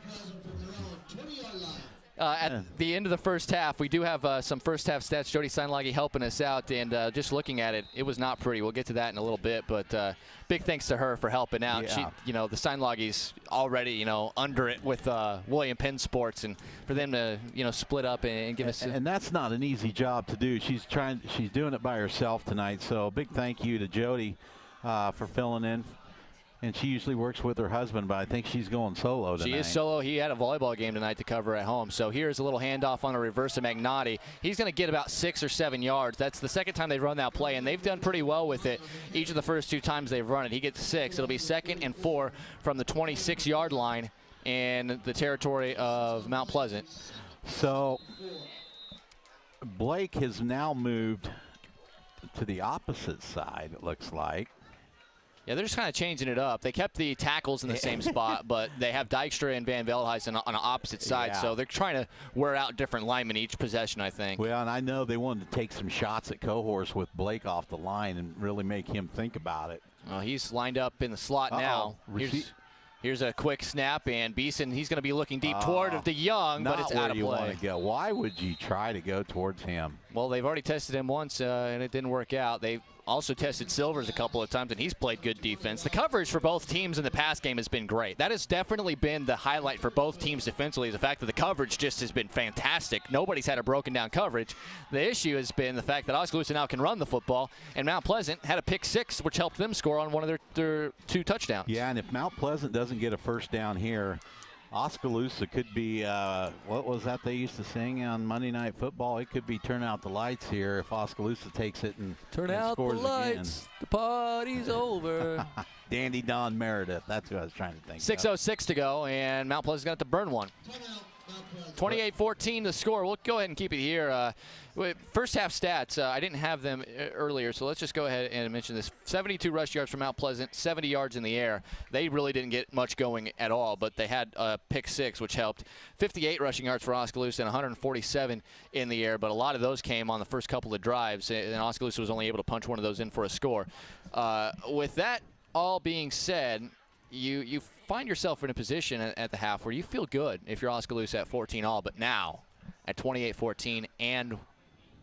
At the end of the first half, we do have some first half stats. Jody Steinlage helping us out, and just looking at it, it was not pretty. We'll get to that in a little bit, but big thanks to her for helping out. Yeah. She, the Steinlage's already, under it with William Penn Sports, and for them to, split up and give us. And that's not an easy job to do. She's doing it by herself tonight. So big thank you to Jody for filling in. And she usually works with her husband, but I think she's going solo tonight. She is solo. He had a volleyball game tonight to cover at home. So here's a little handoff on a reverse to Magnotti. He's going to get about 6 or 7 yards. That's the second time they've run that play, and they've done pretty well with it each of the first 2 times they've run it. He gets 6. It'll be 2nd and 4 from the 26-yard line in the territory of Mount Pleasant. So Blake has now moved to the opposite side, it looks like. Yeah, they're just kind of changing it up. They kept the tackles in the same spot, but they have Dykstra and Van Veldhuis on the opposite side, so they're trying to wear out different linemen each possession, I think. Well, and I know they wanted to take some shots at Cohorse with Blake off the line and really make him think about it. Well, he's lined up in the slot now. Here's a quick snap, and Beeson, he's going to be looking deep toward DeYoung, but it's out of play. Not where you want to go. Why would you try to go towards him? Well, they've already tested him once, and it didn't work out. They also tested Silvers a couple of times, and he's played good defense. The coverage for both teams in the pass game has been great. That has definitely been the highlight for both teams defensively, is the fact that the coverage just has been fantastic. Nobody's had a broken down coverage. The issue has been the fact that Oskaloosa now can run the football, and Mount Pleasant had a pick 6, which helped them score on one of their 2 touchdowns. Yeah, and if Mount Pleasant doesn't get a first down here, Oskaloosa could be, what was that they used to sing on Monday Night Football? It could be turn out the lights here if Oskaloosa takes it and turn and out scores the lights. Again. The party's over. Dandy Don Meredith. That's what I was trying to think. 6:06 to go, and Mount Pleasant's going to have to burn one. 28-14 the score. We'll go ahead and keep it here. First half stats, I didn't have them earlier, so let's just go ahead and mention this. 72 rush yards from Mount Pleasant, 70 yards in the air. They really didn't get much going at all, but they had a pick 6, which helped. 58 rushing yards for Oskaloosa and 147 in the air, but a lot of those came on the first couple of drives, and Oskaloosa was only able to punch one of those in for a score. With that all being said, you find yourself in a position at the half where you feel good if you're Oskaloosa at 14-all, but now at 28-14 and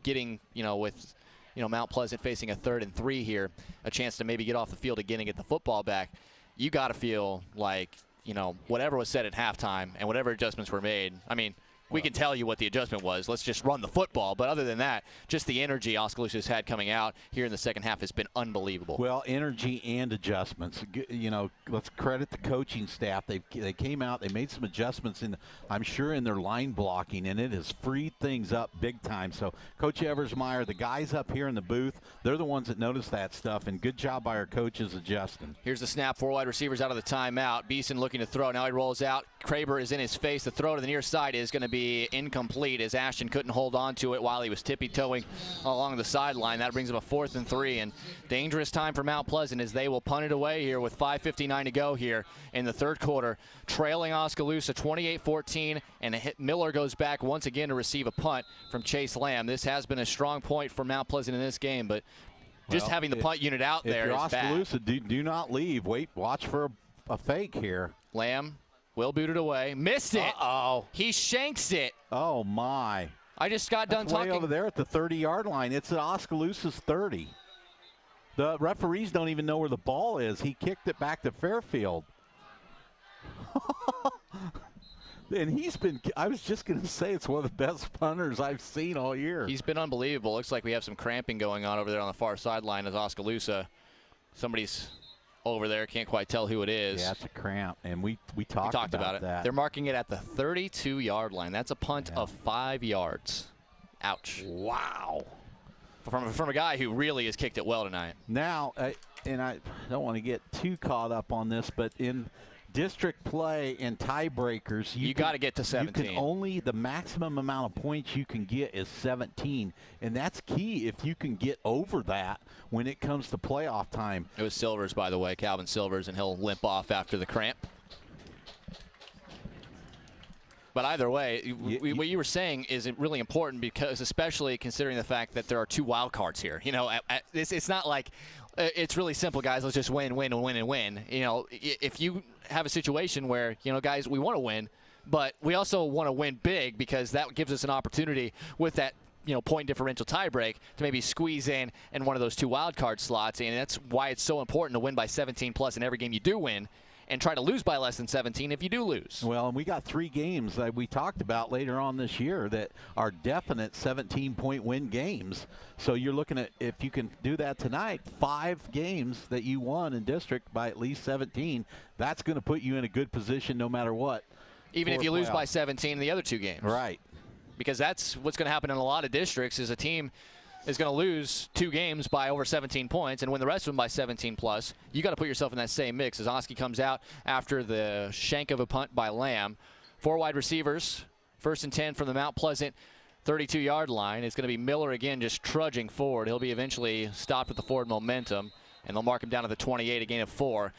getting, with Mount Pleasant facing a 3rd and 3 here, a chance to maybe get off the field again and get the football back, you got to feel like, whatever was said at halftime and whatever adjustments were made, we can tell you what the adjustment was. Let's just run the football. But other than that, just the energy Oskaloosa's had coming out here in the second half has been unbelievable. Well, energy and adjustments. Let's credit the coaching staff. They came out, they made some adjustments, I'm sure, in their line blocking, and it has freed things up big time. So Coach Eversmeyer, the guys up here in the booth, they're the ones that notice that stuff, and good job by our coaches adjusting. Here's the snap. 4 wide receivers out of the timeout. Beeson looking to throw. Now he rolls out. Kraber is in his face. The throw to the near side is going to be incomplete as Ashton couldn't hold on to it while he was tippy-toeing along the sideline. That brings him a 4th and 3, and dangerous time for Mount Pleasant as they will punt it away here with 5:59 to go here in the third quarter, trailing Oskaloosa 28-14, and Miller goes back once again to receive a punt from Chase Lamb. This has been a strong point for Mount Pleasant in this game, but just having the punt unit out there is bad. If you're Oskaloosa, do not leave. Watch for a fake here. Lamb will boot it away. Missed it. Uh-oh. He shanks it. Oh, my. I just got done talking. Way over there at the 30-yard line. It's at Oskaloosa's 30. The referees don't even know where the ball is. He kicked it back to Fairfield. And I was just going to say, it's one of the best punters I've seen all year. He's been unbelievable. Looks like we have some cramping going on over there on the far sideline as Oskaloosa. Somebody's over there, can't quite tell who it is. Yeah, it's a cramp, and we talked about it. They're marking it at the 32-yard line. That's a punt of 5 yards. Ouch. Wow. From a guy who really has kicked it well tonight. Now, and I don't want to get too caught up on this, but in district play and tiebreakers, you got to get to 17. The maximum amount of points you can get is 17, and that's key if you can get over that when it comes to playoff time. It was Silvers, by the way, Calvin Silvers, and he'll limp off after the cramp. But either way, what you were saying is really important, because especially considering the fact that there are 2 wild cards here. It's not like it's really simple, guys. Let's just win, win, and win, and win. If you have a situation where, guys, we want to win, but we also want to win big, because that gives us an opportunity with that point differential tiebreak to maybe squeeze in one of those 2 wild card slots. And that's why it's so important to win by 17 plus in every game you do win, and try to lose by less than 17 if you do lose. Well, and we got 3 games that we talked about later on this year that are definite 17-point win games. So you're looking at, if you can do that tonight, 5 games that you won in district by at least 17, that's going to put you in a good position no matter what. Even if you lose by 17 in the other 2 games. Right. Because that's what's going to happen in a lot of districts, is a team is going to lose 2 games by over 17 points and win the rest of them by 17 plus. You got to put yourself in that same mix as Osky comes out after the shank of a punt by Lamb. 4 wide receivers, 1st and 10 from the Mount Pleasant 32-yard line. It's going to be Miller again just trudging forward. He'll be eventually stopped with the forward momentum, and they'll mark him down to the 28, a gain of 4.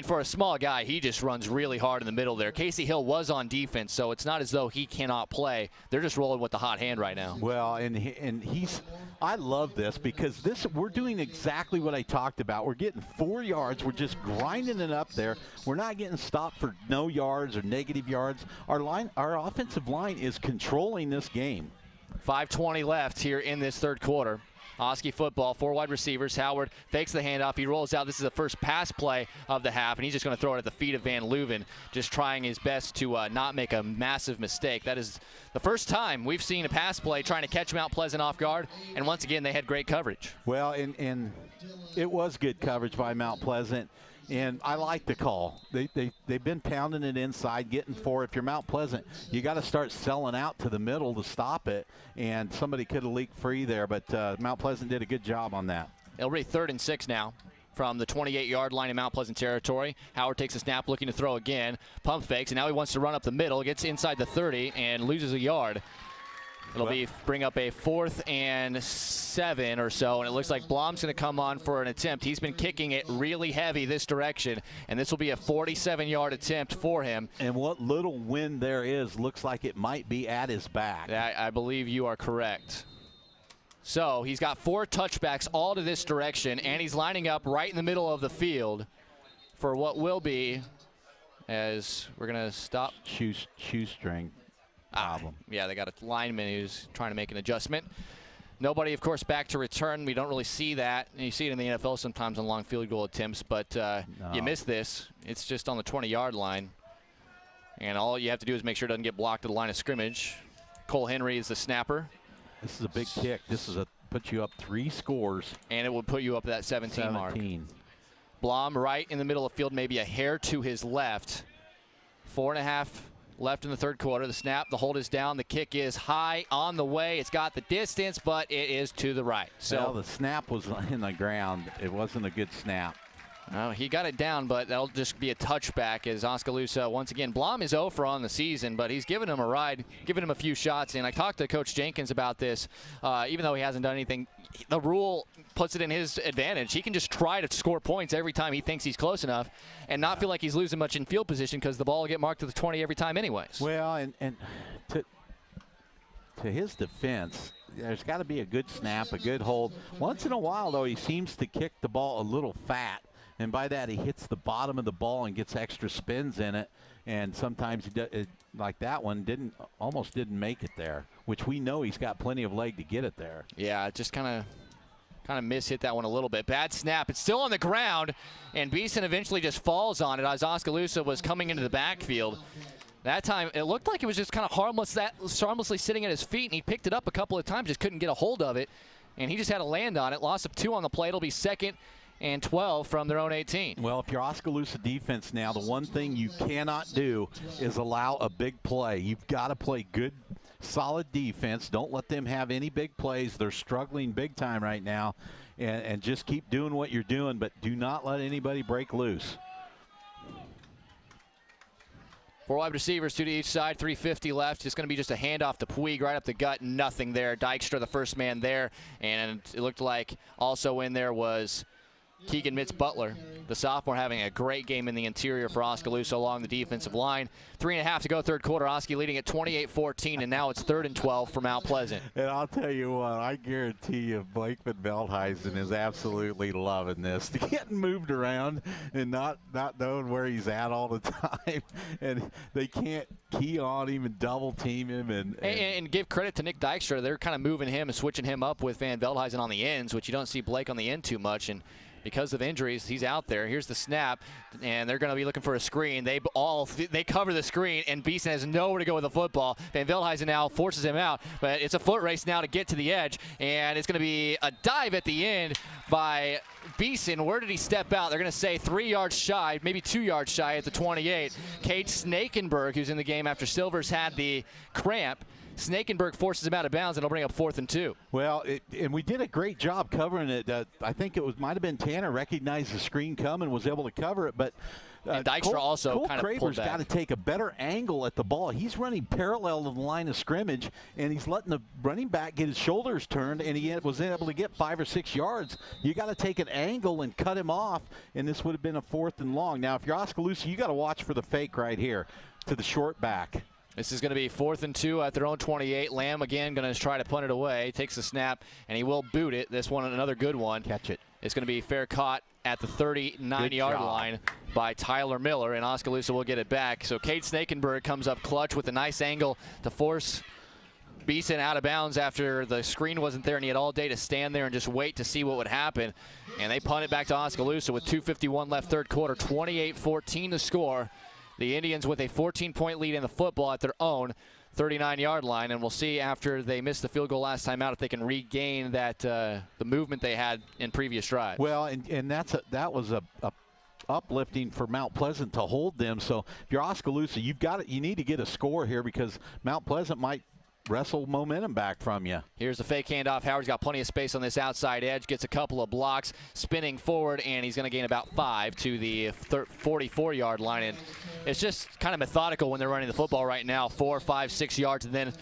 For a small guy, he just runs really hard in the middle there. Casey Hill was on defense, so it's not as though he cannot play. They're just rolling with the hot hand right now. Well, I love this, because we're doing exactly what I talked about. We're getting 4 yards. We're just grinding it up there. We're not getting stopped for no yards or negative yards. Our offensive line is controlling this game. 5:20 left here in this third quarter. Osky football, 4 wide receivers. Howard fakes the handoff. He rolls out. This is the first pass play of the half, and he's just going to throw it at the feet of Van Leuven, just trying his best to not make a massive mistake. That is the first time we've seen a pass play trying to catch Mount Pleasant off guard, and once again, they had great coverage. Well, and it was good coverage by Mount Pleasant. And I like the call. They've been pounding it inside, getting 4. If you're Mount Pleasant, you got to start selling out to the middle to stop it. And somebody could have leaked free there, but Mount Pleasant did a good job on that. It'll be 3rd and 6 now from the 28-yard line in Mount Pleasant territory. Howard takes a snap, looking to throw again. Pump fakes, and now he wants to run up the middle. Gets inside the 30 and loses a yard. It'll bring up a 4th and 7 or so, and it looks like Blom's going to come on for an attempt. He's been kicking it really heavy this direction, and this will be a 47-yard attempt for him. And what little wind there is looks like it might be at his back. I believe you are correct. So he's got 4 touchbacks all to this direction, and he's lining up right in the middle of the field for what will be, as we're going to stop. Shoestring. Problem. Yeah, they got a lineman who's trying to make an adjustment. Nobody, of course, back to return. We don't really see that. And you see it in the NFL sometimes on long field goal attempts, but you miss this. It's just on the 20-yard line. And all you have to do is make sure it doesn't get blocked at the line of scrimmage. Cole Henry is the snapper. This is a big kick. This is put you up 3 scores. And it would put you up that 17 mark. Blom right in the middle of the field, maybe a hair to his left. 4.5 left in the 3rd quarter. The snap, the hold is down. The kick is high on the way. It's got the distance, but it is to the right. So well, the snap was in the ground. It wasn't a good snap. No, he got it down, but that'll just be a touchback as Oskaloosa, once again, Blom is 0 for on the season, but he's given him a ride, giving him a few shots. And I talked to Coach Jenkins about this. Even though he hasn't done anything, the rule puts it in his advantage. He can just try to score points every time he thinks he's close enough and not feel like he's losing much in field position because the ball will get marked to the 20 every time anyways. Well, and to his defense, there's got to be a good snap, a good hold. Once in a while, though, he seems to kick the ball a little fat. And by that, he hits the bottom of the ball and gets extra spins in it. And sometimes, like that one, almost didn't make it there, which we know he's got plenty of leg to get it there. Yeah, just kind of miss-hit that one a little bit. Bad snap. It's still on the ground, and Beeson eventually just falls on it as Oskaloosa was coming into the backfield. That time, it looked like it was just kind of harmlessly sitting at his feet, and he picked it up a couple of times, just couldn't get a hold of it. And he just had to land on it. Loss of 2 on the play. It'll be 2nd and 12 from their own 18. Well, if you're Oskaloosa defense now, the one thing you cannot do is allow a big play. You've got to play good, solid defense. Don't let them have any big plays. They're struggling big time right now, and just keep doing what you're doing, but do not let anybody break loose. 4 wide receivers, 2 to each side, 3:50 left. It's going to be just a handoff to Puig right up the gut, nothing there. Dykstra, the first man there, and it looked like also in there was Keegan Mitz-Butler, the sophomore, having a great game in the interior for Oskaloosa along the defensive line. 3.5 to go, 3rd quarter. Osky leading at 28-14, and now it's 3rd and 12 for Mount Pleasant. And I'll tell you what, I guarantee you Blakeman Veldhuizen is absolutely loving this. Getting moved around and not knowing where he's at all the time. And they can't key on him and double team him. And give credit to Nick Dykstra. They're kind of moving him and switching him up with Van Veldhuizen on the ends, which you don't see Blake on the end too much. And because of injuries, he's out there. Here's the snap, and they're going to be looking for a screen. They cover the screen, and Beeson has nowhere to go with the football. Van Veldhuizen now forces him out, but it's a foot race now to get to the edge, and it's going to be a dive at the end by Beeson. Where did he step out? They're going to say 3 yards shy, maybe 2 yards shy at the 28. Cade Snakenberg, who's in the game after Silvers had the cramp. Snakenberg forces him out of bounds, and it'll bring up 4th and 2. Well, and we did a great job covering it. I think might have been Tanner recognized the screen coming, was able to cover it, but and Dykstra also kind of pulled back. Got to take a better angle at the ball. He's running parallel to the line of scrimmage, and he's letting the running back get his shoulders turned, and he was able to get 5 or 6 yards. You got to take an angle and cut him off, and this would have been a 4th and long. Now, if you're Oskaloosa, you got to watch for the fake right here to the short back. This is going to be 4th and 2 at their own 28. Lamb again going to try to punt it away. Takes the snap, and he will boot it. This one, another good one. Catch it. It's going to be fair caught at the 39-yard line by Tyler Miller, and Oskaloosa will get it back. So Cade Snakenberg comes up clutch with a nice angle to force Beeson out of bounds after the screen wasn't there, and he had all day to stand there and just wait to see what would happen. And they punt it back to Oskaloosa with 2:51 left third quarter, 28-14 to score. The Indians with a 14-point lead in the football at their own 39-yard line, and we'll see after they missed the field goal last time out if they can regain that the movement they had in previous drives. Well, and that was a uplifting for Mount Pleasant to hold them. So if you're Oskaloosa, you need to get a score here because Mount Pleasant might wrestle momentum back from you. Here's the fake handoff. Howard's got plenty of space on this outside edge, gets a couple of blocks, spinning forward, and he's going to gain about 5 to the 44-yard line. And it's just kind of methodical when they're running the football right now, 4, 5, 6 yards, and then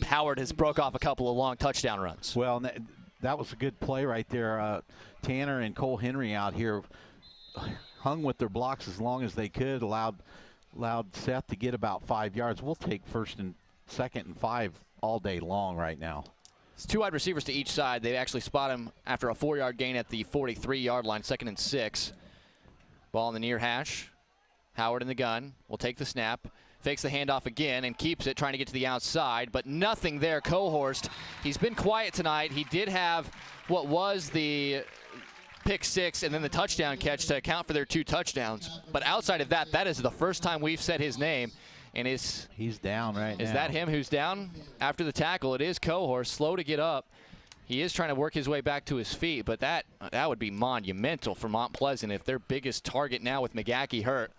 Howard has broke off a couple of long touchdown runs. Well, that was a good play right there. Tanner and Cole Henry out here hung with their blocks as long as they could, allowed Seth to get about 5 yards. We'll take first and second and 5 all day long right now. It's 2 wide receivers to each side. They actually spot him after a 4-yard gain at the 43-yard line, 2nd and 6. Ball in the near hash. Howard in the gun will take the snap, fakes the handoff again and keeps it, trying to get to the outside, but nothing there. Cohorst, he's been quiet tonight. He did have what was the pick 6 and then the touchdown catch to account for their 2 touchdowns. But outside of that, that is the first time we've said his name. And he's down right now. Is that him who's down after the tackle? It is Cohorst, slow to get up. He is trying to work his way back to his feet, but that would be monumental for Mount Pleasant if their biggest target now with McGackey hurt.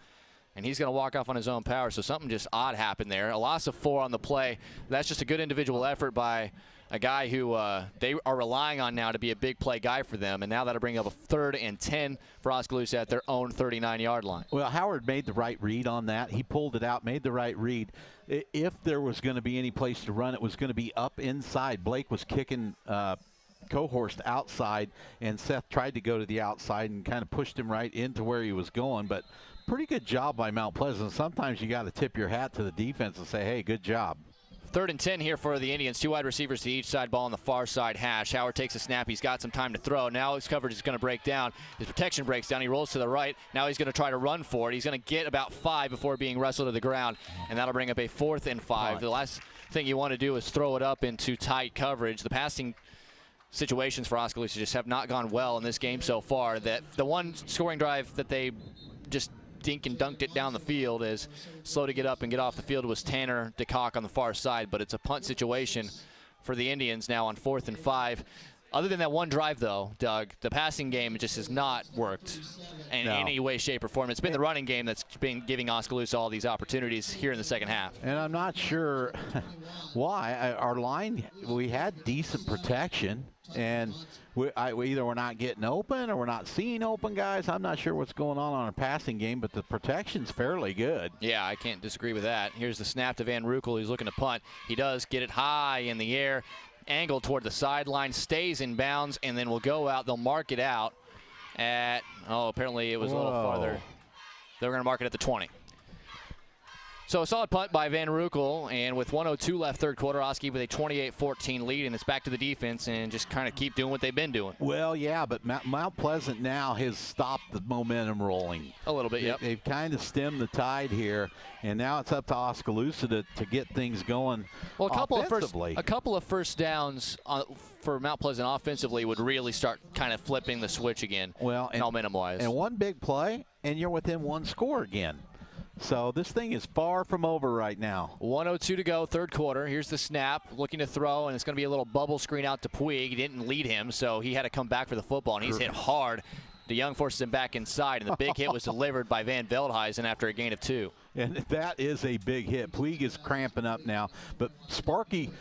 And he's going to walk off on his own power, so something just odd happened there. A loss of 4 on the play. That's just a good individual effort by a guy who they are relying on now to be a big play guy for them. And now that'll bring up a 3rd and 10 for Oskaloosa at their own 39-yard line. Well, Howard made the right read on that. He pulled it out, made the right read. If there was going to be any place to run, it was going to be up inside. Blake was kicking Cohorst outside, and Seth tried to go to the outside and kind of pushed him right into where he was going. But pretty good job by Mount Pleasant. Sometimes you got to tip your hat to the defense and say, hey, good job. 3rd and 10 here for the Indians. 2 wide receivers to each side, ball on the far side hash. Howard takes a snap. He's got some time to throw. Now his coverage is going to break down. His protection breaks down. He rolls to the right. Now he's going to try to run for it. He's going to get about 5 before being wrestled to the ground, and that'll bring up a 4th and 5. The last thing you want to do is throw it up into tight coverage. The passing situations for Oskaloosa just have not gone well in this game so far. That the one scoring drive that they just dink and dunked it down the field is slow to get up and get off the field was Tanner DeCock on the far side, but it's a punt situation for the Indians now on 4th and 5. Other than that one drive, though, Doug, the passing game just has not worked in any way, shape, or form. It's been the running game that's been giving Oskaloosa all these opportunities here in the second half. And I'm not sure why. Our line, we had decent protection, and either we're not getting open or we're not seeing open guys. I'm not sure what's going on our passing game, but the protection's fairly good. Yeah, I can't disagree with that. Here's the snap to Van Rukel, who's looking to punt. He does get it high in the air, angled toward the sideline, stays in bounds, and then will go out. They'll mark it out at, apparently it was a little farther. They were going to mark it at the 20. So a solid punt by Van Rukel, and with 1:02 left third quarter, Osky with a 28-14 lead, and it's back to the defense and just kind of keep doing what they've been doing. Well, yeah, but Mount Pleasant now has stopped the momentum rolling. A little bit, yep. They've kind of stemmed the tide here, and now it's up to Oskaloosa to get things going offensively. A couple of first downs for Mount Pleasant offensively would really start kind of flipping the switch again, momentum-wise. And one big play, and you're within 1 score again. So this thing is far from over right now. 1:02 to go, third quarter. Here's the snap, looking to throw, and it's going to be a little bubble screen out to Puig. He didn't lead him, so he had to come back for the football, and he's hit hard. DeYoung forces him back inside, and the big hit was delivered by Van Veldhuizen after a gain of 2. And that is a big hit. Puig is cramping up now. But Sparky,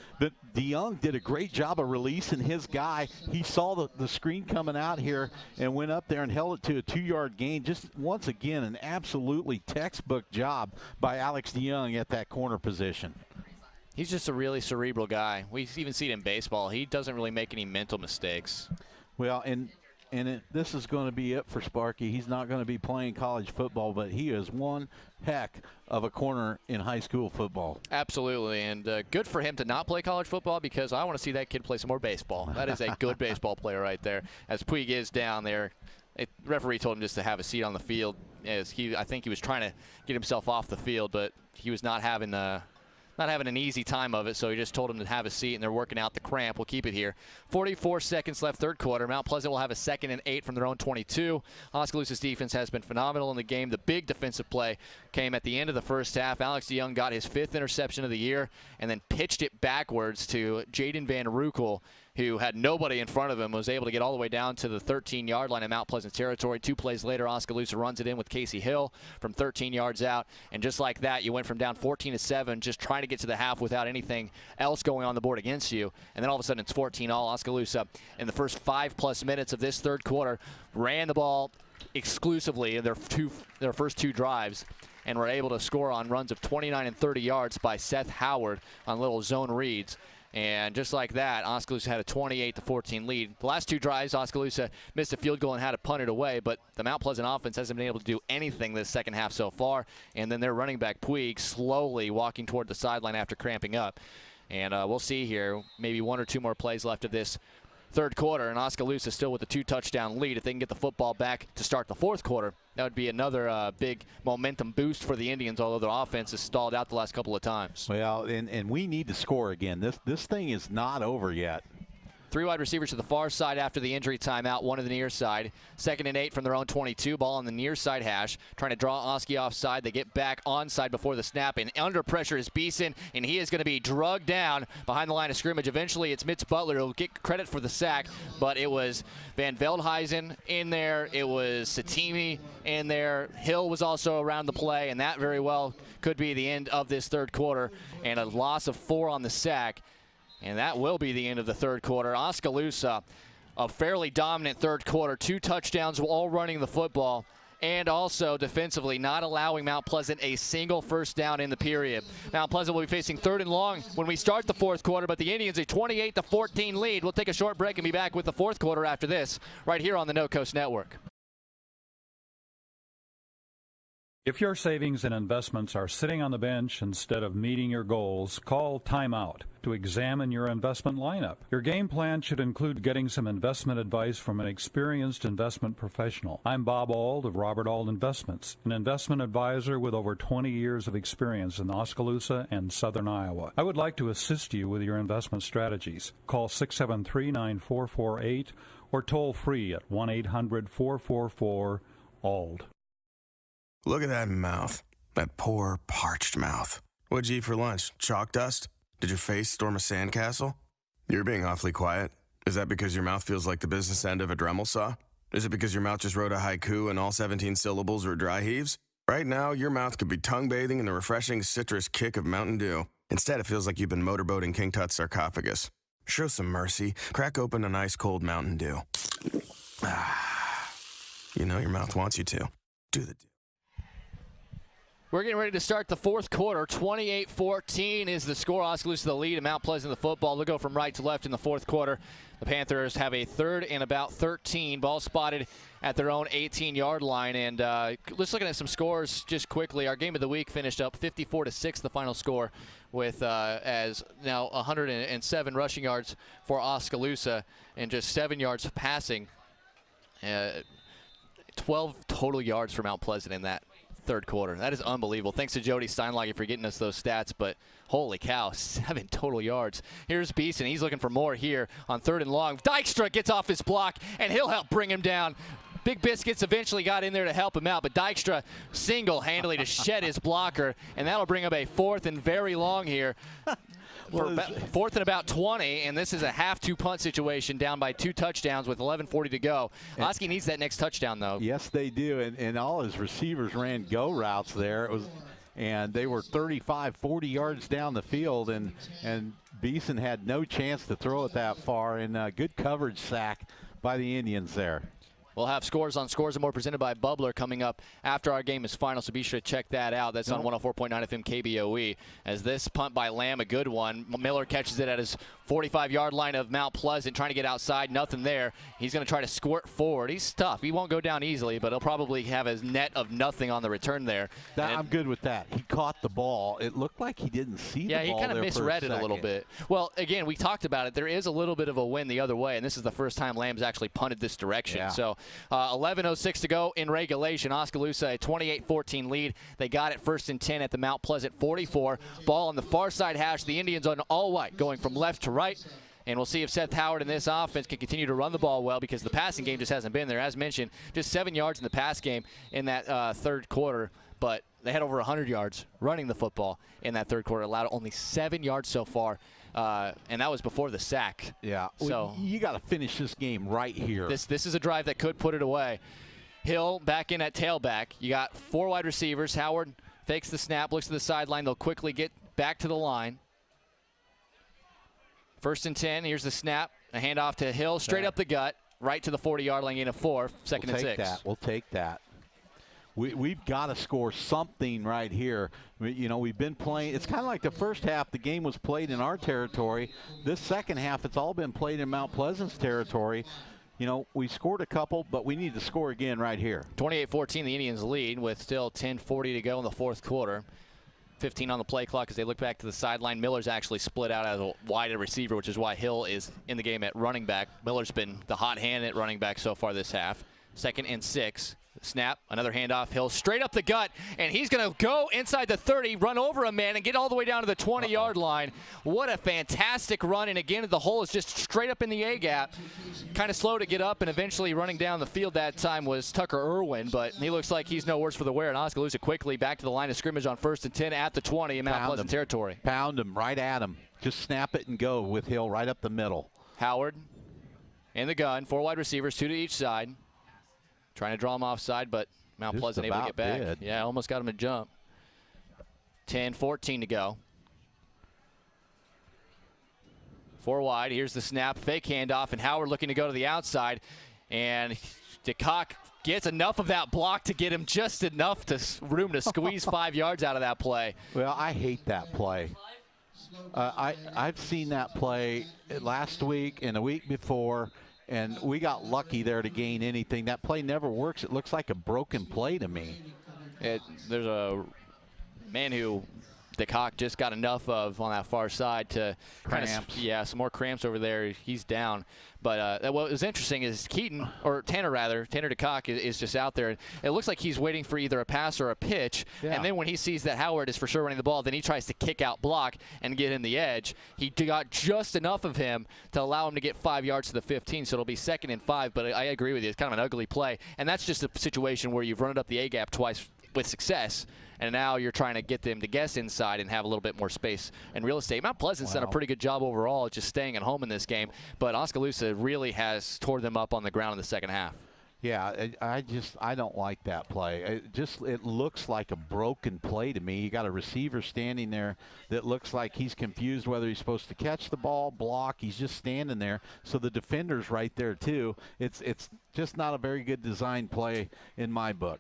DeYoung did a great job of releasing his guy. He saw the screen coming out here and went up there and held it to a 2-yard gain. Just once again, an absolutely textbook job by Alex DeYoung at that corner position. He's just a really cerebral guy. We even see it in baseball. He doesn't really make any mental mistakes. Well, this is going to be it for Sparky. He's not going to be playing college football, but he is one heck of a corner in high school football. Absolutely, and good for him to not play college football, because I want to see that kid play some more baseball. That is a good baseball player right there. As Puig is down there, the referee told him just to have a seat on the field. I think he was trying to get himself off the field, but he was not having the not having an easy time of it, so he just told him to have a seat, and they're working out the cramp. We'll keep it here. 44 seconds left, third quarter. Mount Pleasant will have a 2nd and 8 from their own 22. Oskaloosa's defense has been phenomenal in the game. The big defensive play came at the end of the first half. Alex DeYoung got his 5th interception of the year and then pitched it backwards to Jaden Van Rukel, who had nobody in front of him, was able to get all the way down to the 13-yard line in Mount Pleasant territory. 2 plays later, Oskaloosa runs it in with Casey Hill from 13 yards out. And just like that, you went from down 14-7, just trying to get to the half without anything else going on the board against you. And then all of a sudden it's 14-all. Oskaloosa, in the first 5+ minutes of this third quarter, ran the ball exclusively in their first 2 drives, and were able to score on runs of 29 and 30 yards by Seth Howard on little zone reads. And just like that, Oskaloosa had a 28-14 lead. The last 2 drives, Oskaloosa missed a field goal and had to punt it away, but the Mount Pleasant offense hasn't been able to do anything this second half so far. And then their running back, Puig, slowly walking toward the sideline after cramping up. And we'll see here, maybe 1 or 2 more plays left of this third quarter, and Oskaloosa still with a 2-touchdown lead. If they can get the football back to start the fourth quarter, that would be another big momentum boost for the Indians, although their offense has stalled out the last couple of times. Well, and we need to score again. This thing is not over yet. 3 wide receivers to the far side after the injury timeout, 1 to the near side. 2nd and 8 from their own 22. Ball on the near side hash. Trying to draw Osky offside. They get back onside before the snap, and under pressure is Beeson, and he is going to be drugged down behind the line of scrimmage. Eventually, it's Mitz Butler who'll get credit for the sack, but it was Van Veldhuizen in there. It was Satimi in there. Hill was also around the play, and that very well could be the end of this third quarter, and a loss of 4 on the sack. And that will be the end of the third quarter. Oskaloosa, a fairly dominant third quarter. 2 touchdowns, all running the football, and also defensively not allowing Mount Pleasant a single first down in the period. Mount Pleasant will be facing 3rd and long when we start the fourth quarter, but the Indians a 28-14 lead. We'll take a short break and be back with the fourth quarter after this, right here on the No Coast Network. If your savings and investments are sitting on the bench instead of meeting your goals, call Timeout to examine your investment lineup. Your game plan should include getting some investment advice from an experienced investment professional. I'm Bob Auld of Robert Auld Investments, an investment advisor with over 20 years of experience in Oskaloosa and southern Iowa. I would like to assist you with your investment strategies. Call 673-9448 or toll free at 1-800-444-AULD. Look at that mouth. That poor, parched mouth. What'd you eat for lunch? Chalk dust? Did your face storm a sandcastle? You're being awfully quiet. Is that because your mouth feels like the business end of a Dremel saw? Is it because your mouth just wrote a haiku and all 17 syllables were dry heaves? Right now, your mouth could be tongue-bathing in the refreshing citrus kick of Mountain Dew. Instead, it feels like you've been motorboating King Tut's sarcophagus. Show some mercy. Crack open an ice-cold Mountain Dew. You know your mouth wants you to. Do the We're getting ready to start the fourth quarter. 28-14 is the score. Oskaloosa the lead, and Mount Pleasant the football. They'll go from right to left in the fourth quarter. The Panthers have a 3rd and about 13. Ball spotted at their own 18-yard line. And let's look at some scores just quickly. Our game of the week finished up 54-6, the final score, with as now 107 rushing yards for Oskaloosa and just 7 yards passing. 12 total yards for Mount Pleasant in that third quarter. That is unbelievable. Thanks to Jody Steinlager for getting us those stats, but holy cow, 7 total yards. Here's Beeson. He's looking for more here on 3rd and long. Dykstra gets off his block, and he'll help bring him down. Big Biscuits eventually got in there to help him out, but Dykstra single-handedly to shed his blocker, and that'll bring up a 4th and very long here. For 4th and about 20, and this is a half-to-punt situation down by 2 touchdowns with 11:40 to go. Osky needs that next touchdown, though. Yes, they do, and all his receivers ran go routes there. And they were 35, 40 yards down the field, and Beeson had no chance to throw it that far, and good coverage sack by the Indians there. We'll have Scores on Scores and More presented by Bubbler coming up after our game is final, so be sure to check that out. That's on 104.9 FM KBOE. As this punt by Lamb, a good one. Miller catches it at his 45-yard line of Mount Pleasant, trying to get outside, nothing there. He's going to try to squirt forward. He's tough. He won't go down easily, but he'll probably have a net of nothing on the return there. I'm good with that. He caught the ball. It looked like he didn't see the ball. Yeah, he kind of misread it a little bit. Well, again, we talked about it. There is a little bit of a wind the other way, and this is the first time Lamb's actually punted this direction. Yeah. So 11:06 to go in regulation. Oskaloosa a 28-14 lead. They got it 1st and 10 at the Mount Pleasant 44. Ball on the far side hash. The Indians on all white, going from left to right. And we'll see if Seth Howard in this offense can continue to run the ball well, because the passing game just hasn't been there. As mentioned, just 7 yards in the pass game in that third quarter, but they had over 100 yards running the football in that third quarter, allowed only 7 yards so far, and that was before the sack. Yeah, so you got to finish this game right here. This is a drive that could put it away. Hill back in at tailback. You got 4 wide receivers. Howard fakes the snap, looks to the sideline. They'll quickly get back to the line. 1st and 10. Here's the snap. A handoff to Hill, straight up the gut, right to the 40-yard line, gain of 4. 2nd and 6. We'll take that. We've got to score something right here. We've been playing. It's kind of like the first half. The game was played in our territory. This second half, it's all been played in Mount Pleasant's territory. We scored a couple, but we need to score again right here. 28-14, the Indians lead with still 10:40 to go in the fourth quarter. 15 on the play clock as they look back to the sideline. Miller's actually split out as a wide receiver, which is why Hill is in the game at running back. Miller's been the hot hand at running back so far this half. 2nd and 6. Snap, another handoff. Hill straight up the gut, and he's going to go inside the 30, run over a man, and get all the way down to the 20-yard line. What a fantastic run, and again, the hole is just straight up in the A-gap. Kind of slow to get up, and eventually running down the field that time was Tucker Irwin, but he looks like he's no worse for the wear, and Oskaloosa quickly back to the line of scrimmage on 1st and 10 at the 20 in Mount Pleasant territory. Pound him right at him. Just snap it and go with Hill right up the middle. Howard in the gun, 4 wide receivers, 2 to each side. Trying to draw him offside, but Mount Just Pleasant able to get back. did. Yeah, almost got him to jump. 10-14 to go. 4 wide. Here's the snap. Fake handoff, and Howard looking to go to the outside. And DeCock gets enough of that block to get him just enough room to squeeze 5 yards out of that play. Well, I hate that play. I've seen that play last week and the week before, and we got lucky there to gain anything. That play never works. It looks like a broken play to me. There's a man who DeCock just got enough of on that far side to kind of, some more cramps over there. He's down. But what was interesting is Tanner DeCock is just out there. It looks like he's waiting for either a pass or a pitch. Yeah. And then when he sees that Howard is for sure running the ball, then he tries to kick out block and get him the edge. He got just enough of him to allow him to get 5 yards to the 15, so it'll be 2nd and 5. But I agree with you. It's kind of an ugly play. And that's just a situation where you've run it up the A-gap twice with success, and now you're trying to get them to guess inside and have a little bit more space and real estate. Mount Pleasant's done a pretty good job overall just staying at home in this game, but Oskaloosa really has tore them up on the ground in the second half. Yeah, I don't like that play. It looks like a broken play to me. You got a receiver standing there that looks like he's confused whether he's supposed to catch the ball, block. He's just standing there. So the defender's right there too. It's just not a very good design play in my book.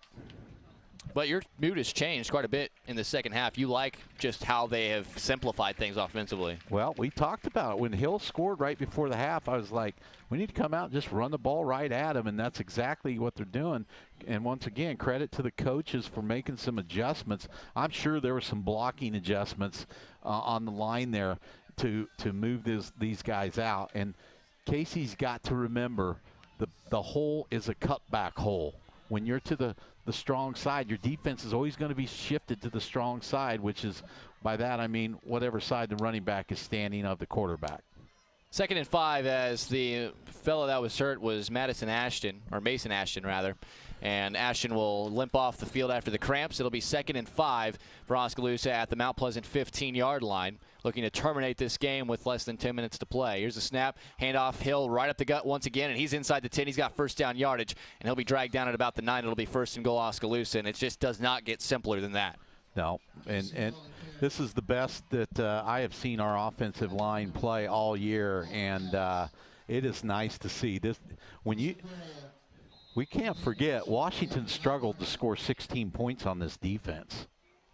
But your mood has changed quite a bit in the second half. You like just how they have simplified things offensively. Well, we talked about it. When Hill scored right before the half, I was like, we need to come out and just run the ball right at him, and that's exactly what they're doing. And once again, credit to the coaches for making some adjustments. I'm sure there were some blocking adjustments on the line there to move these guys out. And Casey's got to remember the hole is a cutback hole. When you're to the strong side, your defense is always going to be shifted to the strong side, which is, by that I mean whatever side the running back is standing of the quarterback. 2nd and 5 as the fellow that was hurt was Mason Ashton, rather. And Ashton will limp off the field after the cramps. It'll be 2nd and 5 for Oskaloosa at the Mount Pleasant 15-yard line, looking to terminate this game with less than 10 minutes to play. Here's the snap, handoff, Hill right up the gut once again, and he's inside the 10. He's got first down yardage, and he'll be dragged down at about the 9. It'll be 1st and goal Oskaloosa, and it just does not get simpler than that. No, and this is the best that I have seen our offensive line play all year, and it is nice to see this. We can't forget, Washington struggled to score 16 points on this defense.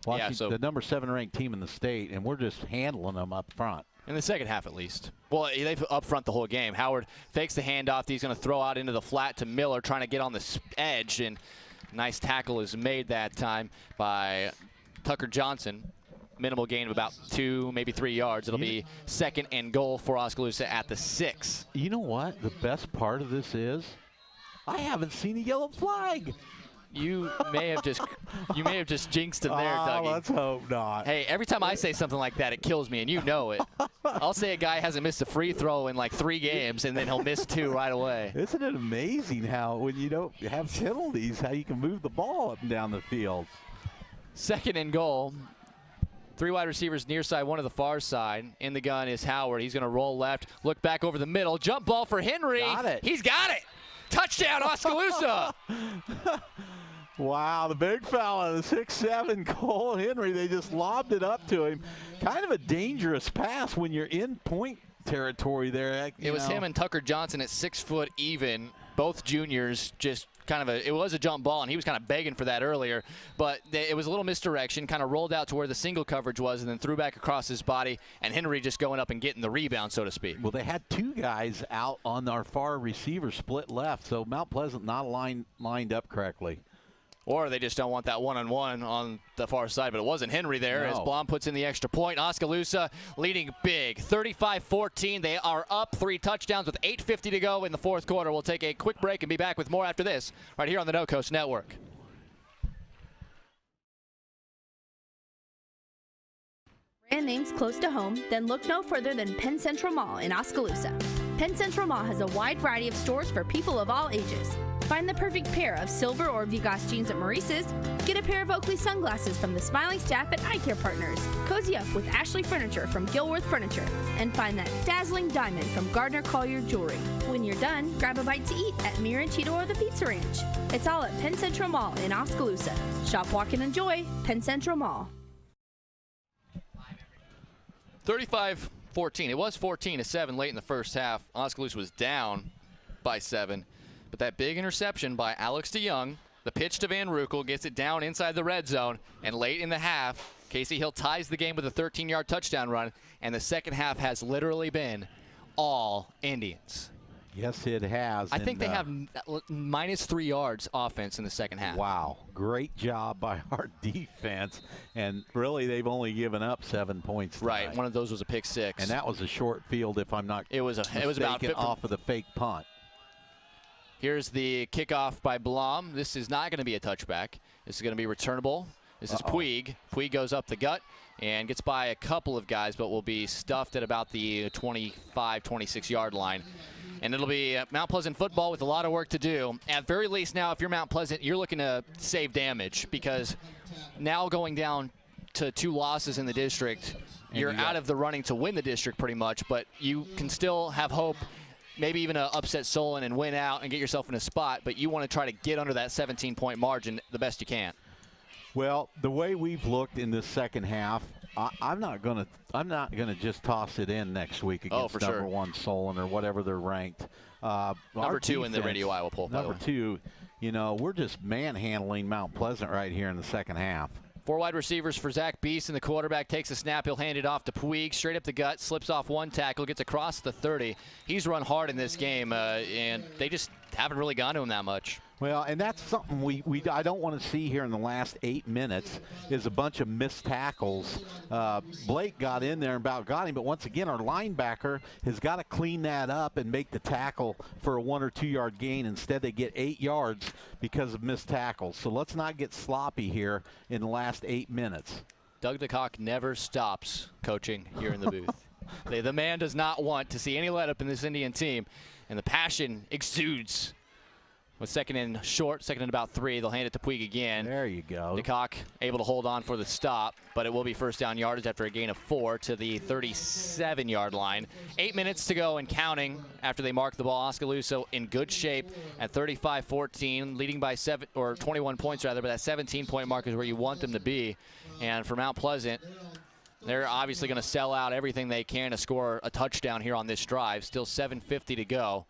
The number 7 ranked team in the state, and we're just handling them up front. In the second half, at least. Well, they've up front the whole game. Howard fakes the handoff. He's going to throw out into the flat to Miller, trying to get on the edge, and nice tackle is made that time by Tucker Johnson. Minimal gain of about 2, maybe 3 yards. It'll be 2nd and goal for Oskaloosa at the 6. You know what? The best part of this is I haven't seen a yellow flag. You may have just jinxed him there, Dougie. Let's hope not. Hey, every time I say something like that, it kills me, and you know it. I'll say a guy hasn't missed a free throw in like 3 games, and then he'll miss 2 right away. Isn't it amazing how when you don't have penalties, how you can move the ball up and down the field? 2nd and goal. 3 wide receivers near side, 1 to the far side. In the gun is Howard. He's going to roll left, look back over the middle. Jump ball for Henry. Got it. He's got it. Touchdown, Oskaloosa. Wow, the big fella, the 6'7" Cole Henry, they just lobbed it up to him. Kind of a dangerous pass when you're in point territory there. It was him and Tucker Johnson at 6 foot even. Both juniors just it was a jump ball, and he was kind of begging for that earlier, but it was a little misdirection, kind of rolled out to where the single coverage was and then threw back across his body, and Henry just going up and getting the rebound, so to speak. Well, they had 2 guys out on our far receiver split left, so Mount Pleasant not lined up correctly. Or they just don't want that one-on-one on the far side, but it wasn't Henry there as Blom puts in the extra point. Oskaloosa leading big, 35-14. They are up 3 touchdowns with 8:50 to go in the 4th quarter. We'll take a quick break and be back with more after this right here on the No Coast Network. Brand names close to home? Then look no further than Penn Central Mall in Oskaloosa. Penn Central Mall has a wide variety of stores for people of all ages. Find the perfect pair of silver or Vigas jeans at Maurice's. Get a pair of Oakley sunglasses from the smiling staff at Eye Care Partners. Cozy up with Ashley Furniture from Gilworth Furniture. And find that dazzling diamond from Gardner Collier Jewelry. When you're done, grab a bite to eat at Miranchito or the Pizza Ranch. It's all at Penn Central Mall in Oskaloosa. Shop, walk, and enjoy. Penn Central Mall. 35-14. It was 14-7 late in the first half. Oskaloosa was down by 7. But that big interception by Alex DeYoung, the pitch to Van Rukel, gets it down inside the red zone, and late in the half, Casey Hill ties the game with a 13-yard touchdown run, and the second half has literally been all Indians. Yes, it has. I think they have minus 3 yards offense in the second half. Wow. Great job by our defense. And really, they've only given up 7 points tonight. Right. One of those was a pick 6. And that was a short field, if I'm not mistaken, it was about off of the fake punt. Here's the kickoff by Blom. This is not going to be a touchback. This is going to be returnable. This is Puig. Puig goes up the gut and gets by a couple of guys, but will be stuffed at about the 25, 26-yard line. And it'll be Mount Pleasant football with a lot of work to do. At very least now, if you're Mount Pleasant, you're looking to save damage, because now going down to 2 losses in the district, you're out of the running to win the district pretty much, but you can still have hope, maybe even upset Solon and win out and get yourself in a spot, but you want to try to get under that 17-point margin the best you can. Well, the way we've looked in this second half, I'm not gonna just toss it in next week against number 1 Solon or whatever they're ranked. Number 2 in the Radio Iowa poll. Number 2, we're just manhandling Mount Pleasant right here in the second half. 4 wide receivers for Zach Beast, and the quarterback takes a snap. He'll hand it off to Puig, straight up the gut, slips off 1 tackle, gets across the 30. He's run hard in this game, and they just haven't really gone to him that much. Well, and that's something I don't want to see here in the last 8 minutes is a bunch of missed tackles. Blake got in there and about got him, but once again, our linebacker has got to clean that up and make the tackle for a 1 or 2 yard gain. Instead, they get 8 yards because of missed tackles. So let's not get sloppy here in the last 8 minutes. Doug DeCock never stops coaching here in the booth. The man does not want to see any let-up in this Indian team, and the passion exudes. With second and short, second and about 3, they'll hand it to Puig again. There you go. DeCock able to hold on for the stop, but it will be first down yardage after a gain of 4 to the 37-yard line. 8 minutes to go and counting after they mark the ball. Oskaloosa in good shape at 35-14, leading by 21 points rather, but that 17-point mark is where you want them to be. And for Mount Pleasant, they're obviously going to sell out everything they can to score a touchdown here on this drive. Still 7:50 to go.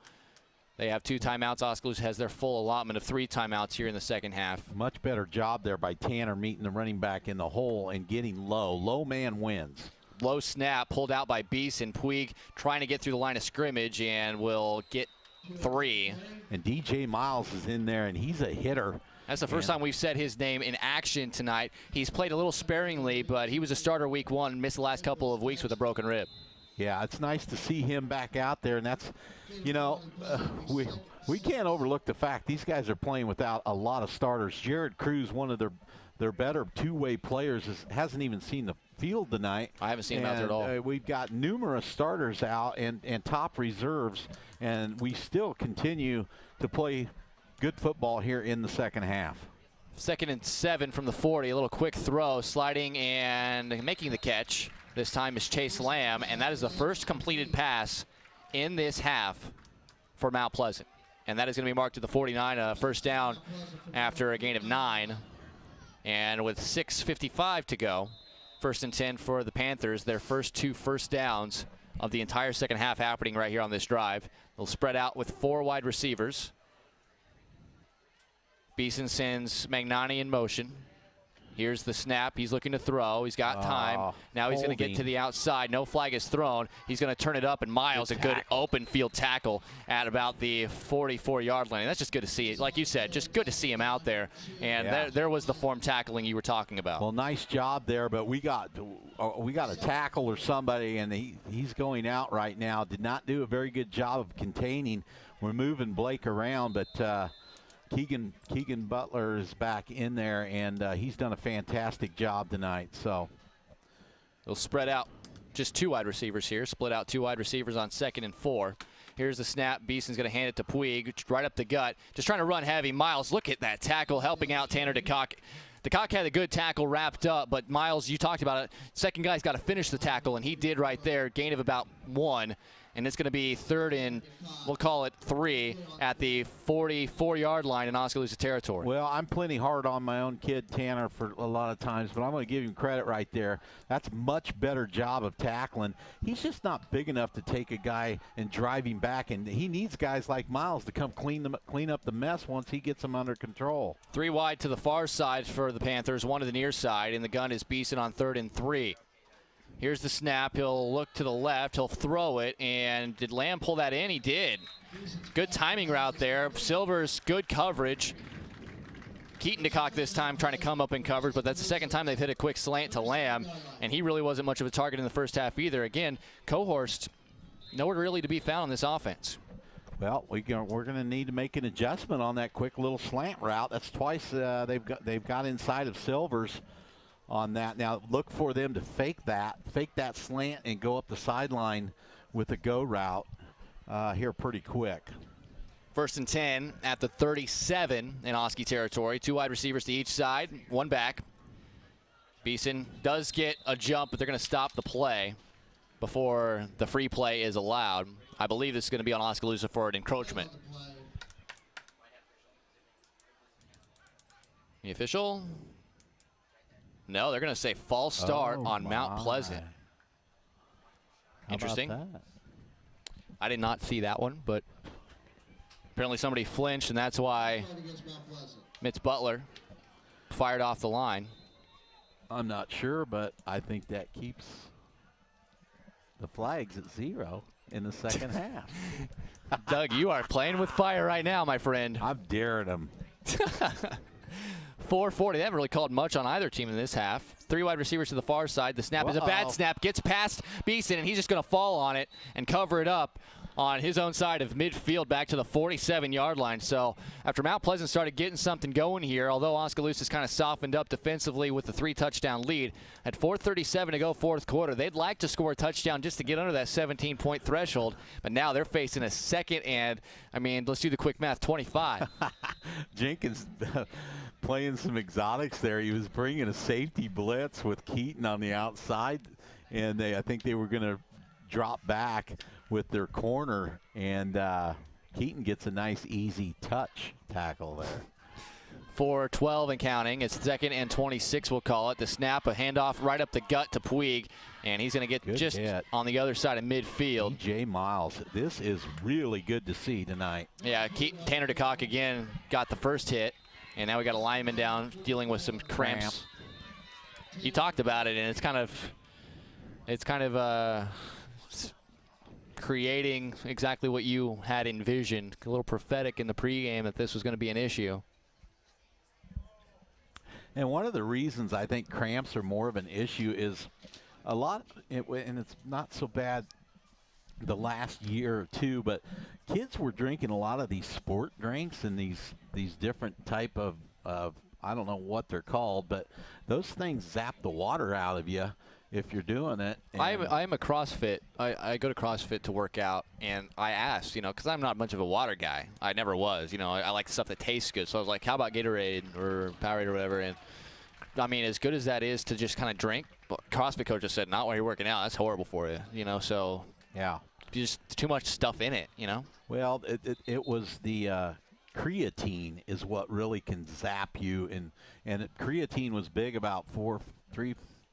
They have 2 timeouts. Oskaloosa has their full allotment of 3 timeouts here in the second half. Much better job there by Tanner meeting the running back in the hole and getting low. Low man wins. Low snap pulled out by Beeson. Puig trying to get through the line of scrimmage and will get 3. And DJ Miles is in there, and he's a hitter. That's the first time we've said his name in action tonight. He's played a little sparingly, but he was a starter week 1 and missed the last couple of weeks with a broken rib. Yeah, it's nice to see him back out there, and that's, you know, we can't overlook the fact these guys are playing without a lot of starters. Jared Cruz, one of their better two-way players, hasn't even seen the field tonight. I haven't seen him out there at all. We've got numerous starters out and top reserves, and we still continue to play good football here in the second half. 2nd and 7 from the 40. A little quick throw, sliding and making the catch. This time is Chase Lamb, and that is the first completed pass in this half for Mount Pleasant. And that is going to be marked to the 49, first down after a gain of 9. And with 6:55 to go, 1st and 10 for the Panthers, their first 2 first downs of the entire second half happening right here on this drive. They'll spread out with 4 wide receivers. Beeson sends Magnani in motion. Here's the snap. He's looking to throw. He's got time. Now he's going to get to the outside. No flag is thrown. He's going to turn it up, and Miles, a good open field tackle at about the 44-yard line. That's just good to see. Like you said, just good to see him out there. And there was the form tackling you were talking about. Well, nice job there, but we got a tackle or somebody, and he's going out right now. Did not do a very good job of containing. We're moving Blake around, but Keegan Butler is back in there, and he's done a fantastic job tonight. So they'll spread out just 2 wide receivers here. Split out 2 wide receivers on 2nd and 4. Here's the snap. Beeson's going to hand it to Puig, right up the gut. Just trying to run heavy. Miles, look at that tackle, helping out Tanner DeCock. DeCock had a good tackle wrapped up, but Miles, you talked about it. Second guy's got to finish the tackle, and he did right there. Gain of about 1. And it's going to be 3rd and, we'll call it 3, at the 44-yard line in Oskaloosa territory. Well, I'm plenty hard on my own kid, Tanner, for a lot of times, but I'm going to give him credit right there. That's much better job of tackling. He's just not big enough to take a guy and drive him back, and he needs guys like Miles to come clean up the mess once he gets them under control. 3 wide to the far side for the Panthers, 1 to the near side, and the gun is Beeson on 3rd and 3. Here's the snap. He'll look to the left. He'll throw it. And did Lamb pull that in? He did. Good timing route there. Silver's good coverage. Keaton DeCock this time trying to come up in coverage, but that's the second time they've hit a quick slant to Lamb, and he really wasn't much of a target in the first half either. Again, Cohorst, nowhere really to be found on this offense. Well, we're going to need to make an adjustment on that quick little slant route. That's twice they've got inside of Silver's on that. Now look for them to fake that slant and go up the sideline with a go route here pretty quick. 1st and 10 at the 37 in Osky territory. 2 wide receivers to each side, 1 back. Beeson does get a jump, but they're going to stop the play before the free play is allowed. I believe this is going to be on Oskaloosa for an encroachment. The official? No, they're going to say false start on Mount Pleasant. Interesting. How about that? I did not see that one, but apparently somebody flinched, and that's why Mitch Butler fired off the line. I'm not sure, but I think that keeps the flags at 0 in the second half. Doug, you are playing with fire right now, my friend. I'm daring them. 4:40. They haven't really called much on either team in this half. 3 wide receivers to the far side. The snap is a bad snap. Gets past Beeson, and he's just going to fall on it and cover it up on his own side of midfield back to the 47-yard line. So after Mount Pleasant started getting something going here, although Oskaloosa's kind of softened up defensively with the 3-touchdown lead, at 4:37 to go fourth quarter, they'd like to score a touchdown just to get under that 17-point threshold, but now they're facing a second and, I mean, let's do the quick math, 25. Jenkins playing some exotics there. He was bringing a safety blitz with Keaton on the outside, and I think they were going to drop back with their corner, and Keaton gets a nice easy touch tackle there. 4:12 and counting. It's 2nd and 26, we'll call it. The snap, a handoff right up the gut to Puig, and he's going to get good just hit on the other side of midfield. DJ Miles, this is really good to see tonight. Yeah, Tanner DeCock again got the first hit, and now we got a lineman down dealing with some cramps. You talked about it, and it's kind of It's kind of creating exactly what you had envisioned. A little prophetic in the pregame that this was going to be an issue. And one of the reasons I think cramps are more of an issue is a lot, and it's not so bad the last year or two, but kids were drinking a lot of these sport drinks and these different type of I don't know what they're called, but those things zap the water out of you if you're doing it. I'm a CrossFit. I go to CrossFit to work out, and I asked, because I'm not much of a water guy. I never was. I like stuff that tastes good. So I was like, how about Gatorade or Powerade or whatever? And I mean, as good as that is to just kind of drink, CrossFit coach just said, not while you're working out. That's horrible for you. So yeah, just too much stuff in it. Well, it was the creatine is what really can zap you, and creatine was big about 4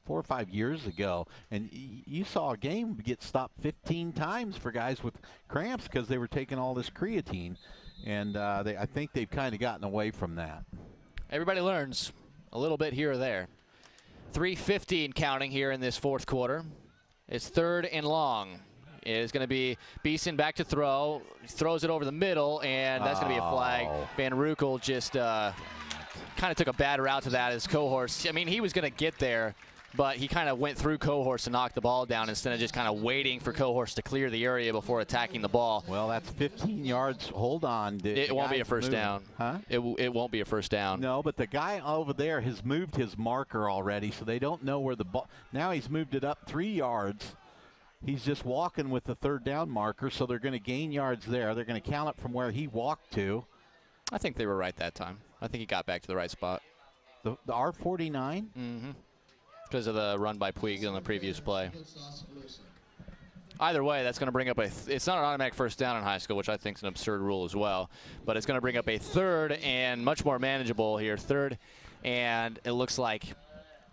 or 5 years ago, and you saw a game get stopped 15 times for guys with cramps because they were taking all this creatine, and I think they've kind of gotten away from that. Everybody learns a little bit here or there. 3:50 and counting here in this fourth quarter. It's 3rd and long. It is going to be Beeson back to throw. Throws it over the middle, and that's going to be a flag. Van Rukel just kind of took a bad route to that as Cohorst. I mean, he was going to get there, but he kind of went through Cohorst and knocked the ball down instead of just kind of waiting for Cohorst to clear the area before attacking the ball. Well, that's 15 yards. Hold on. It won't be a first down. Huh? It won't be a first down. No, but the guy over there has moved his marker already, so they don't know where the ball. Now he's moved it up 3 yards. He's just walking with the 3rd down marker, so they're going to gain yards there. They're going to count it from where he walked to. I think they were right that time. I think he got back to the right spot. The R49? Mm-hmm. Because of the run by Puig on the previous play. Either way, that's going to bring up it's not an automatic first down in high school, which I think is an absurd rule as well. But it's going to bring up a 3rd and much more manageable here. 3rd, and it looks like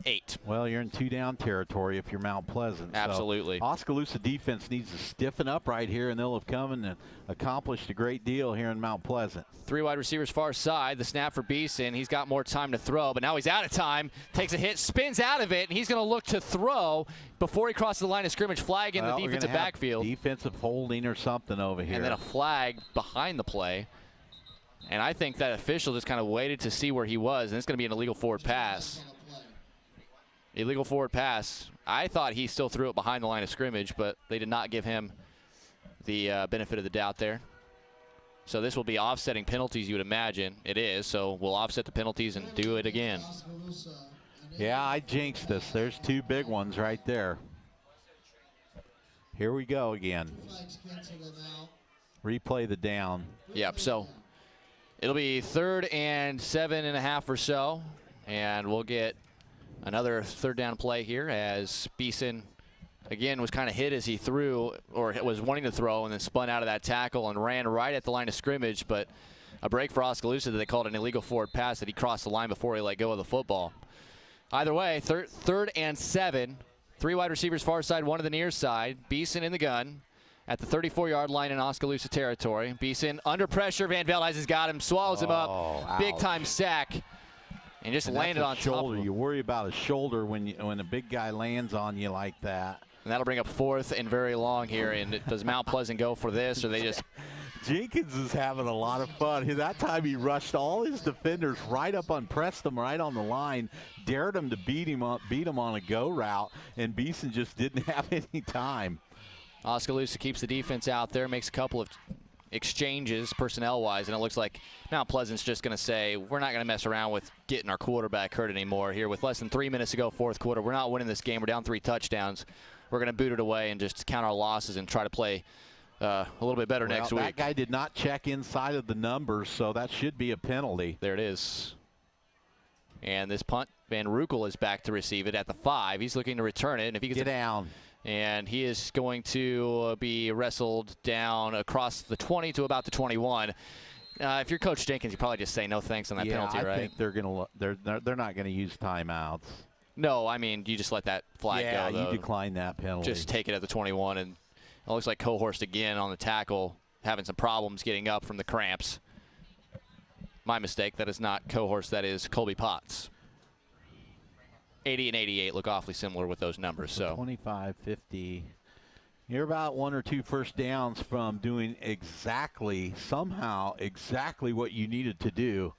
8. Well, you're in 2-down territory if you're Mount Pleasant. Absolutely. So Oskaloosa defense needs to stiffen up right here, and they'll have come and accomplished a great deal here in Mount Pleasant. 3 wide receivers far side. The snap for Beeson. He's got more time to throw, but now he's out of time. Takes a hit, spins out of it, and he's going to look to throw before he crosses the line of scrimmage. Flag in the defensive backfield. Defensive holding or something over here. And then a flag behind the play. And I think that official just kind of waited to see where he was, and it's going to be an illegal forward pass. Illegal forward pass. I thought he still threw it behind the line of scrimmage, but they did not give him the benefit of the doubt there. So this will be offsetting penalties, you would imagine. It is, so we'll offset the penalties and do it again. Yeah, I jinxed this. There's 2 big ones right there. Here we go again. Replay the down. Yep, so it'll be 3rd and 7.5 or so, and we'll get another 3rd down play here as Beeson, again, was kind of hit as he threw, or was wanting to throw, and then spun out of that tackle and ran right at the line of scrimmage. But a break for Oskaloosa that they called an illegal forward pass that he crossed the line before he let go of the football. Either way, 3rd and 7. 3 wide receivers far side, 1 to the near side. Beeson in the gun at the 34-yard line in Oskaloosa territory. Beeson under pressure. Van Veldhuis has got him, swallows him up. Big-time sack. And just landed on shoulder. top. You worry about a shoulder when a big guy lands on you like that. And that'll bring up 4th and very long here. And does Mount Pleasant go for this, or they just? Jenkins is having a lot of fun. That time he rushed all his defenders right up on, pressed them right on the line, dared them to beat him on a go route, and Beeson just didn't have any time. Oskaloosa keeps the defense out there, makes a couple of exchanges personnel-wise, and it looks like Mount Pleasant's just going to say, we're not going to mess around with getting our quarterback hurt anymore here. With less than 3 minutes to go, 4th quarter, we're not winning this game. We're down 3 touchdowns. We're going to boot it away and just count our losses and try to play a little bit better next week. That guy did not check inside of the numbers, so that should be a penalty. There it is. And this punt, Van Rukel is back to receive it at the 5. He's looking to return it. And if he gets Get down. And he is going to be wrestled down across the 20 to about the 21. If you're Coach Jenkins, you probably just say no thanks on that penalty, right? I think they're not going to use timeouts. No, I mean, you just let that flag go. Yeah, you decline that penalty. Just take it at the 21, and it looks like Cohorst again on the tackle, having some problems getting up from the cramps. My mistake. That is not Cohorst. That is Colby Potts. 80 and 88 look awfully similar with those numbers. So 25, 50. You're about 1 or 2 first downs from doing somehow exactly what you needed to do.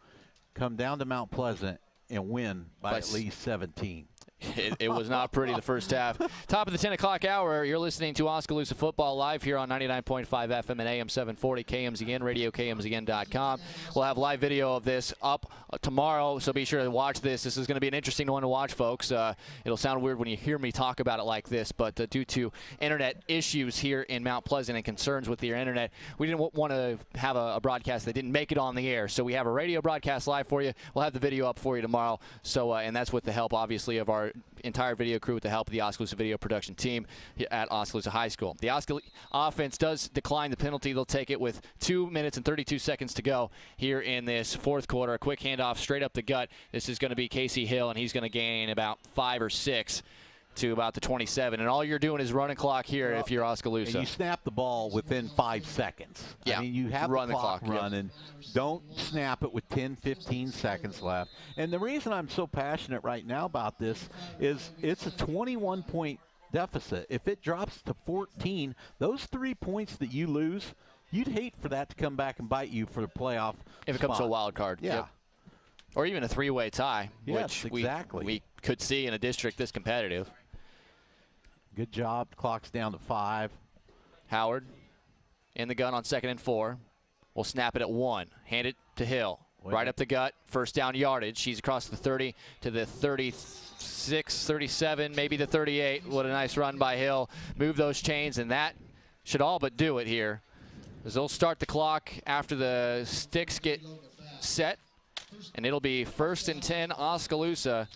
Come down to Mount Pleasant and win by at least 17. It was not pretty the first half. Top of the 10 o'clock hour, you're listening to Oskaloosa Football live here on 99.5 FM and AM 740 KMZN, radio KMZN.com. We'll have live video of this up tomorrow, so be sure to watch this. This is going to be an interesting one to watch, folks. It'll sound weird when you hear me talk about it like this, but due to internet issues here in Mount Pleasant and concerns with your internet, we didn't want to have a broadcast that didn't make it on the air. So we have a radio broadcast live for you. We'll have the video up for you tomorrow. So, and that's with the help, obviously, of our entire video crew with the help of the Oskaloosa video production team at Oskaloosa High School. The Oskaloosa offense does decline the penalty. They'll take it with 2 minutes and 32 seconds to go here in this fourth quarter. A quick handoff straight up the gut. This is going to be Casey Hill, and he's going to gain about 5 or 6 to about the 27. And all you're doing is running clock here if you're Oskaloosa. And you snap the ball within 5 seconds. Yeah. I mean, you have the clock running. Yep. Don't snap it with 10, 15 seconds left. And the reason I'm so passionate right now about this is it's a 21-point deficit. If it drops to 14, those 3 points that you lose, you'd hate for that to come back and bite you for the playoff if it comes to a wild card. Yeah. Yep. Or even a 3-way tie, yes, which exactly. we could see in a district this competitive. Good job. Clock's down to 5. Howard in the gun on 2nd and 4. We'll snap it at 1. Hand it to Hill. Right up the gut. First down yardage. She's across the 30 to the 36, 37, maybe the 38. What a nice run by Hill. Move those chains, and that should all but do it here. As they'll start the clock after the sticks get set, and it'll be 1st and 10 Oskaloosa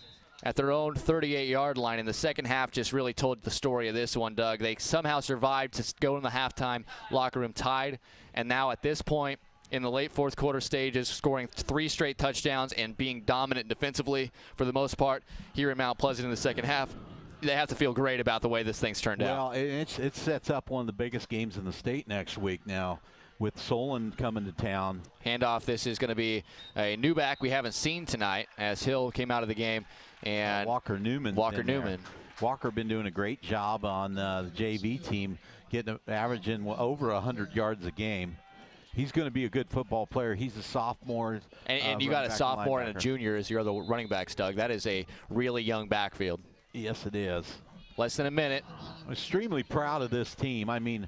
at their own 38-yard line. In the second half just really told the story of this one, Doug. They somehow survived to go in the halftime locker room tied, and now at this point in the late fourth quarter stages, scoring 3 straight touchdowns and being dominant defensively for the most part here in Mount Pleasant in the second half. They have to feel great about the way this thing's turned out. Well, it sets up one of the biggest games in the state next week now, with Solon coming to town. Handoff. This is going to be a new back we haven't seen tonight as Hill came out of the game. And Walker Newman. Walker been doing a great job on the JV team, averaging over 100 yards a game. He's going to be a good football player. He's a sophomore. And you got a sophomore and a junior as your other running backs, Doug. That is a really young backfield. Yes, it is. Less than a minute. I'm extremely proud of this team. I mean,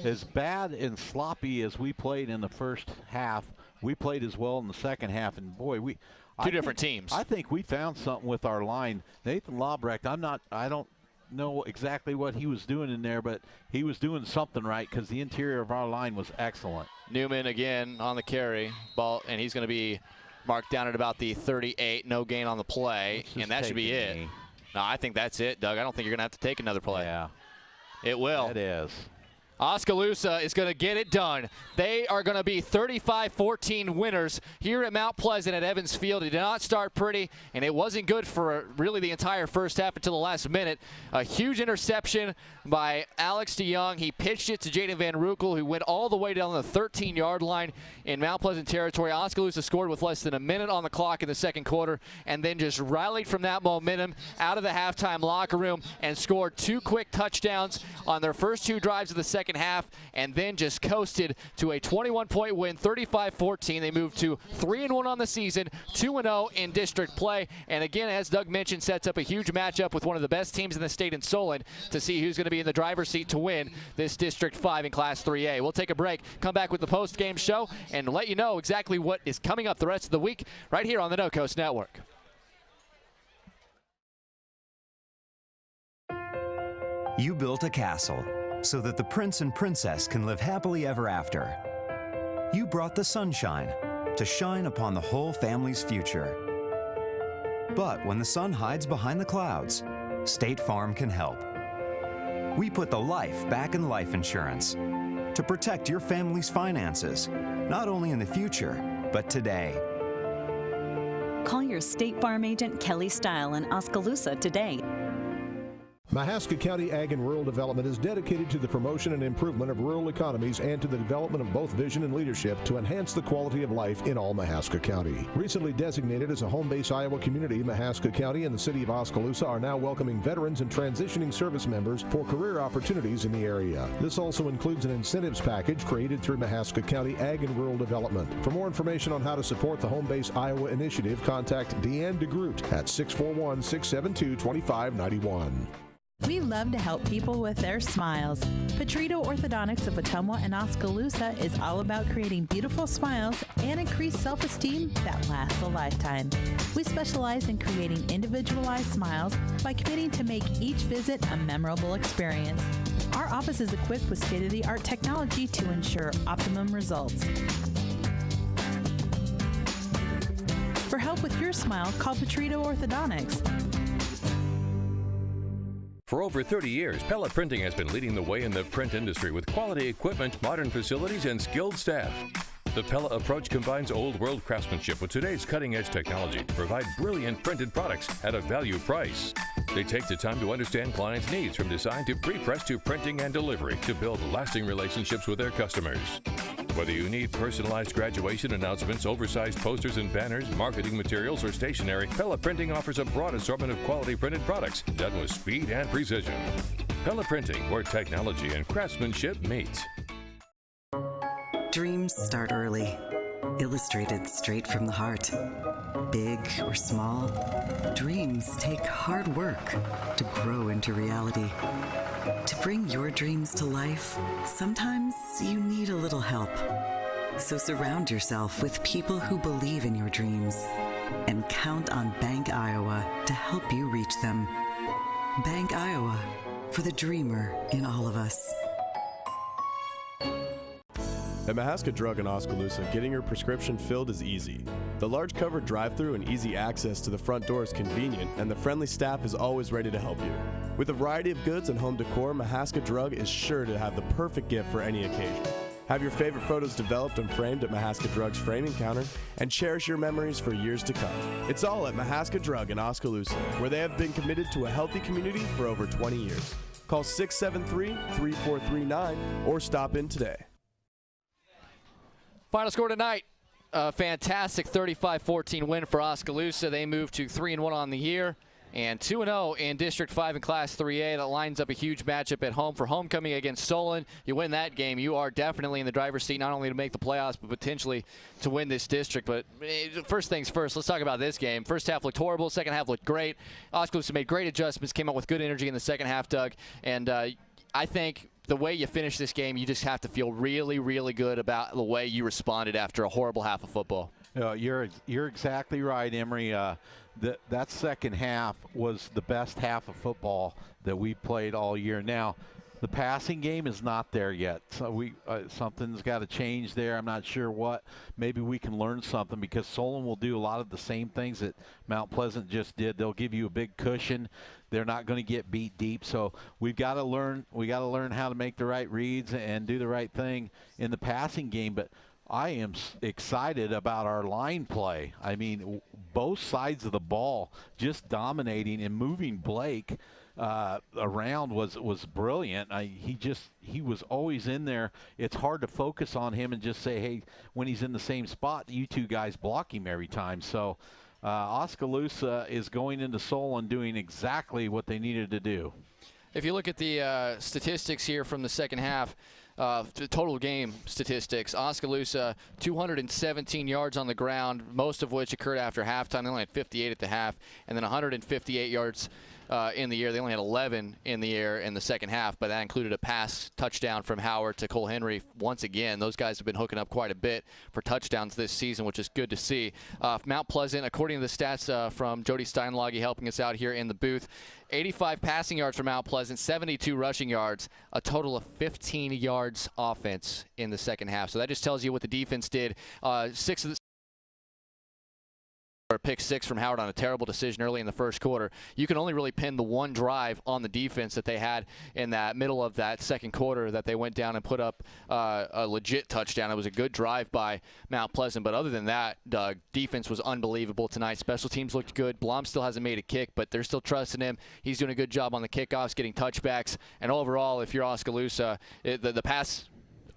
as bad and sloppy as we played in the first half, we played as well in the second half. And boy, Two different teams. I think we found something with our line. Nathan Laubrecht, I don't know exactly what he was doing in there, but he was doing something right because the interior of our line was excellent. Newman again on the carry ball, and he's going to be marked down at about the 38. No gain on the play, and that should be it. No, I think that's it, Doug. I don't think you're going to have to take another play. Yeah. It will. It is. Oskaloosa is going to get it done. They are going to be 35-14 winners here at Mount Pleasant at Evans Field. It did not start pretty, and it wasn't good for really the entire first half until the last minute. A huge interception by Alex DeYoung. He pitched it to Jaden Van Rukel, who went all the way down the 13-yard line in Mount Pleasant territory. Oskaloosa scored with less than a minute on the clock in the second quarter, and then just rallied from that momentum out of the halftime locker room and scored 2 quick touchdowns on their first 2 drives of the second half, and then just coasted to a 21-point win, 35-14. They moved to 3-1 on the season, 2-0 in district play, and again, as Doug mentioned, sets up a huge matchup with one of the best teams in the state in Solon to see who's going to be in the driver's seat to win this District 5 in Class 3A. We'll take a break, come back with the post-game show, and let you know exactly what is coming up the rest of the week right here on the No Coast Network. You built a castle so that the prince and princess can live happily ever after. You brought the sunshine to shine upon the whole family's future. But when the sun hides behind the clouds, State Farm can help. We put the life back in life insurance to protect your family's finances, not only in the future, but today. Call your State Farm agent Kelly Style in Oskaloosa today. Mahaska County Ag and Rural Development is dedicated to the promotion and improvement of rural economies and to the development of both vision and leadership to enhance the quality of life in all Mahaska County. Recently designated as a home base Iowa community, Mahaska County and the city of Oskaloosa are now welcoming veterans and transitioning service members for career opportunities in the area. This also includes an incentives package created through Mahaska County Ag and Rural Development. For more information on how to support the Home Base Iowa initiative, contact Deanne DeGroot at 641-672-2591. We love to help people with their smiles. Petrito Orthodontics of Ottumwa and Oskaloosa is all about creating beautiful smiles and increased self-esteem that lasts a lifetime. We specialize in creating individualized smiles by committing to make each visit a memorable experience. Our office is equipped with state-of-the-art technology to ensure optimum results. For help with your smile, call Petrito Orthodontics. For over 30 years, Pella Printing has been leading the way in the print industry with quality equipment, modern facilities, and skilled staff. The Pella approach combines old world craftsmanship with today's cutting-edge technology to provide brilliant printed products at a value price. They take the time to understand clients' needs from design to pre-press to printing and delivery to build lasting relationships with their customers. Whether you need personalized graduation announcements, oversized posters and banners, marketing materials, or stationery, Pella Printing offers a broad assortment of quality printed products done with speed and precision. Pella Printing, where technology and craftsmanship meet. Dreams start early, illustrated straight from the heart. Big or small, dreams take hard work to grow into reality. To bring your dreams to life, sometimes you need a little help. So surround yourself with people who believe in your dreams and count on Bank Iowa to help you reach them. Bank Iowa, for the dreamer in all of us. At Mahaska Drug in Oskaloosa, getting your prescription filled is easy. The large covered drive-thru and easy access to the front door is convenient, and the friendly staff is always ready to help you. With a variety of goods and home decor, Mahaska Drug is sure to have the perfect gift for any occasion. Have your favorite photos developed and framed at Mahaska Drug's framing counter, and cherish your memories for years to come. It's all at Mahaska Drug in Oskaloosa, where they have been committed to a healthy community for over 20 years. Call 673-3439 or stop in today. Final score tonight, a fantastic 35-14 win for Oskaloosa. They move to 3-1 on the year and 2-0 in District 5 in Class 3A. That lines up a huge matchup at home for homecoming against Solon. You win that game, you are definitely in the driver's seat, not only to make the playoffs, but potentially to win this district. But first things first, let's talk about this game. First half looked horrible, second half looked great. Oskaloosa made great adjustments, came out with good energy in the second half, Doug. And I think the way you finish this game, you just have to feel really, really good about the way you responded after a horrible half of football. You're exactly right, Emery. That second half was the best half of football that we played all year. Now, the passing game is not there yet. So something's got to change there. I'm not sure what. Maybe we can learn something, because Solon will do a lot of the same things that Mount Pleasant just did. They'll give you a big cushion. They're not going to get beat deep. So we've got to learn. We got to learn how to make the right reads and do the right thing in the passing game. But I am excited about our line play. I mean, both sides of the ball just dominating and moving Blake around was brilliant. He was always in there. It's hard to focus on him and just say, hey, when he's in the same spot, you two guys block him every time. So Oskaloosa is going into Solon doing exactly what they needed to do. If you look at the statistics here from the second half, the total game statistics, Oskaloosa 217 yards on the ground, most of which occurred after halftime. They only had 58 at the half, and then 158 yards in the air. They only had 11 in the air in the second half, but that included a pass touchdown from Howard to Cole Henry. Once again, those guys have been hooking up quite a bit for touchdowns this season, which is good to see. Mount Pleasant, according to the stats from Jody Steinlage helping us out here in the booth, 85 passing yards for Mount Pleasant, 72 rushing yards, a total of 15 yards offense in the second half. So that just tells you what the defense did. 6 of the or a pick six from Howard on a terrible decision early in the first quarter. You can only really pin the one drive on the defense that they had in that middle of that second quarter that they went down and put up a legit touchdown. It was a good drive by Mount Pleasant, but other than that, Doug, defense was unbelievable tonight. Special teams looked good. Blom still hasn't made a kick, but they're still trusting him. He's doing a good job on the kickoffs, getting touchbacks, and overall, if you're Oskaloosa, the pass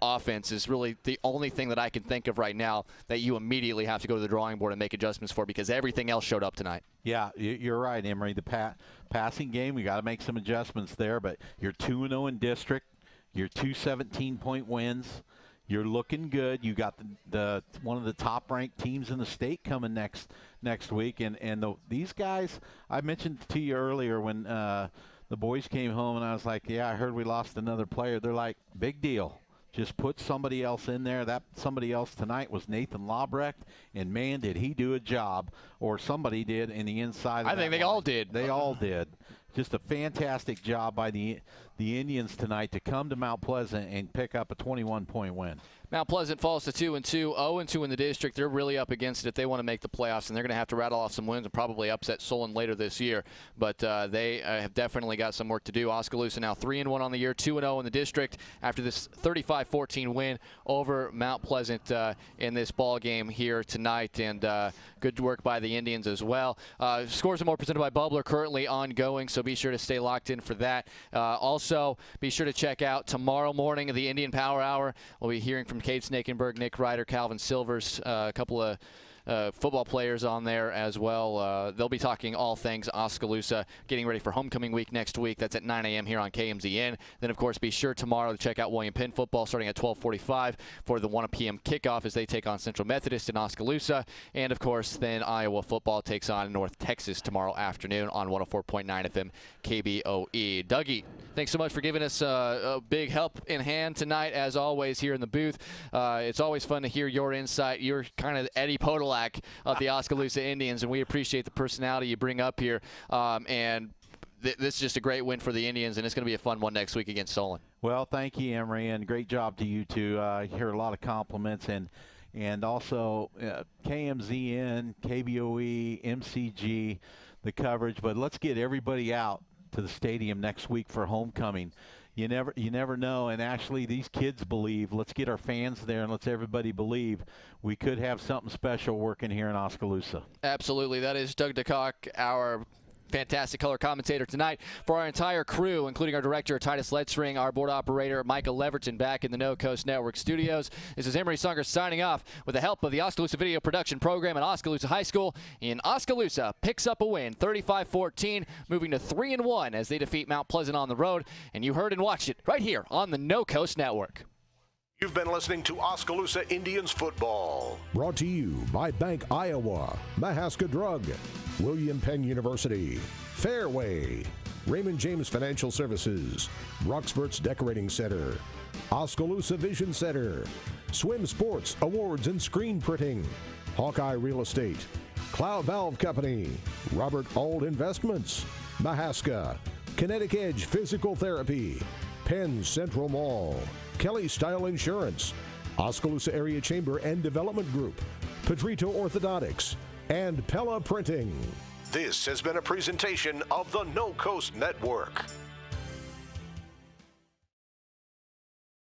offense is really the only thing that I can think of right now that you immediately have to go to the drawing board and make adjustments for, because everything else showed up tonight. Yeah, you're right, Emery. The passing game, we got to make some adjustments there, but you're 2-0 in district. You're 2 17-point wins. You're looking good. You got the one of the top-ranked teams in the state coming next week, and these guys, I mentioned to you earlier when the boys came home, and I was like, yeah, I heard we lost another player. They're like, big deal. Just put somebody else in there. That somebody else tonight was Nathan Lobrecht, and man, did he do a job, or somebody did in the inside. I think they all did. They all did. Just a fantastic job by the Indians tonight to come to Mount Pleasant and pick up a 21-point win. Mount Pleasant falls to 2-2, 0-2 in the district. They're really up against it if they want to make the playoffs, and they're going to have to rattle off some wins and probably upset Solon later this year. But they have definitely got some work to do. Oskaloosa now 3-1 on the year, 2-0 in the district after this 35-14 win over Mount Pleasant in this ball game here tonight. And good work by the Indians as well. Scores are more presented by Bubbler, currently ongoing, so be sure to stay locked in for that. Also, be sure to check out tomorrow morning the Indian Power Hour. We'll be hearing from Cade Snakenberg, Nick Ryder, Calvin Silvers, a couple of football players on there as well. They'll be talking all things Oskaloosa, getting ready for homecoming week next week. That's at 9 a.m. here on KMZN. Then, of course, be sure tomorrow to check out William Penn football starting at 12:45 for the 1 p.m. kickoff as they take on Central Methodist in Oskaloosa. And, of course, then Iowa football takes on North Texas tomorrow afternoon on 104.9 FM KBOE. Dougie, thanks so much for giving us a big help in hand tonight, as always, here in the booth. It's always fun to hear your insight. You're kind of Eddie Podolak of the Oskaloosa Indians, and we appreciate the personality you bring up here. This is just a great win for the Indians, and it's going to be a fun one next week against Solon. Well, thank you, Emery, and great job to you two. I hear a lot of compliments, and also KMZN, KBOE, MCG, the coverage. But let's get everybody out to the stadium next week for homecoming. You never know, and actually these kids believe. Let's get our fans there and let's everybody believe we could have something special working here in Oskaloosa. Absolutely. That is Doug DeCock, our fantastic color commentator tonight. For our entire crew, including our director, Titus Letstring, our board operator, Michael Leverton, back in the No Coast Network studios. This is Emery Sunger signing off with the help of the Oskaloosa Video Production Program at Oskaloosa High School. In Oskaloosa picks up a win, 35-14, moving to 3-1 as they defeat Mount Pleasant on the road. And you heard and watched it right here on the No Coast Network. You've been listening to Oskaloosa Indians football. Brought to you by Bank Iowa, Mahaska Drug, William Penn University, Fairway, Raymond James Financial Services, Roxfort's Decorating Center, Oskaloosa Vision Center, Swim Sports Awards and Screen Printing, Hawkeye Real Estate, Cloud Valve Company, Robert Auld Investments, Mahaska, Kinetic Edge Physical Therapy, Penn Central Mall, Kelly Style Insurance, Oskaloosa Area Chamber and Development Group, Pedrito Orthodontics, and Pella Printing. This has been a presentation of the No Coast Network.